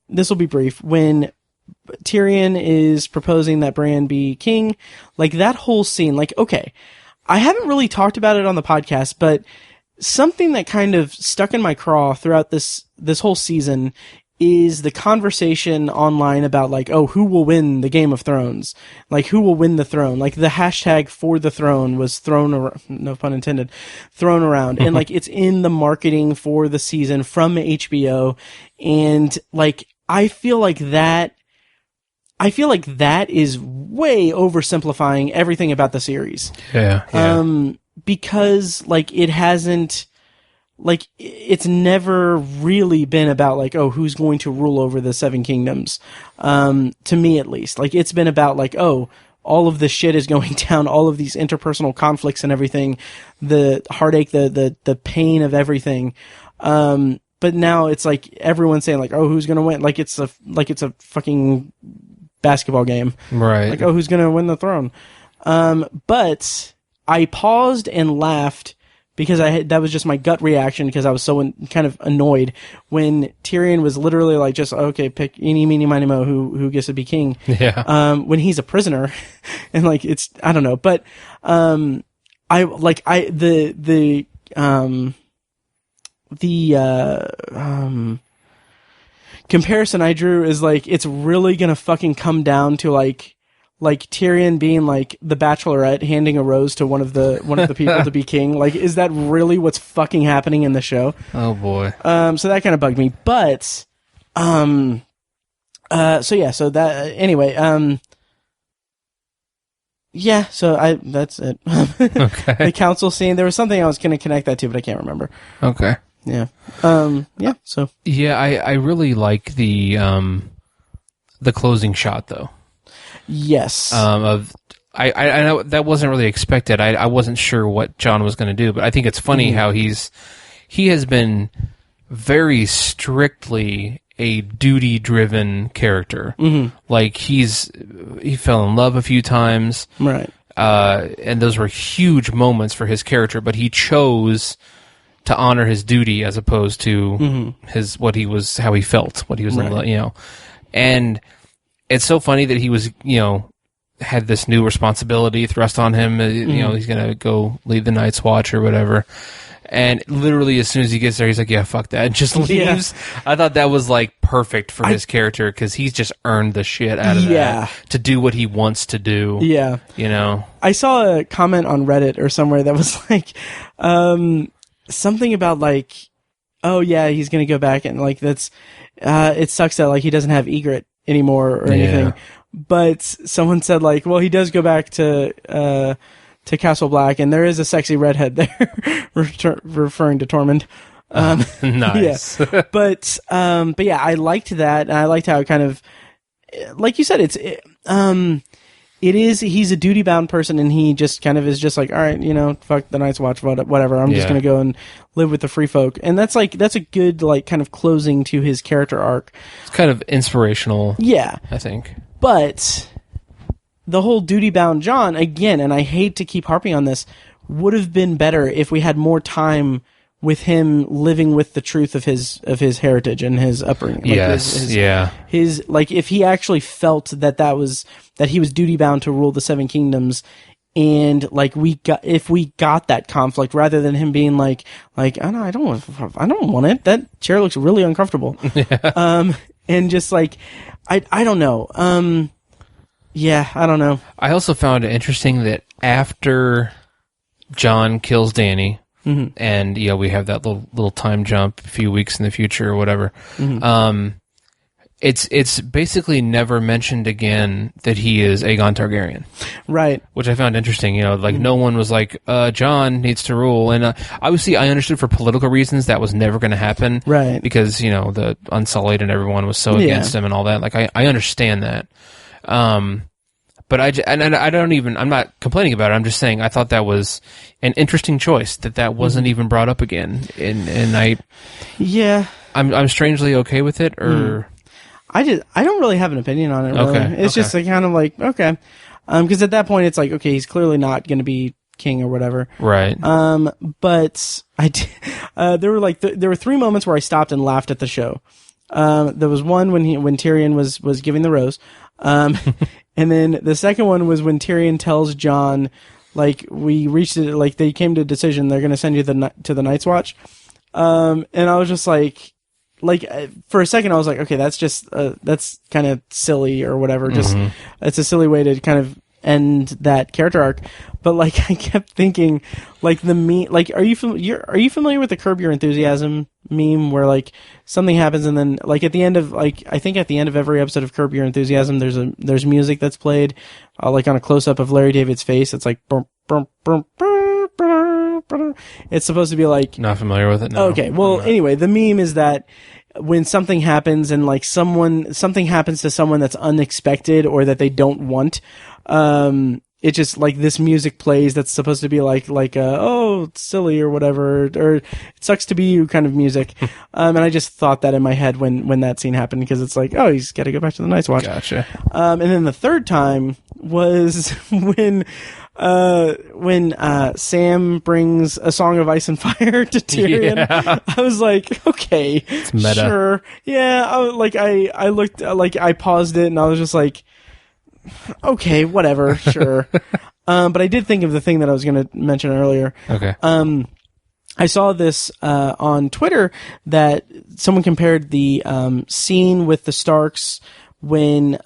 This will be brief. When Tyrion is proposing that Bran be king, like that whole scene, like, okay, I haven't really talked about it on the podcast, but something that kind of stuck in my craw throughout this whole season is the conversation online about like, oh, who will win the Game of Thrones? Like, who will win the throne? Like, the hashtag for the throne was thrown around, no pun intended, thrown around. And like, it's in the marketing for the season from HBO. And like, I feel like that is way oversimplifying everything about the series. Yeah. Because like, it hasn't, like, it's never really been about like, oh, who's going to rule over the Seven Kingdoms? To me, at least, like, it's been about like, oh, all of this shit is going down, all of these interpersonal conflicts and everything, the heartache, the pain of everything. But now it's like everyone's saying like, oh, who's going to win? Like it's a fucking basketball game. Right. Like, oh, who's going to win the throne? But I paused and laughed because that was just my gut reaction, because I was so kind of annoyed when Tyrion was literally like, just, okay, pick eeny, meeny, miny, mo, who gets to be king. Yeah. When he's a prisoner, and like, it's, I don't know, but, the comparison I drew is like, it's really gonna fucking come down to like Tyrion being like the Bachelorette handing a rose to one of the people to be king. Like, is that really what's fucking happening in the show? Oh boy. So that kind of bugged me, but, so that, anyway, that's it. Okay. The council scene, there was something I was going to connect that to, but I can't remember. Okay. Yeah. So. Yeah, I really like the closing shot though. Yes. I know that wasn't really expected. I wasn't sure what John was going to do, but I think it's funny how he has been very strictly a duty-driven character. Mm-hmm. Like, he fell in love a few times. Right. And those were huge moments for his character, but he chose to honor his duty as opposed to how he felt, what he was in love, And it's so funny that he was, had this new responsibility thrust on him. He's going to go lead the Night's Watch or whatever. And literally as soon as he gets there, he's like, yeah, fuck that, and just leaves. Yeah. I thought that was like perfect for his character, because he's just earned the shit out of that to do what he wants to do. Yeah. I saw a comment on Reddit or somewhere that was like, something about like, oh yeah, he's going to go back, and like, that's, it sucks that like he doesn't have egret anymore or anything, but someone said like, well, he does go back to Castle Black, and there is a sexy redhead there, referring to Tormund. Nice. Yeah. But yeah, I liked that, and I liked how it kind of, like you said, he's a duty-bound person, and he just kind of is just like, all right, fuck the Night's Watch, whatever. I'm just going to go and live with the free folk. And that's a good, like, kind of closing to his character arc. It's kind of inspirational. Yeah. I think. But the whole duty-bound John, again, and I hate to keep harping on this, would have been better if we had more time with him living with the truth of his heritage and his upbringing. Like his like, if he actually felt that he was duty bound to rule the Seven Kingdoms, and like if we got that conflict, rather than him being like I don't want it. That chair looks really uncomfortable. And just like I don't know. Yeah, I don't know. I also found it interesting that after John kills Dany, and we have that little time jump, a few weeks in the future or whatever. It's basically never mentioned again that he is Aegon Targaryen, right? Which I found interesting. No one was like, John needs to rule, and obviously I understood for political reasons that was never going to happen, right? Because the Unsullied and everyone was so against him and all that. Like I understand that. But I'm not complaining about it. I'm just saying I thought that was an interesting choice that wasn't even brought up again. I'm strangely okay with it, or I don't really have an opinion on it. Really. Okay. It's just kind of like, okay. Because at that point it's like, okay, he's clearly not going to be king or whatever. Right. But there were 3 moments where I stopped and laughed at the show. There was one when Tyrion was giving the rose. And then the second one was when Tyrion tells Jon, like, we reached it, like, they came to a decision, they're going to send you to the Night's Watch. And I was just like, for a second I was like, okay, that's kind of silly or whatever. Just, it's a silly way to kind of end that character arc. But like, I kept thinking, like, the meme, like, are you familiar with the Curb Your Enthusiasm meme where like something happens and then like at the end of I think at the end of every episode of Curb Your Enthusiasm there's music that's played like on a close up of Larry David's face. It's like it's supposed to be like, not familiar with it. No. Okay, well anyway, the meme is that when something happens and like something happens to someone that's unexpected or that they don't want, it's just like this music plays that's supposed to be like oh, it's silly or whatever, or it sucks to be you kind of music. And I just thought that in my head when that scene happened, because it's like, oh, he's got to go back to the Night's Watch. Gotcha. And then the third time was when Sam brings A Song of Ice and Fire to Tyrion. Yeah. I was like, okay, it's meta. Sure. Yeah. I looked, like, I paused it and I was just like, okay, whatever, sure. But I did think of the thing that I was going to mention earlier. Okay. I saw this on Twitter that someone compared the scene with the Starks when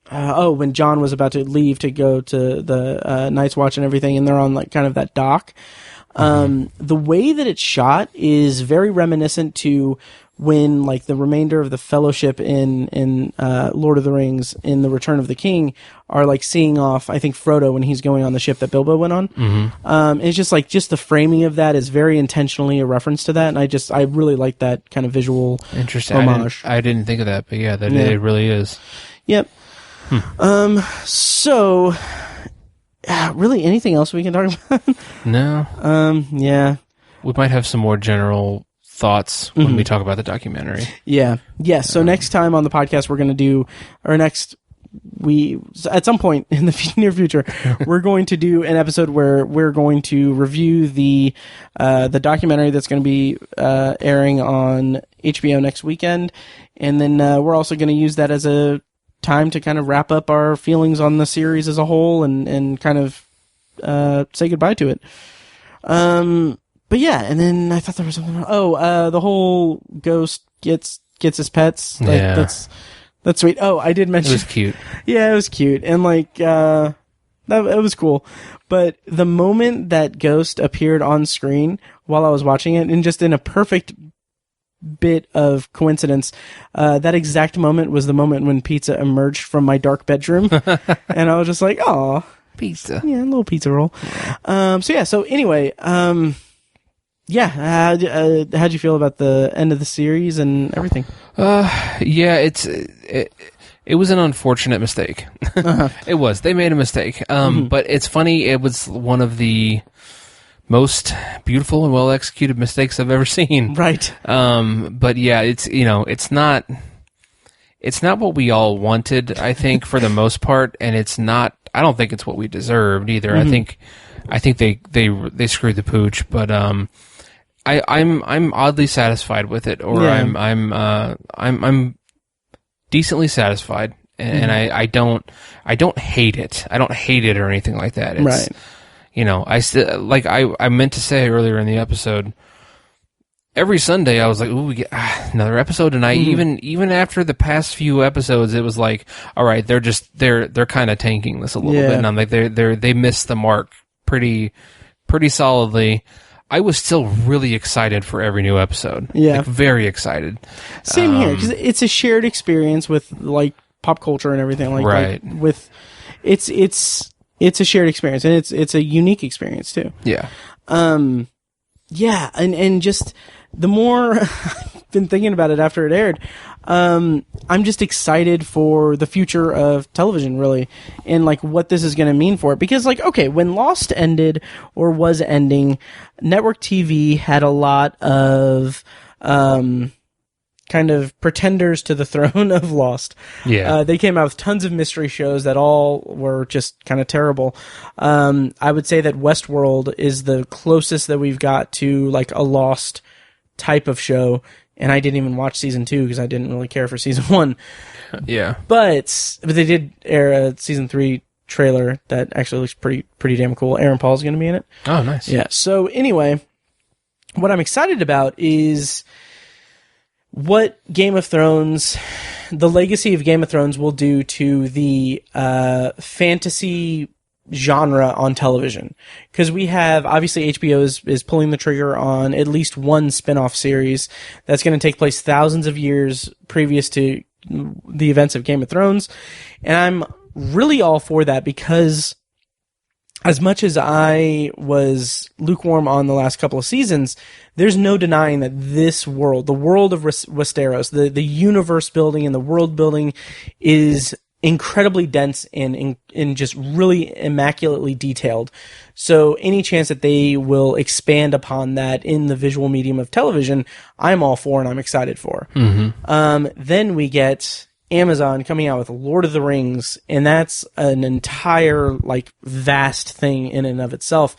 when Jon was about to leave to go to the Night's Watch and everything, and they're on like kind of that dock. The way that it's shot is very reminiscent to when like the remainder of the Fellowship in Lord of the Rings in The Return of the King are like seeing off, I think, Frodo when he's going on the ship that Bilbo went on. It's just like, just the framing of that is very intentionally a reference to that, and I really like that kind of visual homage. I didn't think of that, but yeah, it really is. Yep. So really anything else we can talk about? No. Yeah. We might have some more general thoughts when we talk about the documentary. Yeah. So next time on the podcast, we're going to do, at some point in the near future, we're going to do an episode where we're going to review the documentary that's going to be airing on HBO next weekend. And then we're also going to use that as a time to kind of wrap up our feelings on the series as a whole and kind of say goodbye to it. But yeah, and then I thought there was something. The whole Ghost gets his pets. Like, yeah, that's sweet. Oh, I did mention it was cute. Yeah, it was cute, and like it was cool. But the moment that Ghost appeared on screen while I was watching it, and just in a perfect bit of coincidence, that exact moment was the moment when Pizza emerged from my dark bedroom, and I was just like, "Oh, pizza, yeah, a little pizza roll." So anyway, yeah, how'd you feel about the end of the series and everything? Yeah, it was an unfortunate mistake. Uh-huh. It was. They made a mistake. But it's funny. It was one of the most beautiful and well executed mistakes I've ever seen. Right. But yeah, it's not what we all wanted, I think, for the most part, and I don't think it's what we deserved either. I think they screwed the pooch, but I'm oddly satisfied with it, or yeah. I'm decently satisfied, and I don't hate it. I don't hate it or anything like that. It's, right. I still I meant to say earlier in the episode. Every Sunday, I was like, "Ooh, we get another episode tonight." Even after the past few episodes, it was like, "All right, they're kind of tanking this a little bit," and I'm like, they missed the mark pretty solidly. I was still really excited for every new episode. Yeah, very excited. Same here, because it's a shared experience with like pop culture and everything like right. Like, with it's a shared experience, and it's a unique experience too. Yeah. Yeah, and just the more I've been thinking about it after it aired, I'm just excited for the future of television, really, and like what this is going to mean for it. Because like, okay, when Lost ended or was ending, network TV had a lot of kind of pretenders to the throne of Lost. Yeah. They came out with tons of mystery shows that all were just kind of terrible. I would say that Westworld is the closest that we've got to like a Lost type of show. And I didn't even watch season 2 because I didn't really care for season 1. Yeah. But they did air a season 3 trailer that actually looks pretty damn cool. Aaron Paul's going to be in it. Oh, nice. Yeah. So anyway, what I'm excited about is what Game of Thrones, the legacy of Game of Thrones will do to the fantasy genre on television. Because we have, obviously HBO is pulling the trigger on at least one spin-off series that's going to take place thousands of years previous to the events of Game of Thrones. And I'm really all for that because as much as I was lukewarm on the last couple of seasons, there's no denying that this world, the world of Westeros, the universe building and the world building is incredibly dense and just really immaculately detailed. So any chance that they will expand upon that in the visual medium of television, I'm all for and I'm excited for. Mm-hmm. Then we get Amazon coming out with Lord of the Rings, and that's an entire like vast thing in and of itself.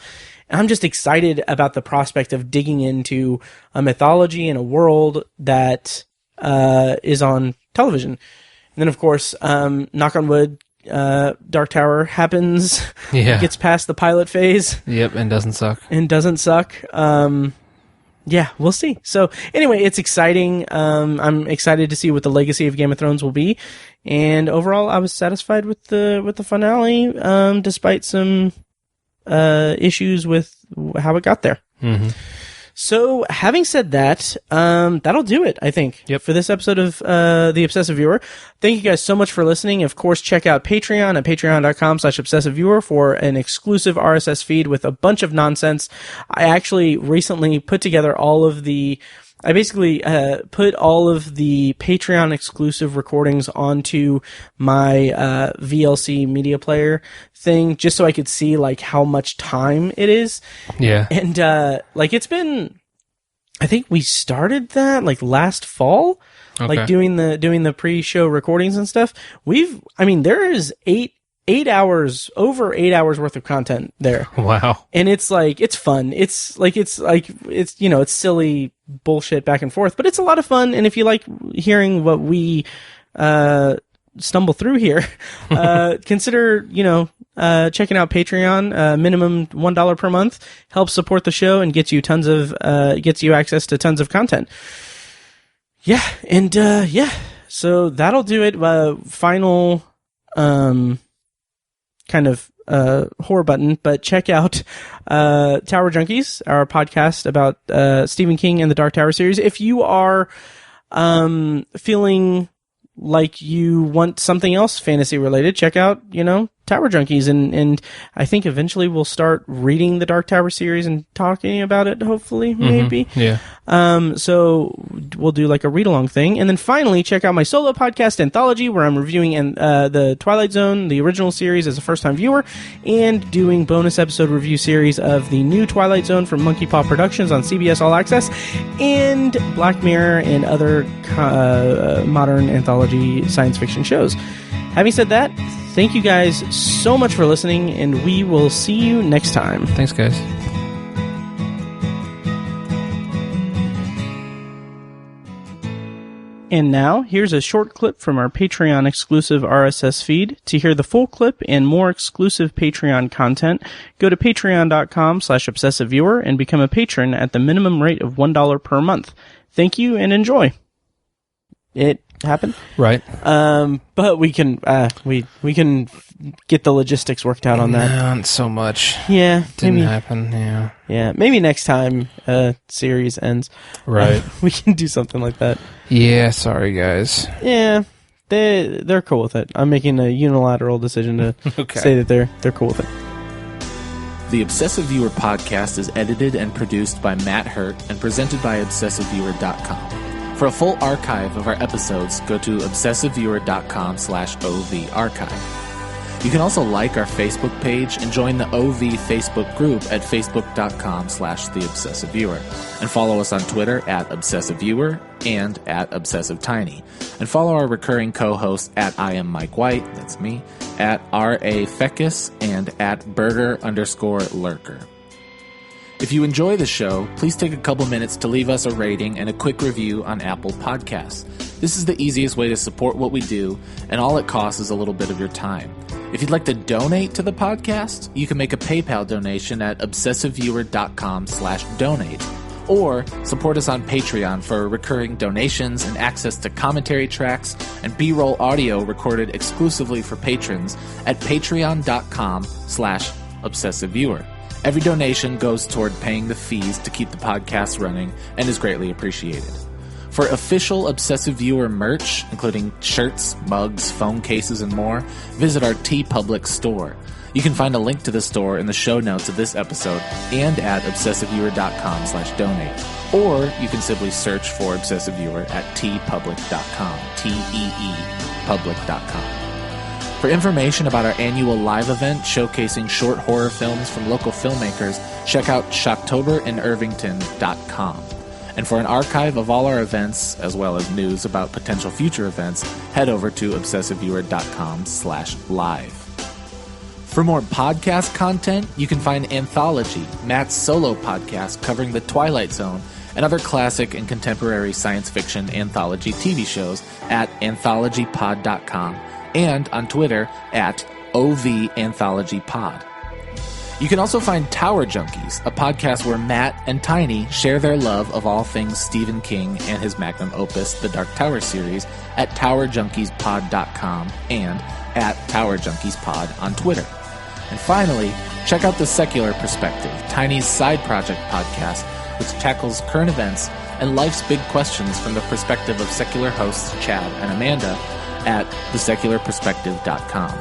And I'm just excited about the prospect of digging into a mythology and a world that is on television. And then, of course, knock on wood, Dark Tower happens. Yeah. Gets past the pilot phase. Yep, and doesn't suck. Yeah, we'll see. So anyway, it's exciting. I'm excited to see what the legacy of Game of Thrones will be. And overall, I was satisfied with the finale, despite some issues with how it got there. Mm-hmm. So, having said that, that'll do it, I think, for this episode of The Obsessive Viewer. Thank you guys so much for listening. Of course, check out Patreon at patreon.com/obsessiveviewer for an exclusive RSS feed with a bunch of nonsense. I actually recently put together I basically put all of the Patreon exclusive recordings onto my VLC media player thing just so I could see like how much time it is. Yeah. And like it's been, I think we started that like last fall, like doing the pre-show recordings and stuff. There is over 8 hours worth of content there. Wow. And it's like, it's fun. It's silly bullshit back and forth, but it's a lot of fun. And if you like hearing what we, stumble through here, consider, checking out Patreon, minimum $1 per month, helps support the show and gets you access to tons of content. Yeah. And, so that'll do it. Final, kind of horror button, but check out Tower Junkies, our podcast about Stephen King and the Dark Tower series. If you are feeling like you want something else fantasy related, check out Tower Junkies, and I think eventually we'll start reading the Dark Tower series and talking about it, hopefully, maybe. Yeah. So we'll do like a read-along thing. And then finally, check out my solo podcast, Anthology, where I'm reviewing the Twilight Zone, the original series, as a first-time viewer, and doing bonus episode review series of the new Twilight Zone from Monkey Paw Productions on CBS All Access, and Black Mirror and other modern anthology science fiction shows. Having said that, thank you guys so much for listening, and we will see you next time. Thanks, guys. And now, here's a short clip from our Patreon exclusive RSS feed. To hear the full clip and more exclusive Patreon content, go to patreon.com/obsessiveviewer and become a patron at the minimum rate of $1 per month. Thank you and enjoy. It happened. Right. But we can we can get the logistics worked out on that. Not so much. Yeah, Didn't happen. Yeah. Yeah, maybe next time series ends, Right. we can do something like that. Yeah. Sorry, guys. Yeah, they're cool with it. I'm making a unilateral decision to say that they're cool with it. The Obsessive Viewer podcast is edited and produced by Matt Hurt and presented by ObsessiveViewer.com. For a full archive of our episodes, go to ObsessiveViewer.com/OV archive. You can also like our Facebook page and join the OV Facebook group at Facebook.com/TheObsessiveViewer. And follow us on Twitter at ObsessiveViewer and at ObsessiveTiny. And follow our recurring co-hosts at I am Mike White, that's me, at R.A. Feckus, and at Burger_Lurker. If you enjoy the show, please take a couple minutes to leave us a rating and a quick review on Apple Podcasts. This is the easiest way to support what we do, and all it costs is a little bit of your time. If you'd like to donate to the podcast, you can make a PayPal donation at obsessiveviewer.com/donate, or support us on Patreon for recurring donations and access to commentary tracks and B-roll audio recorded exclusively for patrons at patreon.com/obsessiveviewer. Every donation goes toward paying the fees to keep the podcast running and is greatly appreciated. For official Obsessive Viewer merch, including shirts, mugs, phone cases, and more, visit our TeePublic store. You can find a link to the store in the show notes of this episode and at obsessiveviewer.com/donate. Or you can simply search for Obsessive Viewer at teepublic.com, T-E-E, public.com. For information about our annual live event showcasing short horror films from local filmmakers, check out shocktoberInIrvington.com. And for an archive of all our events, as well as news about potential future events, head over to obsessiveviewer.com/live. For more podcast content, you can find Anthology, Matt's solo podcast covering the Twilight Zone, and other classic and contemporary science fiction anthology TV shows at anthologypod.com. and on Twitter at OVAnthologyPod. You can also find Tower Junkies, a podcast where Matt and Tiny share their love of all things Stephen King and his magnum opus, the Dark Tower series, at TowerJunkiesPod.com and at TowerJunkiesPod on Twitter. And finally, check out The Secular Perspective, Tiny's side project podcast, which tackles current events and life's big questions from the perspective of secular hosts Chad and Amanda, at thesecularperspective.com.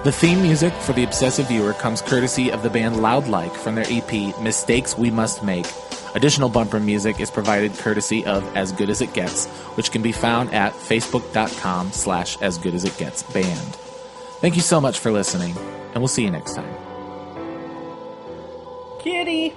The theme music for The Obsessive Viewer comes courtesy of the band Loudlike from their EP Mistakes We Must Make. Additional bumper music is provided courtesy of As Good As It Gets, which can be found at facebook.com/asgoodasitgetsband. Thank you so much for listening, and we'll see you next time. Kitty!